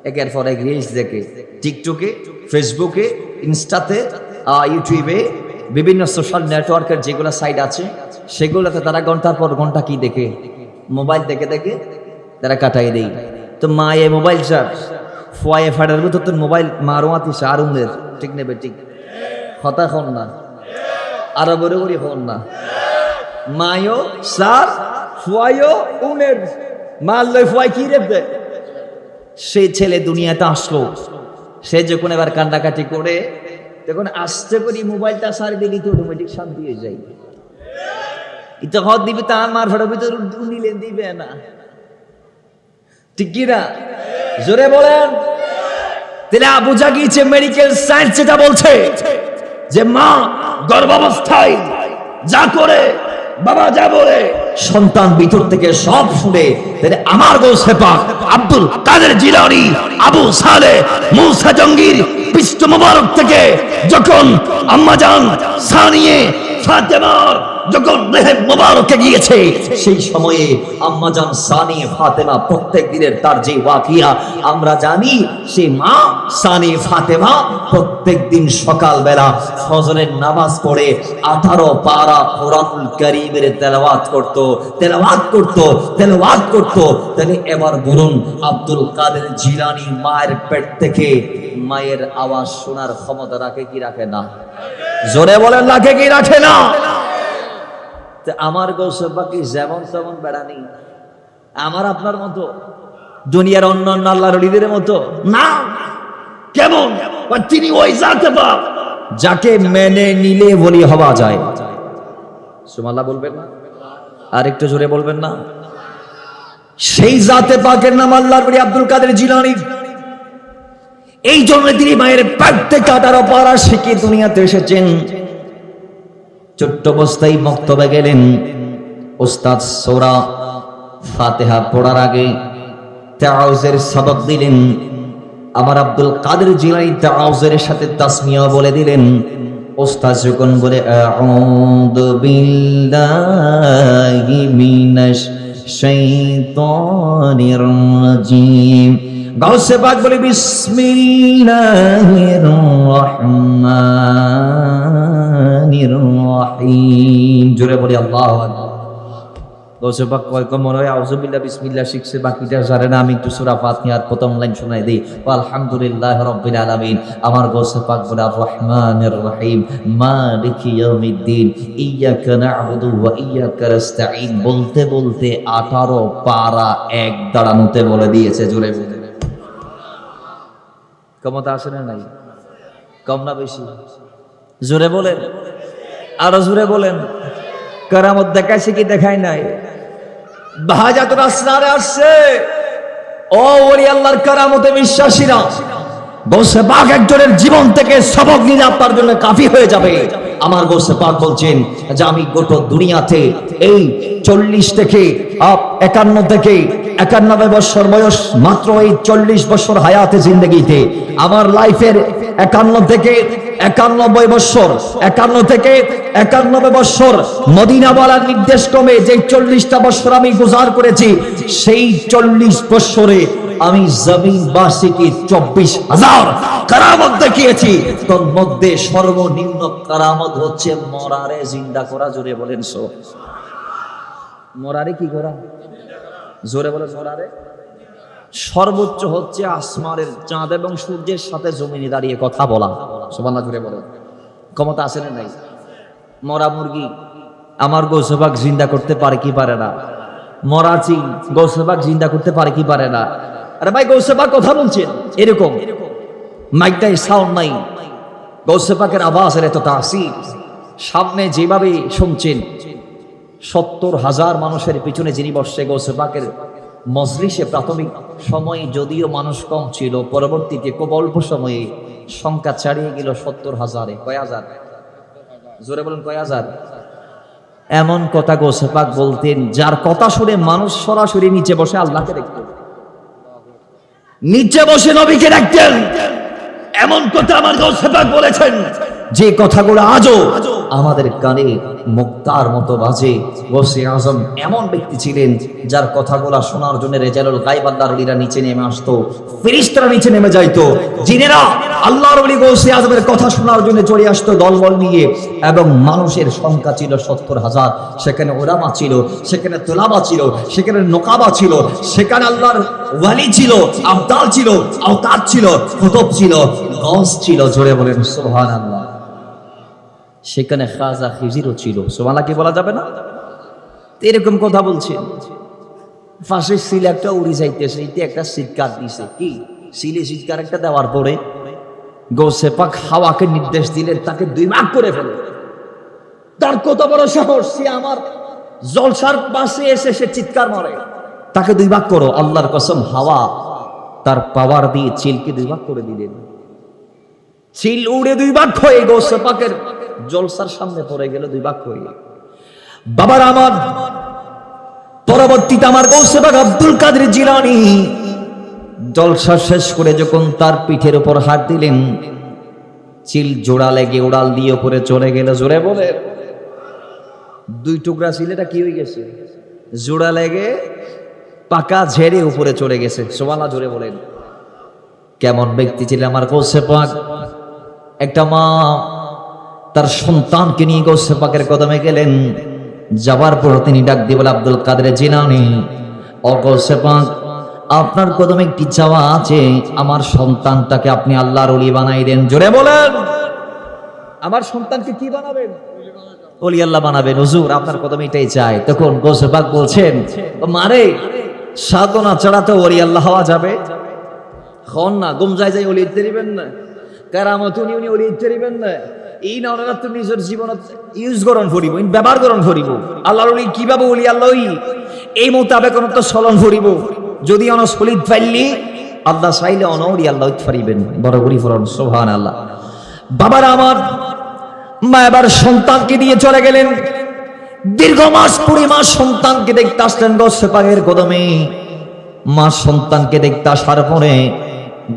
একের পর এক রিলস দেখে, টিকটকে, ফেসবুকে, ইনস্টাতে, ইউটিউবে, বিভিন্ন সোশ্যাল নেটওয়ার্কের যেগুলো সাইট আছে সেগুলোতে তারা ঘন্টার পর ঘন্টা কি দেখে? মোবাইল দেখে দেখে তারা কাটাই দেয়। তো মা এ মোবাইল চার্জ ফয়ে ফাটার ভিতর তোর মোবাইল মারোয়াতি সারুনের ঠিক নেবে, ঠিক কথা হন না, আরো বড় বড় হন না। মায়ও সার ফুয়ায়ও উনের মারলে ফুয়াই কি রেবে। সেই ছেলে দুনিয়াতে আসলো, সে যখন এবার কান্নাকাটি করে তখন আস্তে করে মোবাইলটা সার দিলি তো অটোমেটিক শান্তি হয়ে যায়। এটা হদ দিবে তা মার ফাটার ভিতর নিলে দিবে না, ঠিক কি না? জোরে বলেন। তাহলে বোঝা গিয়েছে মেডিকেল সায়েন্স যেটা বলছে যে মা গর্ভাবস্থায় যা করে, বাবা যা বলে, সন্তান ভিতর থেকে সব শুনে। আমার গৌসে পাক আব্দুল কাদের জিলানী, আবু সালেহ মুসা জঙ্গির পৃষ্ঠ মোবারক থেকে যখন আম্মাজান সানিয়ে ফাতেমার যখন দেহে মোবারকে গিয়েছে, সেই সময়ে আম্মাজান সানি ফাতেমা প্রত্যেক দিনের তার যে ওয়াকিয়া আমরা জানি, সেই মা সানি ফাতেমা প্রত্যেক দিন সকাল বেলা ফজরের নামাজ পড়ে 18 পারা কোরআনুল কারীমের তেলাওয়াত করত। তাহলে এবার বলুন, আব্দুল কাদের জিলানী মায়ের পেট থেকে মায়ের আওয়াজ শোনার ক্ষমতা রাখে কি রাখে না? জোরে বলেন, রাখে কি রাখে না? আমার গৌসে পাক কি যেমন তেমন বেড়ানি? আমার আপনার মতো, দুনিয়ার অন্যান্য আল্লাহর ওলিদের মতো না। কেমন? তিনি ওই জাতে পাক যাকে মেনে নিলে ওলি হওয়া যায়। সুবহানাল্লাহ বলবেন না? আর একটু জোরে বলবেন না? সেই জাতে পাকের নাম আল্লাহর ওলি আব্দুল কাদের জিলানী। এই জন্য তিনি মায়ের পেট থেকে 18 পারা শিখে দুনিয়াতে এসেছেন। ছোট্ট অবস্থায় মক্তবে গেলেন। ওস্তাদ সূরা ফাতিহা পড়ার আগে তাআউযের সবক দিলেন। আমার আব্দুল কাদের জিলানী তাআউযের সাথে তাসমিয়া বলে দিলেন। ওস্তাদ যখন বলে আউযু বিল্লাহি মিনাশ শাইতানির রাজিম, গাউসে পাক বলে বিসমিল্লাহির রহমানির রহিম। জোরে বলি আল্লাহু আকবার। গাউসে পাক কয় মনে হয় আউযু বিল্লাহ বিসমিল্লাহ শিখছে, বাকিটা জানে না। আমি একটু সূরা ফাতিহার প্রথম লাইন শোনাই দেই, আলহামদুলিল্লাহি রাব্বিল আলামিন। আমার গাউসে পাক বলে আর রহমানির রহিম মালিকি ইয়াউমিদ্দিন ইয়্যাকা না'বুদু ওয়া ইয়্যাকা নাস্তাঈন। বলতে বলতে 18 পারা এক দাঁড়ানোতে বলে দিয়েছে। জোরে বলে ক্ষমতা আসে না নাই? কম না বেশি? জোরে বলেন, আরো জোরে বলেন। কারামত দেখাইছে কি দেখায় নাই? বাহাজাতুল আসরারে আসছে। ও ওলি আল্লাহর কারামতে বিশ্বাসীরা, গৌসে পাক একজনের জীবন থেকে সবক নিলে আপনার জন্য কাফি হয়ে যাবে। আমার গৌসে পাক বলছেন যে আমি গোটা দুনিয়াতে এই 40 থেকে 51 থেকে 91 বছর বয়স, মাত্র এই 40 বছর হায়াতে জিন্দেগিতে আমার লাইফের 51 থেকে 91 বছর, 51 থেকে 91 বছর মদিনা বলার নির্দেশ ক্রমে যে 40টা বছর আমি গুজার করেছি, সেই 40 বছরে আমি জমিনবাসীকে 24,000 কারামত দেখিয়েছি। তোর মধ্যে সর্বনিম্ন কারামত হচ্ছে মরারে জিন্দা করা। জোরে বলেন সো মরারে কি করা? জোরে বলেন মরারে। সর্বোচ্চ হচ্ছে আসমানের চাঁদ এবং সূর্যের সাথে জমিনে দাঁড়িয়ে কথা বলা। সুবহানাল্লাহ জোরে বলেন। ক্ষমতা আছে না নাই? মরা মুরগি আমার গৌসে পাক জিন্দা করতে পারে কি পারে না? মরা চিল গৌসে পাক জিন্দা করতে পারে কি পারে না? আরে ভাই গৌসে পাক কথা বলছেন এরকম, মাইকটাই সাউন্ড নাই, গৌসে পাকের আওয়াজের এত তাসির, সামনে যেভাবে শুনছেন 70,000 মানুষের পিছনে যিনি বসছে গৌসে পাকের মজলিসে, প্রাথমিক সময়ে যদিও মানুষ কম ছিল, পরবর্তীতে খুব অল্প সময়ে সংখ্যা ছাড়িয়ে গেল 70,000-এ। কয় হাজার? জোরে বলেন কয় হাজার? এমন কথা গৌসে পাক বলতেন যার কথা শুনে মানুষ সরাসরি নিচে বসে আল্লাহকে দেখতেন, নিচে বসে নবীকে দেখতেন। এমন কথা আমার গৌসে পাক বলেছেন যে কথাগুলো আজও আমাদের কানে মুক্তার মতো বাজে। গৌসে আজম এমন ব্যক্তি ছিলেন যার কথাগুলো শোনার জন্য রেজালুল গায়ব আল্লাহর ওলিরা নিচে নেমে আসতো, ফেরেশতারা নিচে নেমে যাইতো। জিনেরা আল্লাহর ওলি গৌসে আজমের কথা শোনার জন্য চলে আসতো দলবল নিয়ে, এবং মানুষের সংখ্যা ছিল 70,000। সেখানে ওলামা ছিল, সেখানে তোলাবা ছিল, সেখানে নোকাবা ছিল, সেখানে আল্লাহর ওয়ালি ছিল, আবদাল ছিল, আওতাদ ছিল, কুতুব ছিল, গৌস ছিল। জোরে বলেন সুবহানাল্লাহ। সেখানে খাজা খিজিরও ছিল। সুবহানাল্লাহ কি বলা যাবে না? এরকম কথা বলছে। ফাঁসে সিল একটা উড়ি যাইতেছে, এইতে একটা সিটকার দিছে। কি সিলে সিটকার একটা দেওয়ার পরে গৌসে পাক হাওয়াকে নির্দেশ দিলেন তাকে 2 ভাগ করে ফেলে। তার কত বড় সাহস, সে আমার জলসার পাশে এসে সে চিৎকার মারে, তাকে 2 ভাগ করো। আল্লাহর কসম, হাওয়া তার পাওয়ার দিয়ে চিলকে 2 ভাগ করে দিলেন। চিল উড়ে 2 ভাগ হয়ে গৌসে পাকের জলসার সামনে পড়ে গেল, 2 ভাগ হয়ে। বাবার আমার পরবর্তীতে আমার গৌসে পাক আব্দুল কাদের জিলানী জলসা শেষ করে যখন তার পিঠের উপর হাত দিলেন, চিল জোড়া লেগে উড়াল দিয়ে উপরে চলে গেল। জোরে বলে দুই টুকরা ছিলেটা কি হয়ে গেছে? জোড়া লেগে পাকা ঝেড়ে উপরে চলে গেছে। সুবহানাল্লাহ জোরে বলেন। কেমন ব্যক্তি ছিলেন আমার গৌসে পাক? একটা মা তার সন্তানকে নিয়ে গৌসে পাকের কদমে গেলেন। যাবার পর তিনি ডাক দিয়ে বলে, আব্দুল কাদের জিলানী, ও গৌসে পাক, আপনার কদমে একটি চাওয়া আছে, আমার সন্তানটাকে আপনি আল্লাহর ওলি বানাই দেন। জোরে বলেন, আমার সন্তানকে কি বানাবেন? ওলি আল্লাহ বানাবেন হুজুর, আপনার কদমে এটাই চাই। তখন গৌসে পাক বলছেন, মারে সাধনা ছাড়া তো ওলি আল্লাহ হওয়া যাবে হন না। গুমজায় যাই ওলি দিতে দিবেন না, কেরামত উনি ওলি দিতে দিবেন না। এই না ওনারা তো নিজের জীবন ইউজ করণ করিব, ব্যবহার করণ করিব। আল্লাহর ওলি কিভাবে ওলি আল্লাহ এই মোতাবেক তো চলন করিব। যদি অন সলিদ পাইলি আল্লাহ চাইলে অনরি আল্লাহ পারিবেন। বড় করি ফরন সুবহানাল্লাহ। বাবার আমার মা এবার সন্তানকে দিয়ে চলে গেলেন। দীর্ঘ মাস 20 মাস সন্তানকে দেখতে আসলেন গৌসে পাকের কদমে। মা সন্তানকে দেখতে আসার পরে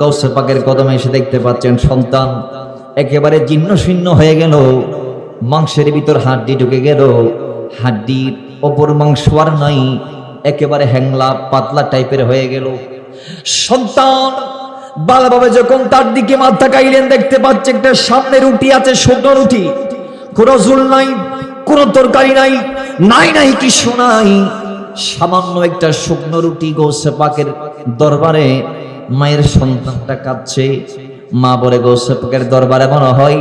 গৌসে পাকের কদমে এসে দেখতে পাচ্ছেন সন্তান একেবারে জীর্ণ শীর্ণ হয়ে গেল। মাংসের ভিতর হাড্ডি ঢুকে গেল, হাড্ডির ওপর মাংস আর নাই, একেবারে হ্যাংলা পাতলা টাইপের হয়ে গেল। সন্তান ভালোভাবে যখন তার দিকে মাথা কাইলেন, দেখতে পাচ্ছে একটা সামনে রুটি আছে, শুকনো রুটি, কোনো ঝোল নাই, কোনো তরকারি নাই, নাই কিছু নাই, সামান্য একটা শুকনো রুটি। গৌসে পাকের দরবারে মায়ের সন্তানটা কাঁদছে। মা বলে, গৌসে পাকের দরবারে মনে হয়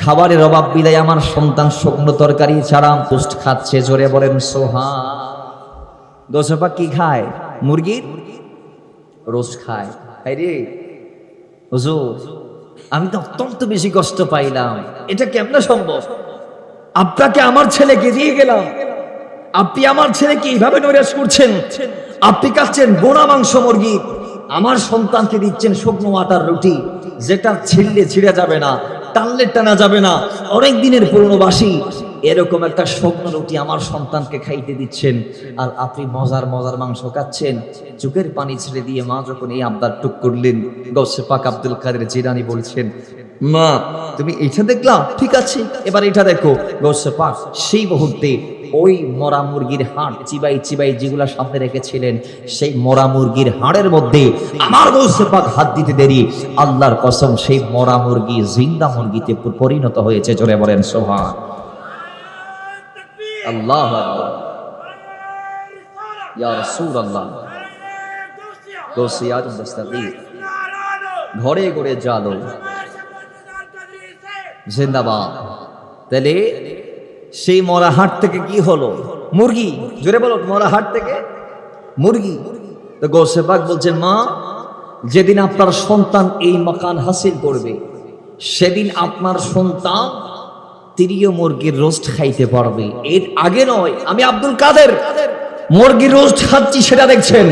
খাবারের অভাব বিদায় আমার সন্তান শুকনো তরকারি ছাড়া পুষ্ট খাচ্ছে। জোরে বলেন সুবহান। গৌসে পাক কি খায়? মুরগির রোজ খায়। রে হুজুর, আমি তো অত্যন্ত বেশি কষ্ট পাইলাম, এটা কেমনে সম্ভব? আপনাকে আমার ছেলেকে দিয়ে গেলাম, আপনি আমার ছেলেকে এইভাবে নৈরাশ করছেন। আপনি খাচ্ছেন বোনা মাংস মুরগি, আমার সন্তানকে দিচ্ছেন শুকনো আটার রুটি, যেটা ছিঁড়লে ছিঁড়ে যাবে না, টানলে টানা যাবে না, অনেক দিনের পুরনো বাসি। এরকম একটা শুকনো রুটি আমার সন্তানকে খাইতে দিচ্ছেন, আর আপনি মজার মাংস খাচ্ছেন। চোখের পানি ছেড়ে দিয়ে মা যখন এই আবদার টুক করলেন, গৌসে পাক আব্দুল কাদের জিলানী বলছেন, মা তুমি এটা দেখলাম, ঠিক আছে এবার এটা দেখো। গৌসে পাক সেই মুহূর্তে ওই মরা মুরগির হাড় চিবাই যেগুলা সামনে রেখেছিলেন, সেই মরা মুরগির হাড়ের মধ্যে আমার গৌসে পাক হাত দিতে দেরি, আল্লাহর কসম সেই মরা মুরগি জিন্দা মুরগিতে পরিণত হয়েছে। জোরে বলেন সুবহান আল্লাহ। ইয়া রাসূলুল্লাহ, গৌসিয়াত মুস্তাগীথ ঘরে ঘরে জালো জিন্দাবাদ। তাহলে সেই মরা হাট থেকে কি হলো? মুরগি। জোরে বলো, মরা হাট থেকে মুরগি। তো গৌসে পাক বলছেন, মা যেদিন আপনার সন্তান এই মাকান হাসিল করবে, সেদিন আপনার সন্তান তিরিয় মুরগির রোস্ট খাইতে পারবে। এর আগে নয়। আমি আব্দুল কাদের মুরগির রোস্ট খাচ্ছি সেটা দেখছেন,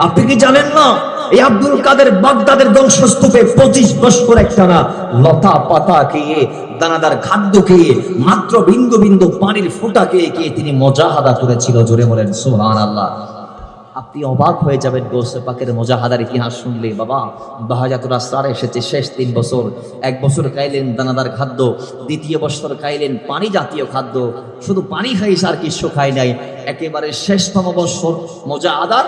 আপনি কি জানেন না? এই আব্দুল কাদের বাগদাদের ধ্বংসস্তূপে 25 বছর একটানা লতা পাতা খেয়ে, দানাদার খাদ্য খেয়ে, মাত্র বিন্দু বিন্দু পানির ফোঁটা খেয়ে তিনি মুজাহাদা করেছিল। জোরে বলেন সুবহানাল্লাহ। আপনি অবাক হয়ে যাবেন গৌসে পাকের মুজাহাদার ইতিহাস শুনলে। বাবা বাহাজাতুর আসরার এসেছে শেষ 3 বছর। 1 বছর খাইলেন দানাদার খাদ্য, দ্বিতীয় বছর খাইলেন পানি জাতীয় খাদ্য, শুধু পানি খাইছে আর কিছু খাই নাই। একেবারে শেষতম বছর মুজাহাদার,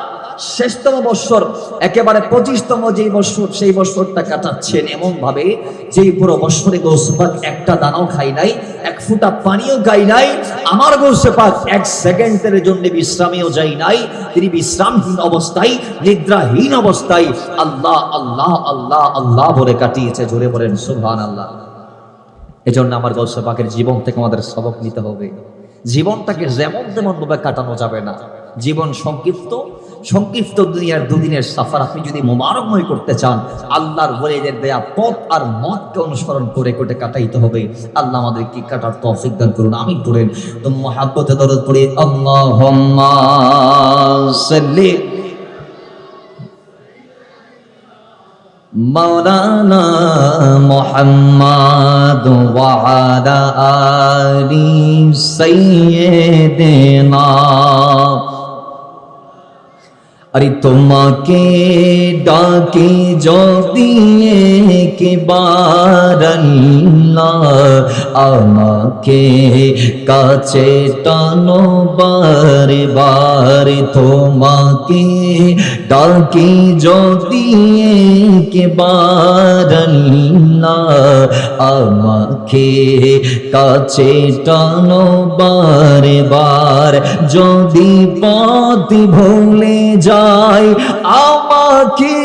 শেষতম বছর একেবারে 25তম যেই বছর, সেই বছরটা কাটাচ্ছেন এমন ভাবে যে পুরো বছরে গৌসে পাক একটা দানাও খাই নাই, 1 ফোঁটা পানিও খাই নাই। আমার গৌসে পাক 1 সেকেন্ডের জন্য বিশ্রামেও যাই নাই। তিনি বিশ্রামহীন অবস্থায়, নিদ্রাহীন অবস্থায় আল্লাহ আল্লাহ আল্লাহ আল্লাহ বলে কাটিয়েছে। জোরে বলেন সুবহানাল্লাহ। এজন্য আমার গৌসে পাকের জীবন থেকে আমাদের সবক নিতে হবে। জীবনটাকে যেমন তেমন ভাবে কাটানো যাবে না। জীবন সংক্ষিপ্ত দুনিয়ার দুদিনের সফর আপনি যদি মোবারকময় করতে চান, আল্লাহর ওলিদের দেয়া পথ আর মতকে অনুসরণ করে কাটাইতে হবে। আল্লাহ আমাদেরকে কাটার তৌফিক দান করুন। আমি পড়েন তো মুহাব্বতে দরুদ পড়ি, আল্লাহুম্মা সাল্লি মাওলানা মুহাম্মাদ ওয়া আলা আলি সাইয়্যিদিনা আরে তোমাকে ডাকি যদি একবার আল্লাহ, আমাকে কাছে টানো বারে বারে। তোমাকে ডাকি যদি একবার আল্লাহ, আমাকে কাছে টানো বারে বার। যদি পথ ভুলে যাই আমাকে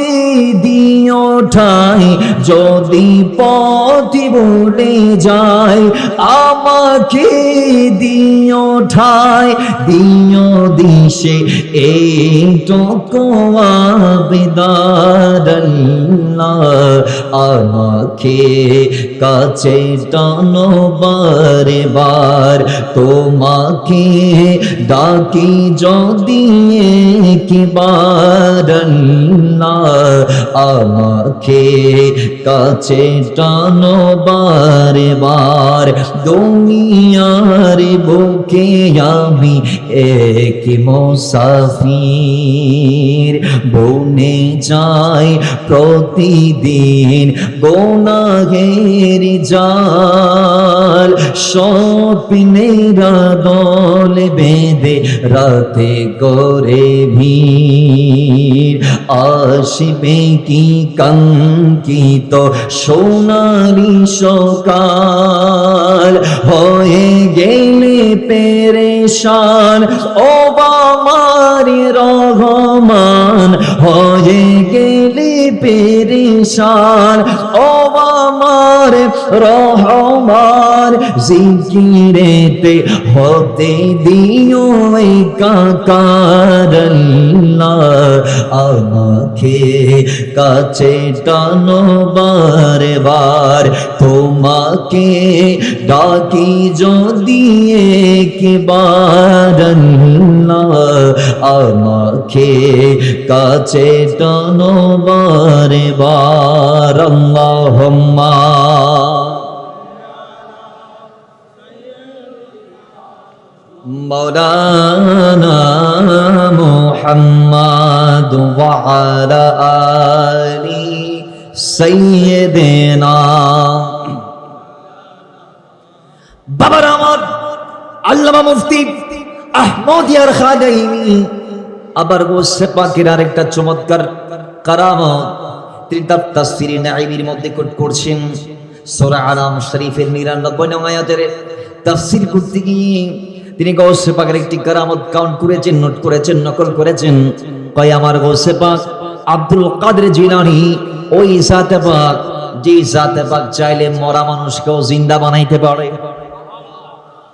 দিও ঠাই, যদি পথ ভুলে যাই আমাকে দিও ঠাই। দিও দিশে এইটুকু আবেদন আল্লাহ, আমাকে কাছে টানো বারে বার। তোমাকে ডাকি যদি একবার আল্লাহ, আমাকে কাছে টানো বারে বার। দুনিয়ার বুকে আমি এক মুসাফির, বনে যাই প্রতিদিন গুনাহের জাল। স্বপ্নের দল বেঁধে রাতে করে ভিড়, আসবে কি কাঙ্ক্ষিত সোনালি সকাল। হয়ে গেলে পেরেশান ও আমার রহমান, হয়ে গেলে পেরেশান ও আমার রহমান। জিকিরেতে হতে দিও একাকার আল্লাহ, আমাকে কাছে টানো বারে বার। তোমাকে ডাকি যদি একবার আল্লাহ, আমাকে কাছে টানো বারে বার। আল্লাহুম্মা মাওলানা মুহাম্মদ ওয়া আলা আলি সাইয়্যিদিনা। বাবার আমার আল্লামা মুফতি আহমদ ইয়ার খাদাইমি আবার গোসে পাকের আরেকটা চমৎকার কারামত তিনি তার তাফসীরে নাঈমির মধ্যে কোট করছেন। সূরা আনাম শরীফের ৯৯ নং আয়াতের তাফসীর করতে গিয়ে তিনি গৌসে পাকের একটি কারামত কাউন্ট করেছেন, নোট করেছেন, নকল করেছেন। কয় আমার গৌসে পাক আব্দুল কাদের জিলানী ওই জাতে পাক, যে জাতে পাক চাইলে মরা মানুষকেও জিন্দা বানাইতে পারে।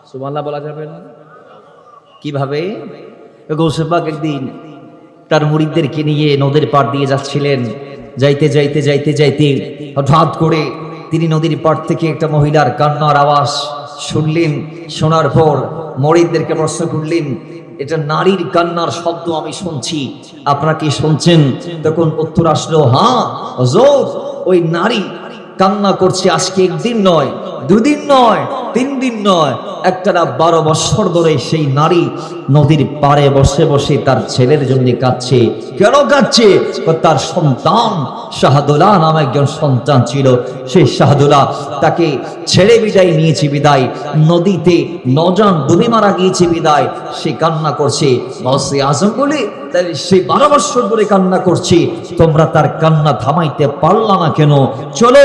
সুবহানাল্লাহ বলা যাবে না? কিভাবে? গৌসে পাক একদিন তার মুরিদদেরকে নিয়ে নদীর পাড় দিয়ে যাচ্ছিলেন। যাইতে যাইতে যাইতে যাইতে হঠাৎ করে তিনি নদীর পাড় থেকে একটা মহিলার কান্নার আওয়াজ শুনলেন। শোনার পর মুরিদদেরকে প্রশ্ন করলেন, এটা নারীর কান্নার শব্দ আমি শুনছি, আপনারা কি শুনছেন? তখন উত্তর আসলো, হ্যাঁ হুজুর, ওই নারী কান্না করছে আজকে একদিন নয়, দুদিন নয়, 3 দিন নয়, একটানা 12 বছর ধরে সেই নারী নদীর পাড়ে বসে বসে তার ছেলের জন্য কাঁদছে। কেন কাঁদছে? তার সন্তান শাহাদুল্লাহ নামে একজন সন্তান ছিল, সেই শাহাদুল্লাহ তাকে ছেড়ে বিদায় নিয়েছে বিদায়, নদীতে নজান ডুবে মারা গিয়েছে বিদায় সে কান্না করছে। গৌসে আজম বলে তাহলে সেই 12 বছর ধরে কান্না করছে, তোমরা তার কান্না থামাইতে পারলা না কেন? চলো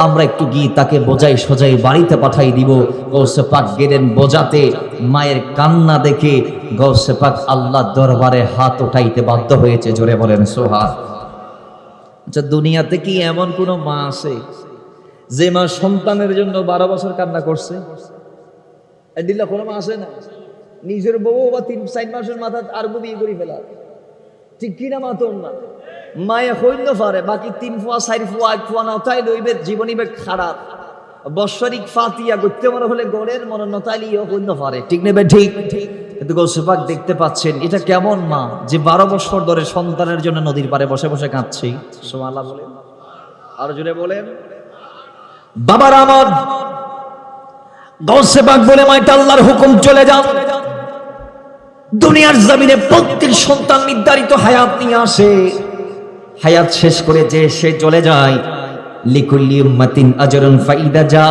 আমরা একটু গিয়ে তাকে বোঝাই সোজাই বাড়িতে পাঠাই দিব। গৌসে পাক গেলেন বোঝাতে। মায়ের কান্না দেখে গৌসে পাক আল্লাহর দরবারে হাত উঠাইতে বাধ্য হয়েছে। জোরে বলেন সুবহান। আচ্ছা, দুনিয়াতে কি এমন কোন মা আছে যে মা সন্তানের জন্য 12 বছর কান্না করছে? এদিকে কোনো মা আছে না? নিজের বউ বা 3-4 মাসের মাথা আর বিয়ে করে ফেলা, ঠিক কিনা? মা তোর না মায়ে হইল পারে, বাকি 3 ফুয়া 4 ফুয়া 1 ফুয়া নতাই লইবে, জীবনী বেগ খারাপ। বৎসরিক ফাতিয়া করতে মনে হলে গড়ের মনে নতাইলি হইল পারে, ঠিক নেবে? ঠিক। কিন্তু গৌসে পাক দেখতে পাচ্ছেন এটা কেমন মা যে 12 বছর ধরে সন্তানের জন্য নদীর পাড়ে বসে বসে কাঁদছে। সুবহানাল্লাহ বলেন, আরো জোরে বলেন। বাবার আমার গৌসে পাক বলে, মাইটা আল্লাহর হুকুম, চলে যান। দুনিয়ার জমিনে প্রত্যেক সন্তান নির্ধারিত হায়াত নিয়ে আসে, হায়াত শেষ করে যে সে চলে যায়। লিকুল্লি উম্মাতিন আজরুন ফাইদা জা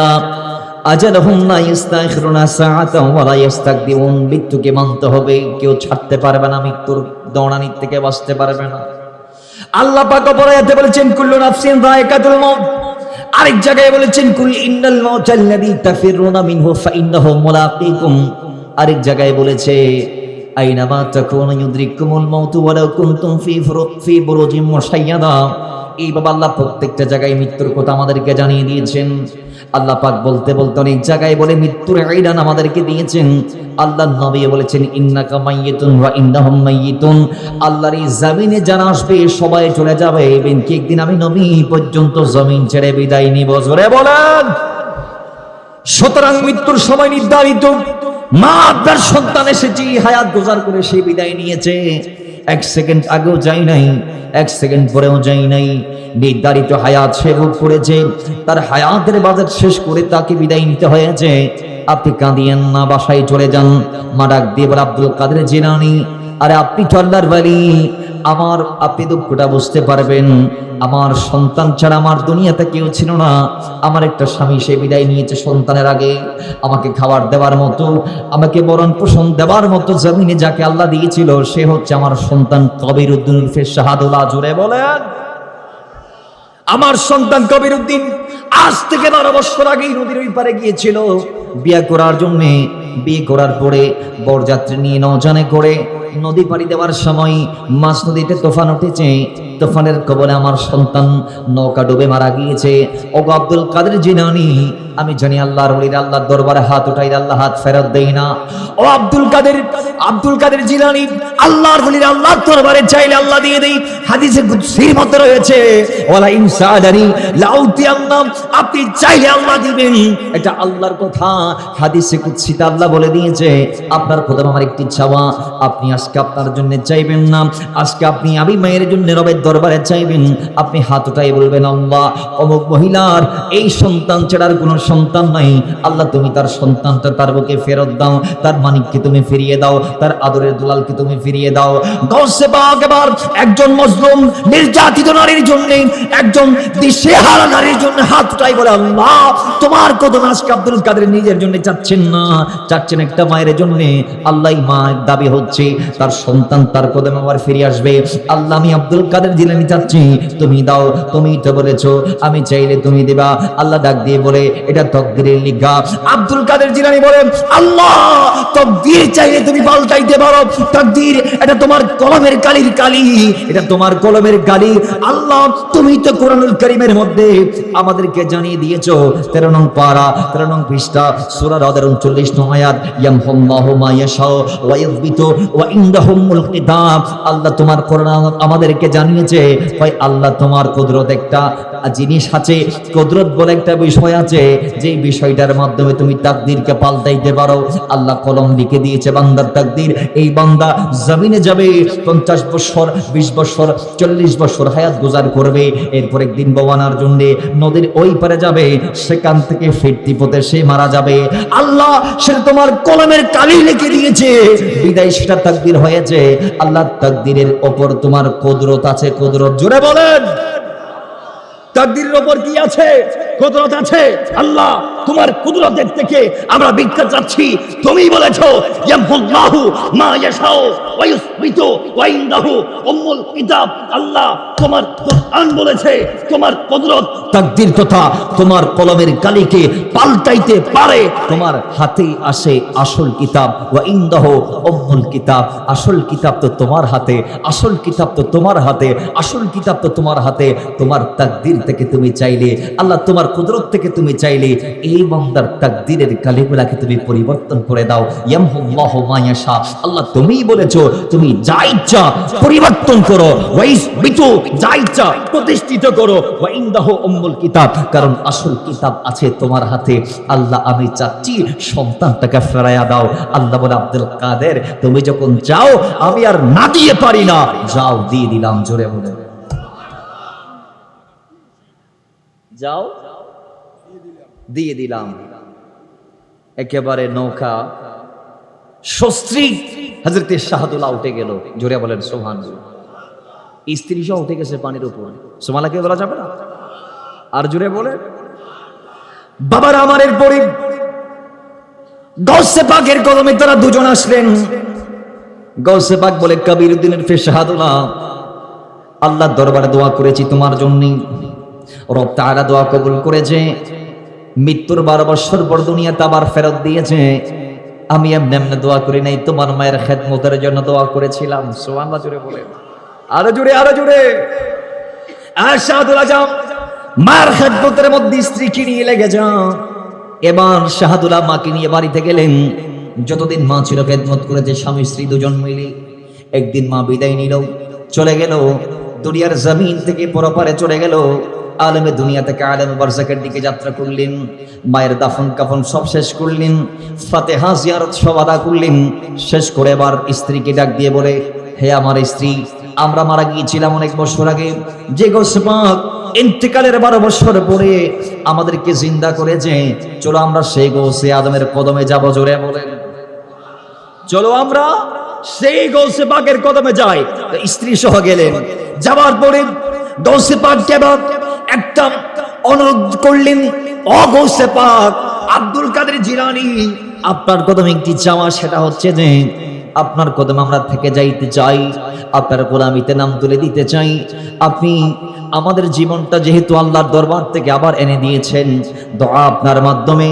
আজালহুম লা ইস্তাখিরুনা সাআতাও ওয়া লা ইস্তাকদিমুন। মৃত্যুকে মানতে হবে, কেউ ছাড়তে পারবে না, মৃত্যুর দৌড়ানি থেকে বাঁচতে পারবে না। আল্লাহ পাক অপর আয়াতে বলেছেন কুল্লু নাফসিন যায়কাতুল মাউত, আরেক জায়গায় বলেছেন কুল ইন্নাল মাউতাল্লাযী তাফিরুনা মিনহু ফাইন্নাহু মুলাকীকুম, আরেক জায়গায় বলেছে আইনামা তাকুনু ইউদরিকুমুল মাউতু ওয়ালাউ কুনতুম ফি বুরুজিন মুশাইয়াদা। এই বাবা আল্লাহ প্রত্যেকটা জায়গায় মৃত্যুর কথা আমাদেরকে জানিয়ে দিয়েছেন। আল্লাহ পাক বলতে বলতে অনেক জায়গায় বলে মৃত্যুর ঈলান আমাদেরকে দিয়েছেন। আল্লাহর নবী বলেছেন ইন্নাকা মাইয়িতুন ওয়া ইন্নাহুম মাইয়িতুন। আল্লাহর এই জমিনে যারা আসবে সবাই চলে যাবে, কিন্তু একদিন আমি নবী পর্যন্ত জমিন ছেড়ে বিদায় নিব। জোরে বলেন। সুতরাং মৃত্যুর সময় নির্ধারিত। মা আপনার সন্তান এসেছি হায়াত গুজার করে সে বিদায় নিয়েছে, এক সেকেন্ড আগেও যাই নাই, এক সেকেন্ড পরেও যাই নাই, নির্ধারিত হায়াত সে ভোগ করেছে। তার হায়াতের বাজার শেষ করে তাকে বিদায় নিতে হয়েছে। আপনি কাঁদিয়েন না, বাসায় চলে যান। মা ডাক দিয়ে বলে আব্দুল কাদের জিলানী, আরে আপনি তো আল্লাহর ওয়ালি, আমার আপনি দুঃখটা বুঝতে পারবেন। আমার সন্তান ছাড়া আমার দুনিয়াতে কেউ ছিল না। আমার একটা স্বামী সে বিদায় নিয়েছে সন্তানের আগে। আমাকে খাবার দেওয়ার মতো, আমাকে বরণ পোষণ দেওয়ার মতো জমিনে যাকে আল্লাহ দিয়েছিল সে হচ্ছে আমার সন্তান কবির উদ্দিন উরফে শাহাদুল্লাহ। জুড়ে বলেন। আমার সন্তান কবির উদ্দিন আজ থেকে 12 বছর আগেই নদীর ওই পারে গিয়েছিল বিয়ে করার জন্য। বিয়ে করার পরে বরযাত্রী নিয়ে নৌজানে করে নদী পাড়ি দেওয়ার সময় মাছ নদীতে তুফান উঠেছে। তুফানের কবলে আমার সন্তান নৌকা ডুবে মারা গিয়েছে। ওগো আব্দুল কাদের জিলানী, আমি জানি আল্লাহর ওলিরা আল্লাহর দরবারে হাত উঠাইলে আল্লাহ হাত ফেরত দেয় না। ও আব্দুল কাদের জিলানী, আল্লাহর ওলিরা আল্লাহর দরবারে চাইলে আল্লাহ দিয়ে দেয়। হাদিসে কুদসির মধ্যে রয়েছে ওয়ালা ইনসাদানি লাউতিয়ান্না, আপনি চাইলে আল্লাহ দিবেন। এটা আল্লাহর কথা। হাদিসে কুদসিতে আল্লাহ বলে দিয়েছে আপনার খোদা আমার একটি চাওয়া, আপনি আজকে আপনার জন্য চাইবেন না, আজকে আপনি আমি মায়ের জন্য রবের দরবারে চাইবেন। আপনি হাত উঠাই বলবেন আল্লাহ অমুক মহিলার এই সন্তান ছাড়ার কোনো সন্তান নাই, আল্লাহ তুমি তার সন্তানটা তার বুকে ফেরত দাও, তার মানিককে তুমি ফিরিয়ে দাও, তার আদরের দুলালকে তুমি ফিরিয়ে দাও। গাউসে পাক এবার একজন মজলুম নির্যাতিত নারীর জন্য, একজন দিশেহারা নারীর জন্য হাত উঠাই বলে আল্লাহ তোমার কদম আজকে আব্দুল কাদের নিজের জন্য চাচ্ছেন না, চাচ্ছেন একটা মায়ের জন্য। আল্লাহ মা দাবি হচ্ছে তার সন্তান তার কদমে আবার ফিরে আসবে। আল্লাহ আমি আব্দুল কাদের জিলানী চাচ্ছি, তুমি দাও, তুমি তো বলেছো আমি চাইলে তুমি দিবা। আল্লাহ ডাক দিয়ে বলে এটা তকদিরের লিখা। আব্দুল কাদের জিলানী বলে আল্লাহ তকদির চাইলে তুমি পাল্টাইতে পারো, তকদির এটা তোমার কলমের কালির কালি, এটা তোমার কলমের কালি। আল্লাহ তুমি তো কোরআনুল কারীমের মধ্যে আমাদেরকে জানিয়ে দিয়েছো 13 নং পারা 13 নং পৃষ্ঠা সূরা রাদের 39 নং আয়াত ইয়ামহুল্লাহু মা ইয়াশাউ ওয়া ইযবিতু ওয়া ইনদাহুমুল কিতাব। আল্লাহ তোমার কোরআন আমাদেরকে জানিয়েছে ভাই আল্লাহ তোমার কুদরত একটা জিনিস আছে, কুদরত বলে একটা বিষয় আছে, যে বিষয়টার মাধ্যমে তুমি তাকদীরকে পাল্টাইতে পারো। আল্লাহ কলম লিখে দিয়েছে বান্দার তাকদীর। এই বান্দা জমিনে যাবে 50 বছর 20 বছর 40 বছর হায়াত গুজার করবে, এরপর একদিন বওয়ানার জন্য নদীর ওই পারে যাবে, সেখান থেকে ফিরতি পথে সে মারা যাবে। আল্লাহ সেটা তোমার কলমের কালি লিখে দিয়েছে, বিদায় সেটা তাকদীর হয়েছে। আল্লাহ তাকদীরের ওপর তোমার কুদরত আছে। কুদরত জোরে বলেন। তাকদীরের ওপর কি আছে? কুদরত আছে। আল্লাহ তোমার কুদরতের থেকে আমরা ভিক্ষা চাচ্ছি। তুমি বলেছো ইয়ামহুল্লাহু মা ইয়াশাউ ওয়া ইউসবিতু ওয়া ইনদাহু উম্মুল কিতাব। আল্লাহ তোমার কোরআন বলেছে তোমার কুদরত তাকদীর তথা তোমার কলমের কালিকে পাল্টাইতে পারে। তোমার হাতে আসে আসল কিতাব, ওয়া ইনদাহু উম্মুল কিতাব। আসল কিতাব তো তোমার হাতে, আসল কিতাব তো তোমার হাতে, আসল কিতাব তো তোমার হাতে। তোমার তাকদীর থেকে তুমি চাইলে, আল্লাহ তোমার কুদরত থেকে তুমি চাইলে এই বান্দার তাকদীরের কালিগুলাকে তুমি পরিবর্তন করে দাও। ইয়ামহুল্লাহু মা ইয়াশা। আল্লাহ তুমিই বলেছো তুমি যা ইচ্ছা পরিবর্তন করো, ওয়াইসবিতু যা ইচ্ছা প্রতিষ্ঠিত করো, ওয়া ইনদাহু উম্মুল কিতাব, কারণ আসল কিতাব আছে তোমার হাতে। আল্লাহ আমি চাচ্ছি সন্তানটাকে ফেরাইয়া দাও। আল্লাহ বলে আব্দুল কাদের তুমি যখন যাও আমি আর না দিয়ে পারি না, যাও দিয়ে দিলাম। জোরে বলে যাও দিয়ে দিলাম। একেবারে নৌকা সস্ত্রীক হযরতে শাহাদুল্লাহ উঠে গেল, জোরে বলেন সুবহানাল্লাহ। স্ত্রী সহ উঠে গেছে পানির উপর, সুবহানাল্লাহ কে বলা যাবে না? আর জোরে বলে বাবার আমার এরপরে গৌসে পাকের কদমে তারা দুজন আসলেন। গৌসে পাক বলে কবিরউদ্দিনের ফে শাহাদুল্লাহ, আল্লাহর দরবারে দোয়া করেছি তোমার জন্য, রব তাআলা দোয়া কবুল করেছে, মৃত্যুর 12 বছর পর দুনিয়াতে আবার ফেরত দিয়েছে। আমি এমনি এমনি দোয়া করি নাই, তোমার মায়ের খেদমতের জন্য দোয়া করেছিলাম। সুবহানাল্লাহ জোরে বলেন, আরো জোরে আরো জোরে। আর শাহাদুল্লাহ যাও, মার খেদমতের মধ্যে স্ত্রীকে নিয়ে লেগে যাও। এবার শাহাদুল্লাহ মাকে নিয়ে বাড়িতে গেলেন। যতদিন মা ছিল খেদমত করেছে স্বামী স্ত্রী দুজন মিলে। একদিন মা বিদায় নিল, চলে গেল দুনিয়ার জমিন থেকে পরপারে চলে গেল। আলেমে দুনিয়া থেকে আলেমে বারজাকের দিকে যাত্রা করলেন। মায়ের দাফন কাফন সব শেষ করলেন, ফাতিহা জিয়ারত সব আদা করলেন। শেষ করে এবার স্ত্রীকে ডাক দিয়ে বলে, হে আমার স্ত্রী, আমরা মারা গিয়েছিলাম অনেক বছর আগে, যে গৌসে পাক ইন্তেকালের 12 বছর পরে আমাদেরকে জিন্দা করেছে, চলো আমরা সেই গৌসে আদমের কদমে যাব। জোরে বলেন, চলো আমরা সেই গৌসে পাকের কদমে যাই। স্ত্রী সহ গেলেন। যাবার পরে গৌসে পাক কেবল একটা অনুরোধ করলেন, ও গৌসে পাক আব্দুল কাদের জিলানী, আপনার কদমে একটি চাওয়া, সেটা হচ্ছে যে আপনার কদমে আমরা থেকে যাইতে চাই, আপনার গোলামিতে নাম তুলে দিতে চাই। আপনি আমাদের জীবনটা যেহেতু আল্লাহর দরবার থেকে আবার এনে দিয়েছেন, দোয়া আপনার মাধ্যমে,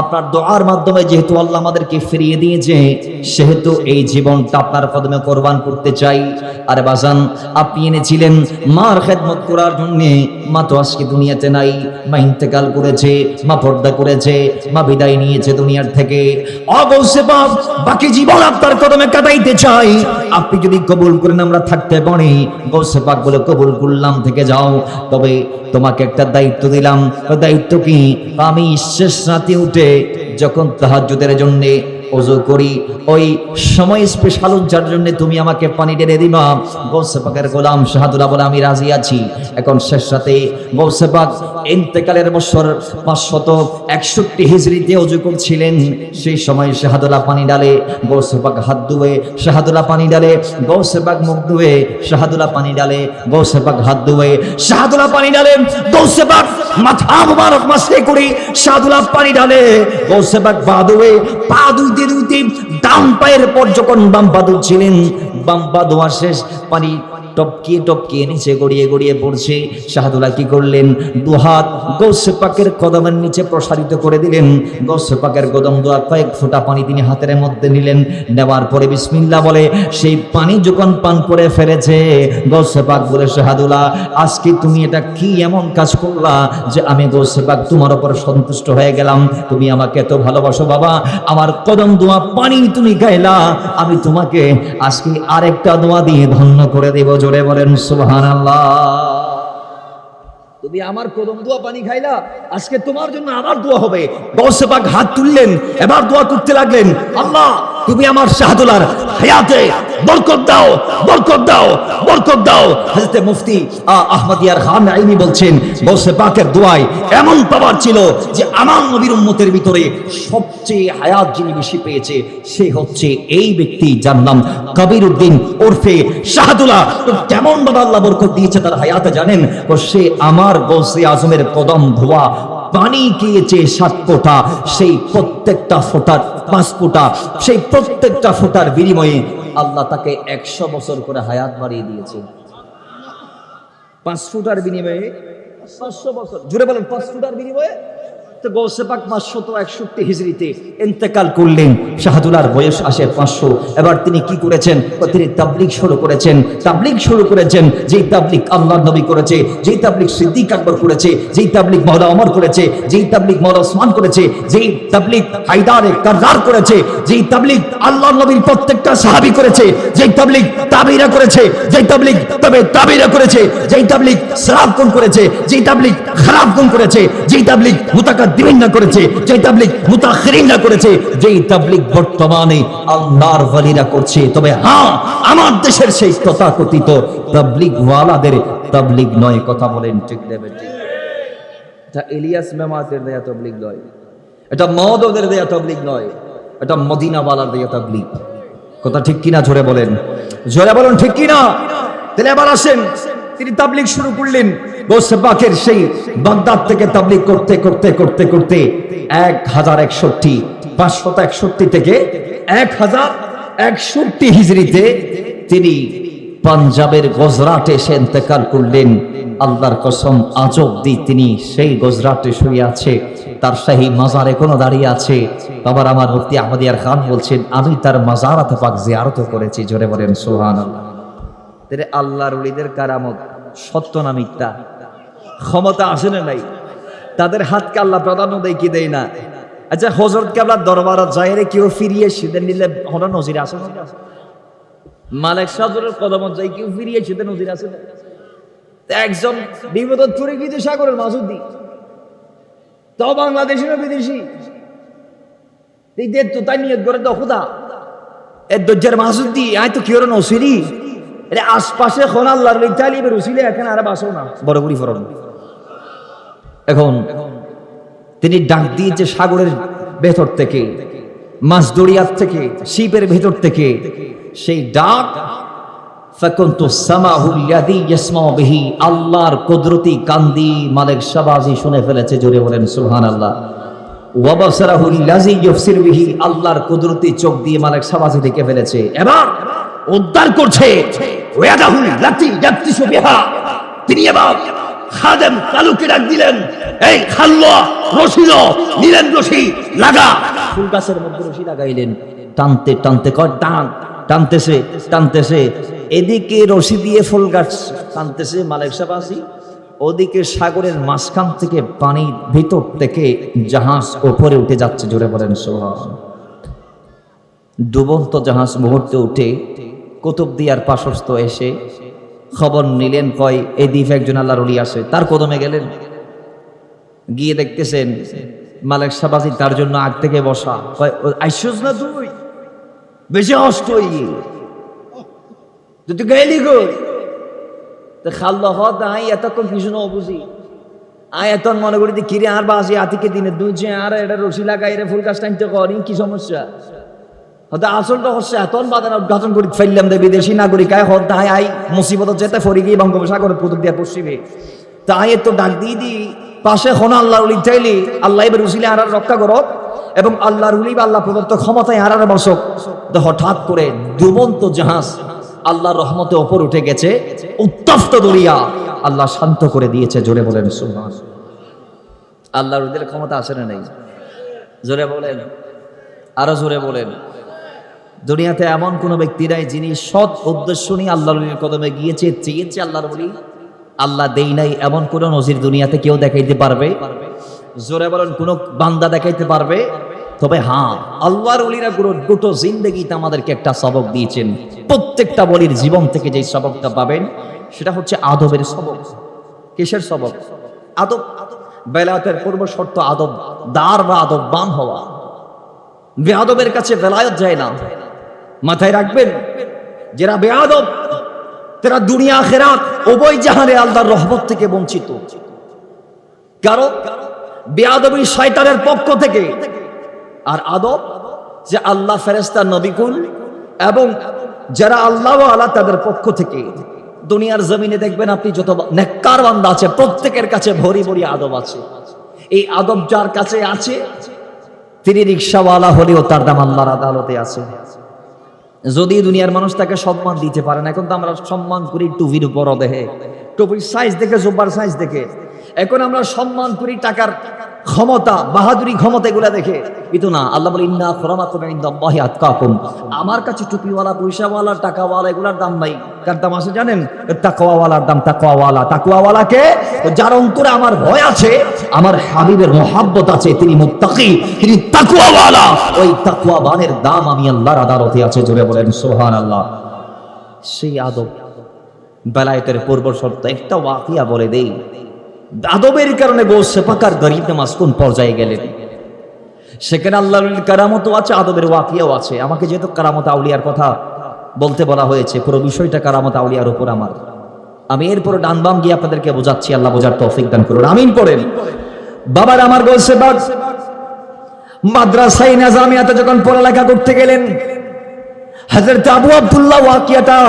আপনার দোয়ার মাধ্যমে যেহেতু আল্লাহ আমাদেরকে ফিরিয়ে দিয়েছে, সেহেতু এই জীবনটা আপনার কদমে কোরবান করতে চাই। আর বাজান, আপনি এনেছিলেন মার খেদমত করার জন্য, মা তো আজকে দুনিয়াতে নাই, মা ইন্তেকাল করেছে, মা পর্দা করেছে, মা বিদায় নিয়েছে দুনিয়ার থেকে। অবশ্যই বাপ, বাকি জীবন আপনার কদমে কাটাইতে চাই, আপনি যদি কবুল করেন আমরা থাকতে পারি। গৌসে পাক বলে, কবুল করলাম, থেকে যাও, তবে তোমাকে একটা দায়িত্ব দিলাম। দায়িত্ব কি? আমি শেষ রাতে উঠে যখন তাহাজ্জুদের জন্য ওযু করি, ওই সময় স্পেশাল যার জন্য তুমি আমাকে পানি ঢেলে দিবা। গৌসে পাকের গোলাম শাহাদুল্লাহ বলে, আমি রাজি আছি। এখন শেষ রাতে গৌসে পাক ইন্তেকালের বছর 561 হিজরিতে ওযু করছিলেন। সেই সময় শাহাদুল্লাহ পানি ডালে, গৌসে পাক হাত ধুয়ে, শাহাদুল্লাহ পানি ডালে, গৌসে পাক মুখ ধুয়ে, শাহাদুল্লাহ পানি ডালে, গৌসে পাক হাত ধুয়ে, শাহাদুল্লাহ পানি ডালে, গৌসে পাক মাথা মুবারক মাসে করে শাহাদুল্লাহ পানি ডালে, গৌসে পাক পা ধুয়ে, পা ধুইতে ধুইতে ডান পায়ের পর যখন বাম পা ধুচ্ছিলেন, বাম পা ধোয়া শেষ, পানি টপকিয়ে টপকিয়ে নিচে গড়িয়ে গড়িয়ে পড়ছে। শাহাদুল্লাহ কি করলেন? দুহাত গৌসে পাকের কদমের নিচে প্রসারিত করে দিলেন। গৌসে পাকের কদম দোয়া কয়েক ফোঁটা পানি তিনি হাতের মধ্যে নিলেন। নেওয়ার পরে বিসমিল্লাহ বলে সেই পানি যখন পান করে ফেলেছে, গৌসে পাক বলে, শাহাদুল্লাহ আজকে তুমি এটা কি এমন কাজ করলা যে আমি গৌসে পাক তোমার উপর সন্তুষ্ট হয়ে গেলাম। তুমি আমাকে এত ভালোবাসো বাবা, আমার কদম দোয়া পানি তুমি গাইলা, আমি তোমাকে আজকে আরেকটা দোয়া দিয়ে ধন্য করে দেব। জোরে বলেন সুবহানাল্লাহ। তুমি আমার কদম দোয়া পানি খাইলা, আজকে তোমার জন্য আবার দোয়া হবে। গৌসে পাক হাত তুললেন, এবার দোয়া করতে লাগলেন, আল্লাহ তুমি আমার শাহাদুল্লাহর হায়াতে বরকত দাও, বরকত দাও, বরকত দাও। হযরত মুফতি আহমদিয়ার খান আইনি বলছেন, গৌসে পাকের দোয়ায় এমন পাওয়ার ছিল যে আমার নবীর উম্মতের ভিতরে সবচেয়ে হায়াত যিনি বেশি পেয়েছে সে হচ্ছে এই ব্যক্তি, যার নাম কবিরউদ্দিন ওরফে শাহাদুল্লাহ। কেমন ভাবে আল্লাহ বরকত দিয়েছে তার হায়াতে জানেন? সে আমার গৌসে আজমের কদম ধোয়া পানি খেয়েছে 7 ফোঁটা, সেই প্রত্যেকটা ফোঁটার 5 ফোঁটা, সেই প্রত্যেকটা ফোঁটার বিনিময়ে আল্লাহ তাকে 100 বছর করে হায়াত বাড়িয়ে দিয়েছে। 5 ফোঁটার বিনিময়ে 500 বছর। জুড়ে বলেন, 5 ফোঁটার বিনিময়ে। তো গৌসে পাক 561 হিজরিতে ইন্তেকাল করলেন। শাহাদুল্লাহর বয়স আসে 500। এবার তিনি কি করেছেন? তিনি তাবলীগ শুরু করেছেন। তাবলীগ শুরু করেছেন, যেই তাবলীগ আল্লাহর নবী করেছে, যেই তাবলীগ সিদ্দিক আকবর করেছে, যেই তাবলীগ মাওলানা ওমর করেছে, যেই তাবলীগ মাওলানা ওসমান করেছে, যেই তাবলীগ হায়দারে কাররার করেছে, যেই তাবলীগ আল্লাহর নবীর প্রত্যেকটা সাহাবী করেছে, যেই তাবলীগ তাবিরা করেছে, যেই তাবলীগ তাবিরা করেছে, যেই তাবলীগ সালাফগণ করেছে, যেই তাবলীগ খারাপগণ করেছে, যেই তাবলীগ মুতাকাদ্দিমিনরা করেছে, যেই তাবলীগ মুতাআখিরিনরা করেছে, যেই তাবলীগ বর্তমানে আল্লাহর ওয়ালিরা করছে। তবে হ্যাঁ, আমার দেশের সেই তথাকথিত তাবলীগ ওয়ালাদের তাবলীগ নয়। কথা বলেন ঠিক নেবেন? এটা ইলিয়াস মেমাতের দেয়া তাবলীগ নয়, এটা মওদুদের দেয়া তাবলীগ নয়, এটা মদিনা ওয়ালার দেয়া তাবলীগ। কথা ঠিক কিনা জোরে বলেন, জোরে বলুন ঠিক কিনা। তাহলে আবার আসেন, তিনি তাবলীগ শুরু করলেন। গৌসে পাকের সেই বাগদাদ থেকে তাবলীগ করতে করতে করতে করতে 1061 561 থেকে 1061 হিজরিতে তিনি পাঞ্জাবের গুজরাটে এসে ইন্তেকাল করলেন। আল্লাহর কসম, আজ অব্দি তিনি সেই গুজরাটে শুয়ে আছে, তার শাহী মাজার এখনো দাঁড়িয়ে আছে। বাবার আমার মুফতি আহমদিয়ার খান বলছেন, আমি তার মাজারাতে পাক জিয়ারত করেছি। জোরে বলেন সুবহানাল্লাহ। তাহলে আল্লাহর ওলিদের কারামত সত্য না মিথ্যা? ক্ষমতা আসে না নাই? তাদের হাতকে আল্লাহ প্রাধান্য দেয় কি দেয় না? আচ্ছা, হযরত কেবলার দরবারত যায়রে কেউ ফিরিয়ে সিধে নিলে হঠাৎ নজির আসে না? মালিক সাহেবের কদমত যাই কেউ ফিরিয়ে সিধে নজির আসে না? একজন বিপদত পড়ে গিয়ে সাগরের মাসুদ্দি, তাও বাংলাদেশি না বিদেশি, এই দেখ তো তাই নিয়ত করে তো খুদা এর দজ্জার মাসুদ্দি আয় তো কি ওর নসিরি এর আশপাশে খন আল্লাহর তালিবের উসিলে এখানে আর বাসো না বড় বুড়ি ফরন। এখন তিনি ডাক দিয়েছে সাগরের ভেতর থেকে, মাছদরিয়ার থেকে, শিপের ভেতর থেকে সেই ডাক। ফাকুনতু সামাহু আল্লাযী ইয়াসমাউ বিহি, আল্লাহর কুদরতি কান্দি মালিক শাবাজি শুনে ফেলেছে। জোরে বলেন সুবহানাল্লাহ। ওয়া বাসারাহু আল্লাযী ইউবসিরু বিহি, আল্লাহর কুদরতি চোখ দিয়ে মালিক শাবাজি দেখে ফেলেছে। এবার উদ্ধার করছে। ওয়াদাহু আল্লাতী ইয়াবতিশু বিহা, তিনি এবার খাদেম কালুকে ডাক দিলেন, এই খাল্লা রশি নিলেন, রশি লাগা। ফুল গাছের মধ্যে রশি লাগাইলেন, টানতে টানতে কর টান, টানতেছে টানতেছে, এদিকে রশি দিয়ে ফুল গাছ টানতেছে মালিক শাবাজি, ওদিকে সাগরের মাঝখান থেকে পানির ভিতর থেকে জাহাজ উপরে উঠে যাচ্ছে। জোরে বলেন সুবহান। ডুবন্ত জাহাজ মুহূর্তে উঠে কুতুবদিয়ার পার্শ্বস্থ এসে খবর নিলেন, কয় এই দ্বীপে একজন আল্লাহর ওলি আসে। তার কদমে গেলেন, গিয়ে দেখতেছেন মালিক শাবাজি তার জন্য আগ থেকে বসা। কয় আইসোস না তুই, বেশি অষ্ট তুই গেলি গো খাল্লা হত আই এতক্ষণ কিছু না বুঝি আয় এত মনে করি কিরে আর বাসি আতিকে দিনে দুই যে আর এটা রশি লাগাই রে ফুল গাছ টাইমতে করি কি সমস্যা হয়তো আসলটা হচ্ছে এত বাদান উদ্ঘাটন করি ফেললাম দে বিদেশি নাগরিক আয় হত আয় আই মুসিবত যেতে ফরি গিয়ে বঙ্গোপসাগরের পুতুক দিয়া পশ্চিমে তাই তো ডাক দিয়ে দি পাশে হন আল্লাহর উলি চাইলি আল্লাহ এবার উসিলে আর রক্ষা করক এবং আল্লাহর উলি বা আল্লাহ প্রদত্ত ক্ষমতায় আর বসক। হঠাৎ করে ডুবন্ত জাহাজ আল্লাহর রহমতে ওপর উঠে গেছে, উত্তপ্ত দরিয়া আল্লাহ শান্ত করে দিয়েছে। জোরে বলেন সুবহান। আল্লাহর উলিদের ক্ষমতা আছে না নেই? জোরে বলেন, আরো জোরে বলেন। দুনিয়াতে এমন কোন ব্যক্তি নাই যিনি সৎ উদ্দেশ্য নিয়ে আল্লাহর উলির কদমে গিয়েছে, চেয়েছে আল্লাহর উলি, আল্লাহ দেই নাই এমন কোন নজির দুনিয়াতে কেউ দেখাইতে পারবে? জোরে বলেন, কোন বান্দা দেখাইতে পারবে? তবে হ্যাঁ, আল্লাহর ওলিরা গোটা জিন্দেগিতে আমাদেরকে একটা সবক দিয়েছেন। প্রত্যেকটা ওলির জীবন থেকে যে সবকটা পাবেন সেটা হচ্ছে আদবের সবক। কিসের সবক? আদব। বেলায়েতের পূর্ব শর্ত আদব দার বা আদববান হওয়া। বেয়াদবের কাছে বেলায়েত যায় না, মাথায় রাখবেন। যারা বেয়াদব তারা দুনিয়া আখিরাত উভয় জাহানে আল্লাহর রহমত থেকে বঞ্চিত। কারণ বেয়াদবি শয়তানের পক্ষ থেকে, আর আদব যে আল্লাহ ফেরেশতা নবীকুল এবং যারা আল্লাহ ওয়ালা তাদের পক্ষ থেকে। দুনিয়ার জমিনে দেখবেন আপনি যত নেককার বান্দা আছে প্রত্যেকের কাছে ভরি ভরি আদব আছে। এই আদব যার কাছে আছে তিনি রিকশাওয়ালা হলেও তার দাম আল্লাহর আদালতে আছে। যদি দুনিয়ার মানুষ তাকে সম্মান দিতে পারে না, এখন তো আমরা সম্মান করি টুপির উপর দেখে, টুপির সাইজ দেখে, জুব্বার সাইজ দেখে। এখন আমরা সম্মান করি টাকার ক্ষমতা, বাহাদুরি ক্ষমতা এগুলা দেখে, কিন্তু না। আল্লাহ বলে ইন্না আকরামাকুম ইনদাল্লাহি আতকাকুম। আমার কাছে টুপিওয়ালা, পয়সাওয়ালা, টাকাওয়ালা এগুলার দাম নাই। কার দাম আছে জানেন? তাকওয়াওয়ালার দাম। তাকওয়াওয়ালা, তাকওয়াওয়ালাকে যার অন্তরে আমার ভয় আছে, আমার হাবিবের মহব্বত আছে, তিনি মুত্তাকি, তিনি তাকওয়াওয়ালা। ওই তাকওয়াবানের দাম আমি আল্লাহর আদালতে আছে। জোরে বলেন সুবহানাল্লাহ। সেই আদব বেলায়েতের পূর্ব শর্ত। একটা ওয়াকিয়া বলে দেই, আদবের কারণে গৌসে পাকার গরিব নামাজ কোন পর্যায়ে গেলেন, সেখানে আল্লাহর কারামতও আছে, আদবের ওয়াকিয়াও আছে। আমাকে যেহেতু কারামত আউলিয়ার কথা বলতে বলা হয়েছে, পুরো বিষয়টা কারামত আউলিয়ার উপর আমার, আমি এরপরে ডান বাম গিয়ে আপনাদেরকে বোঝাচ্ছি। আল্লাহ বোঝার তৌফিক দান করুন, আমিন পড়েন। বাবার আমার গৌসে পাক মাদ্রাসায়ে নিজামিয়াতে যখন পড়ালেখা করতে গেলেন, হযরত আবু আব্দুল্লাহ ওয়াকিয়াটা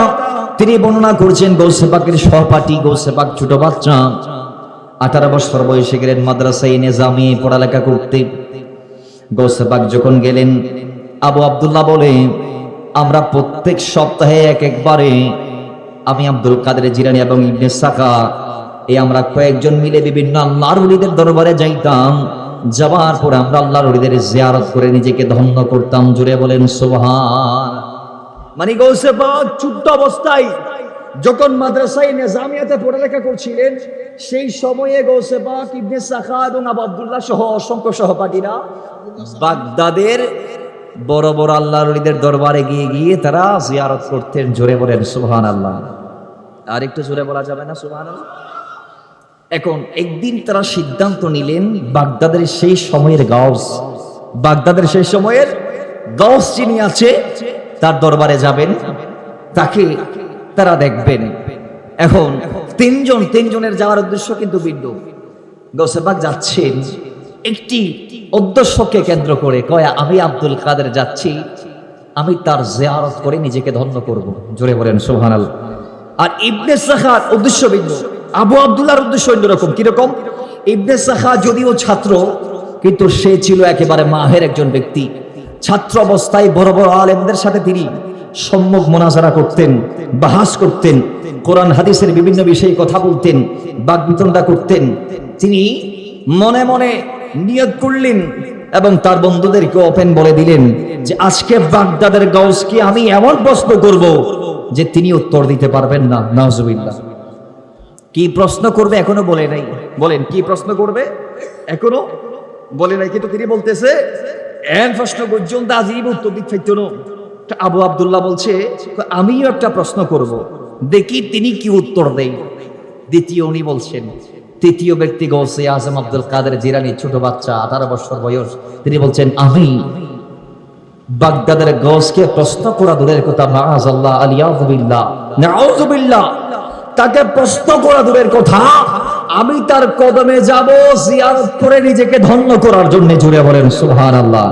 তিনি বর্ণনা করছেন। গৌসে পাকের সহপাঠী, গৌসে পাক ছোট বাচ্চা, 18 বছর বয়সে গেলেন মাদ্রাসায় নিজামে পড়ালেখা করতে। গৌসে পাক যখন গেলেন, আবু আব্দুল্লাহ বলে, আমরা প্রত্যেক সপ্তাহে একবারে আমি আব্দুল কাদের জিলানী এবং ইবনে সাকা আমরা কয়েকজন মিলে বিভিন্ন আল্লাহর ওলিদের দরবারে যাইতাম। যাওয়ার পরে আমরা আল্লাহর ওলিদের জিয়ারত করে নিজেকে ধন্য করতাম। জুড়ে বলেন সুবহান। মানে গৌসে পাক ছোট্ট অবস্থায় যখন মাদ্রাসায় নিজামিয়াতে পড়ালেখা করছিলেন, সেই সময়ে গৌসে পাক, ইবনে সাখা এবং আবু আব্দুল্লাহ সহ অসংখ্য সহপাঠীরা বাগদাদের বড় বড় আল্লাহর ওলিদের দরবারে গিয়ে গিয়ে তারা জিয়ারত করতেন। জোরে বলেন সুবহানাল্লাহ। আর একটু জোরে বলা যাবে না সুবহানাল্লাহ? এখন একদিন তারা সিদ্ধান্ত নিলেন, বাগদাদের সেই সময়ের গাউস, বাগদাদের সেই সময়ের গাউস যিনি আছে তার দরবারে যাবেন, তাকে তারা দেখবেন। এখন তিনজনের যাওয়ার উদ্দেশ্য কিন্তু ভিন্ন। গৌসে পাক যাচ্ছেন একটি উদ্দেশ্যকে কেন্দ্র করে, কয় আমি আব্দুল কাদের যাচ্ছি, আমি তার জিয়ারত করে নিজেকে ধন্য করব। জোরে বলেন সুবহানাল্লাহ। আর ইবনে সাখার উদ্দেশ্য ভিন্ন, আবু আব্দুল্লাহর উদ্দেশ্য অন্যরকম। কিরকম? ইবনে সাখা যদিও ছাত্র, কিন্তু সে ছিল একেবারে মাহের একজন ব্যক্তি। ছাত্র অবস্থায় বড় বড় আলেমদের সাথে তিনি সম্মুখ মোনাজারা করতেন, বাহাস করতেন, কোরআন হাদিসের বিভিন্ন বিষয়ে কথা বলতেন, বাকবিতণ্ডা করতেন। তিনি মনে মনে নিয়ত করলেন এবং তার বন্ধুদেরকে ওপেন বলে দিলেন যে আজকে বাগদাদের গাউসকে আমি এমন প্রশ্ন করব যে তিনি উত্তর দিতে পারবেন না। নাউজুবিল্লাহ। কি প্রশ্ন করবে এখনো বলে নাই। বলেন কি প্রশ্ন করবে এখনো বলে নাই, কিন্তু তিনি বলতেছে এন প্রশ্ন পর্যন্ত আজীব উত্তর দিতে চাইতো না। আবু আব্দুল্লাহ বলছে আমিও একটা প্রশ্ন করব, দেখি তিনি কি উত্তর দেয়। দ্বিতীয় উনি বলছেন, তৃতীয় ব্যক্তি গৌসে আজম আব্দুল কাদের জিলানী, ছোট বাচ্চা, 18 বছর বয়স, তিনি বলছেন আমি বাগদাদের গৌসকে প্রশ্ন করা দূরের কথা, মাআযাল্লাহ আলিয়াযুবিল্লাহ নাউযুবিল্লাহ, তাকে প্রশ্ন করা দূরের কথা, আমি তার কদমে যাব জিয়ারত করে নিজেকে ধন্য করার জন্য। জুড়ে বলেন সুবহানাল্লাহ।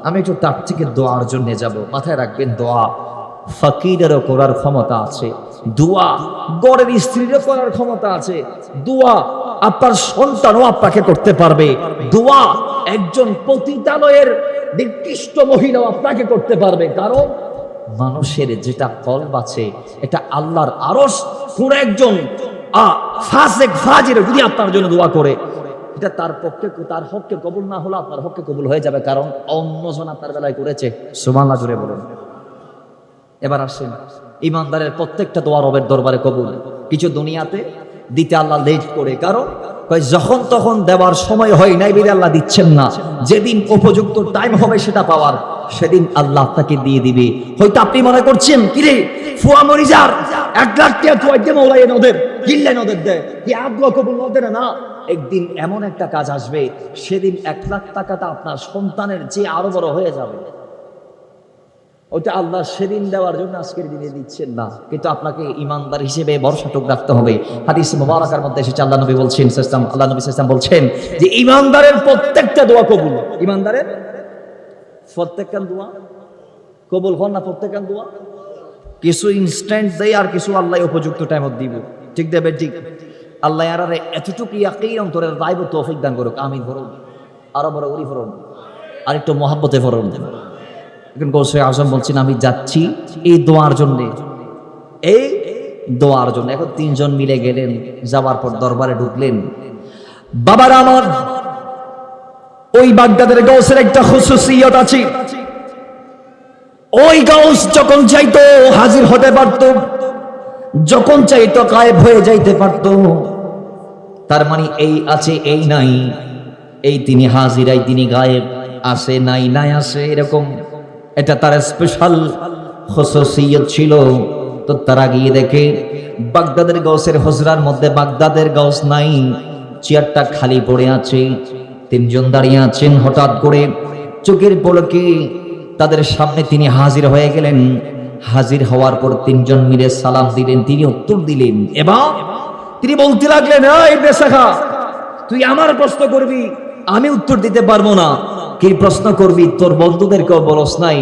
আমি একটু তার থেকে দোয়ার জন্য যাব। মাথায় রাখবেন, দোয়া ফকিরেরও করার ক্ষমতা আছে, দোয়া গড়ের স্ত্রীরও করার ক্ষমতা আছে, দোয়া আপনার সন্তানও আপনাকে করতে পারবে, দোয়া একজন পতিতালয়ের নিকৃষ্ট মহিলাও আপনাকে করতে পারবে। কারণ মানুষের যেটা কলব আছে, এটা আল্লাহর আরশ। কোন একজন ফাসিক ফাজির যদি আপনার জন্য দোয়া করে, এটা তার পক্ষে, তার হককে কবুল না হলো আপনার হককে কবুল হয়ে যাবে, কারণ অন্যজন আপনার বেলায় করেছে। সুবহানাল্লাহ জুড়ে বলেন। এবার আসেন, ইমানদারের প্রত্যেকটা দোয়া রবের দরবারে কবুল। কিছু দুনিয়াতে দিতে আল্লাহ লেট করে, কারণ যখন তখন দেওয়ার সময় হয় নাই বলে আল্লাহ দিচ্ছেন না। যেদিন উপযুক্ত টাইম হবে সেটা পাওয়ার, সেদিন আল্লাহ আপনাকে দিয়ে দিবে। হয়তো আপনি মনে করছেন কিরে ফুয়া মরিজার 1 লাখ টাকা তুই মৌলাই নদের কিল্লাই নদের দেয় কি আদোয়া কবুল নদের না। একদিন এমন একটা কাজ আসবে, সেদিন 1 লাখ টাকাটা আপনার সন্তানের চেয়ে আরো বড় হয়ে যাবে। ওটা আল্লাহ সেদিন দেওয়ার জন্য আজকের দিনে দিচ্ছেন না, কিন্তু আপনাকে ইমানদার হিসেবে ভরসাটুক রাখতে হবে। হাদিস মুবারাকার মধ্যে এসেছে, আল্লাহ নবী বলছেন, আল্লাহ নবী সাল্লাল্লাহু আলাইহি ওয়াসাল্লাম বলছেন যে ইমানদারের প্রত্যেকটা দোয়া কবুল। ইমানদারের প্রত্যেকটা দোয়া কবুল হন না? প্রত্যেকটা দোয়া কিছু ইনস্ট্যান্ট দেয় আর কিছু আল্লাহ উপযুক্ত টাইমত দিব। ঠিক দেবে? ঠিক। আল্লাহ আর এতটুকু ইয়াকিন অন্তরের রাইব তৌফিক দান করুক। আমিন ফরম। আরো বড় উরি ফরম, আর একটু মহাব্বতে ফরম। এখন গৌসে আজম বলছেন আমি যাচ্ছি এই দোয়ার জন্য, এই দোয়ার জন্য। এখন 3 জন মিলে গেলেন, যাওয়ার পর দরবারে ঢুকলেন। বাবার আমার, ওই বাগদাদের গৌসের একটা খুসুসিয়ত আছে। ওই গাউস যখন চাইতো হাজির হতে পারত, যখন চাইতো গায়েব হয়ে যাইতে পারত। তার মানে এই আছে এই নাই, এই তিনি হাজিরাই তিনি গায়েব, আসে নাই নাই আসে, এরকম এটা তার স্পেশাল খুসুসিয়ত ছিল। তো তারা গিয়ে দেখে বাগদাদের গাউসের হুজরার মধ্যে বাগদাদের গাউস নাই, চেয়ারটা খালি পড়ে আছে। 3 জন দাঁড়িয়ে আছেন। হঠাৎ করে চোখের পলকে তাদের সামনে তিনি হাজির হয়ে গেলেন। হাজির হওয়ার পর 3 জন মিলে সালাম দিলেন, তিনি উত্তর দিলেন। এবার তিনি বলতে লাগলেন, ইবনে সাখা, তুই আমার প্রশ্ন করবি, আমি উত্তর দিতে পারবো না। কি প্রশ্ন করবি? তোর বন্ধুদেরকেও বলস নাই,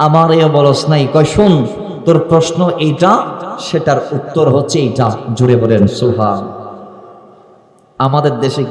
আমারেও বলস নাই। কয় শুন, তোর প্রশ্ন এইটা, সেটার উত্তর হচ্ছে এইটা। জুড়ে বলেন সুবহান। আমাদের দেশে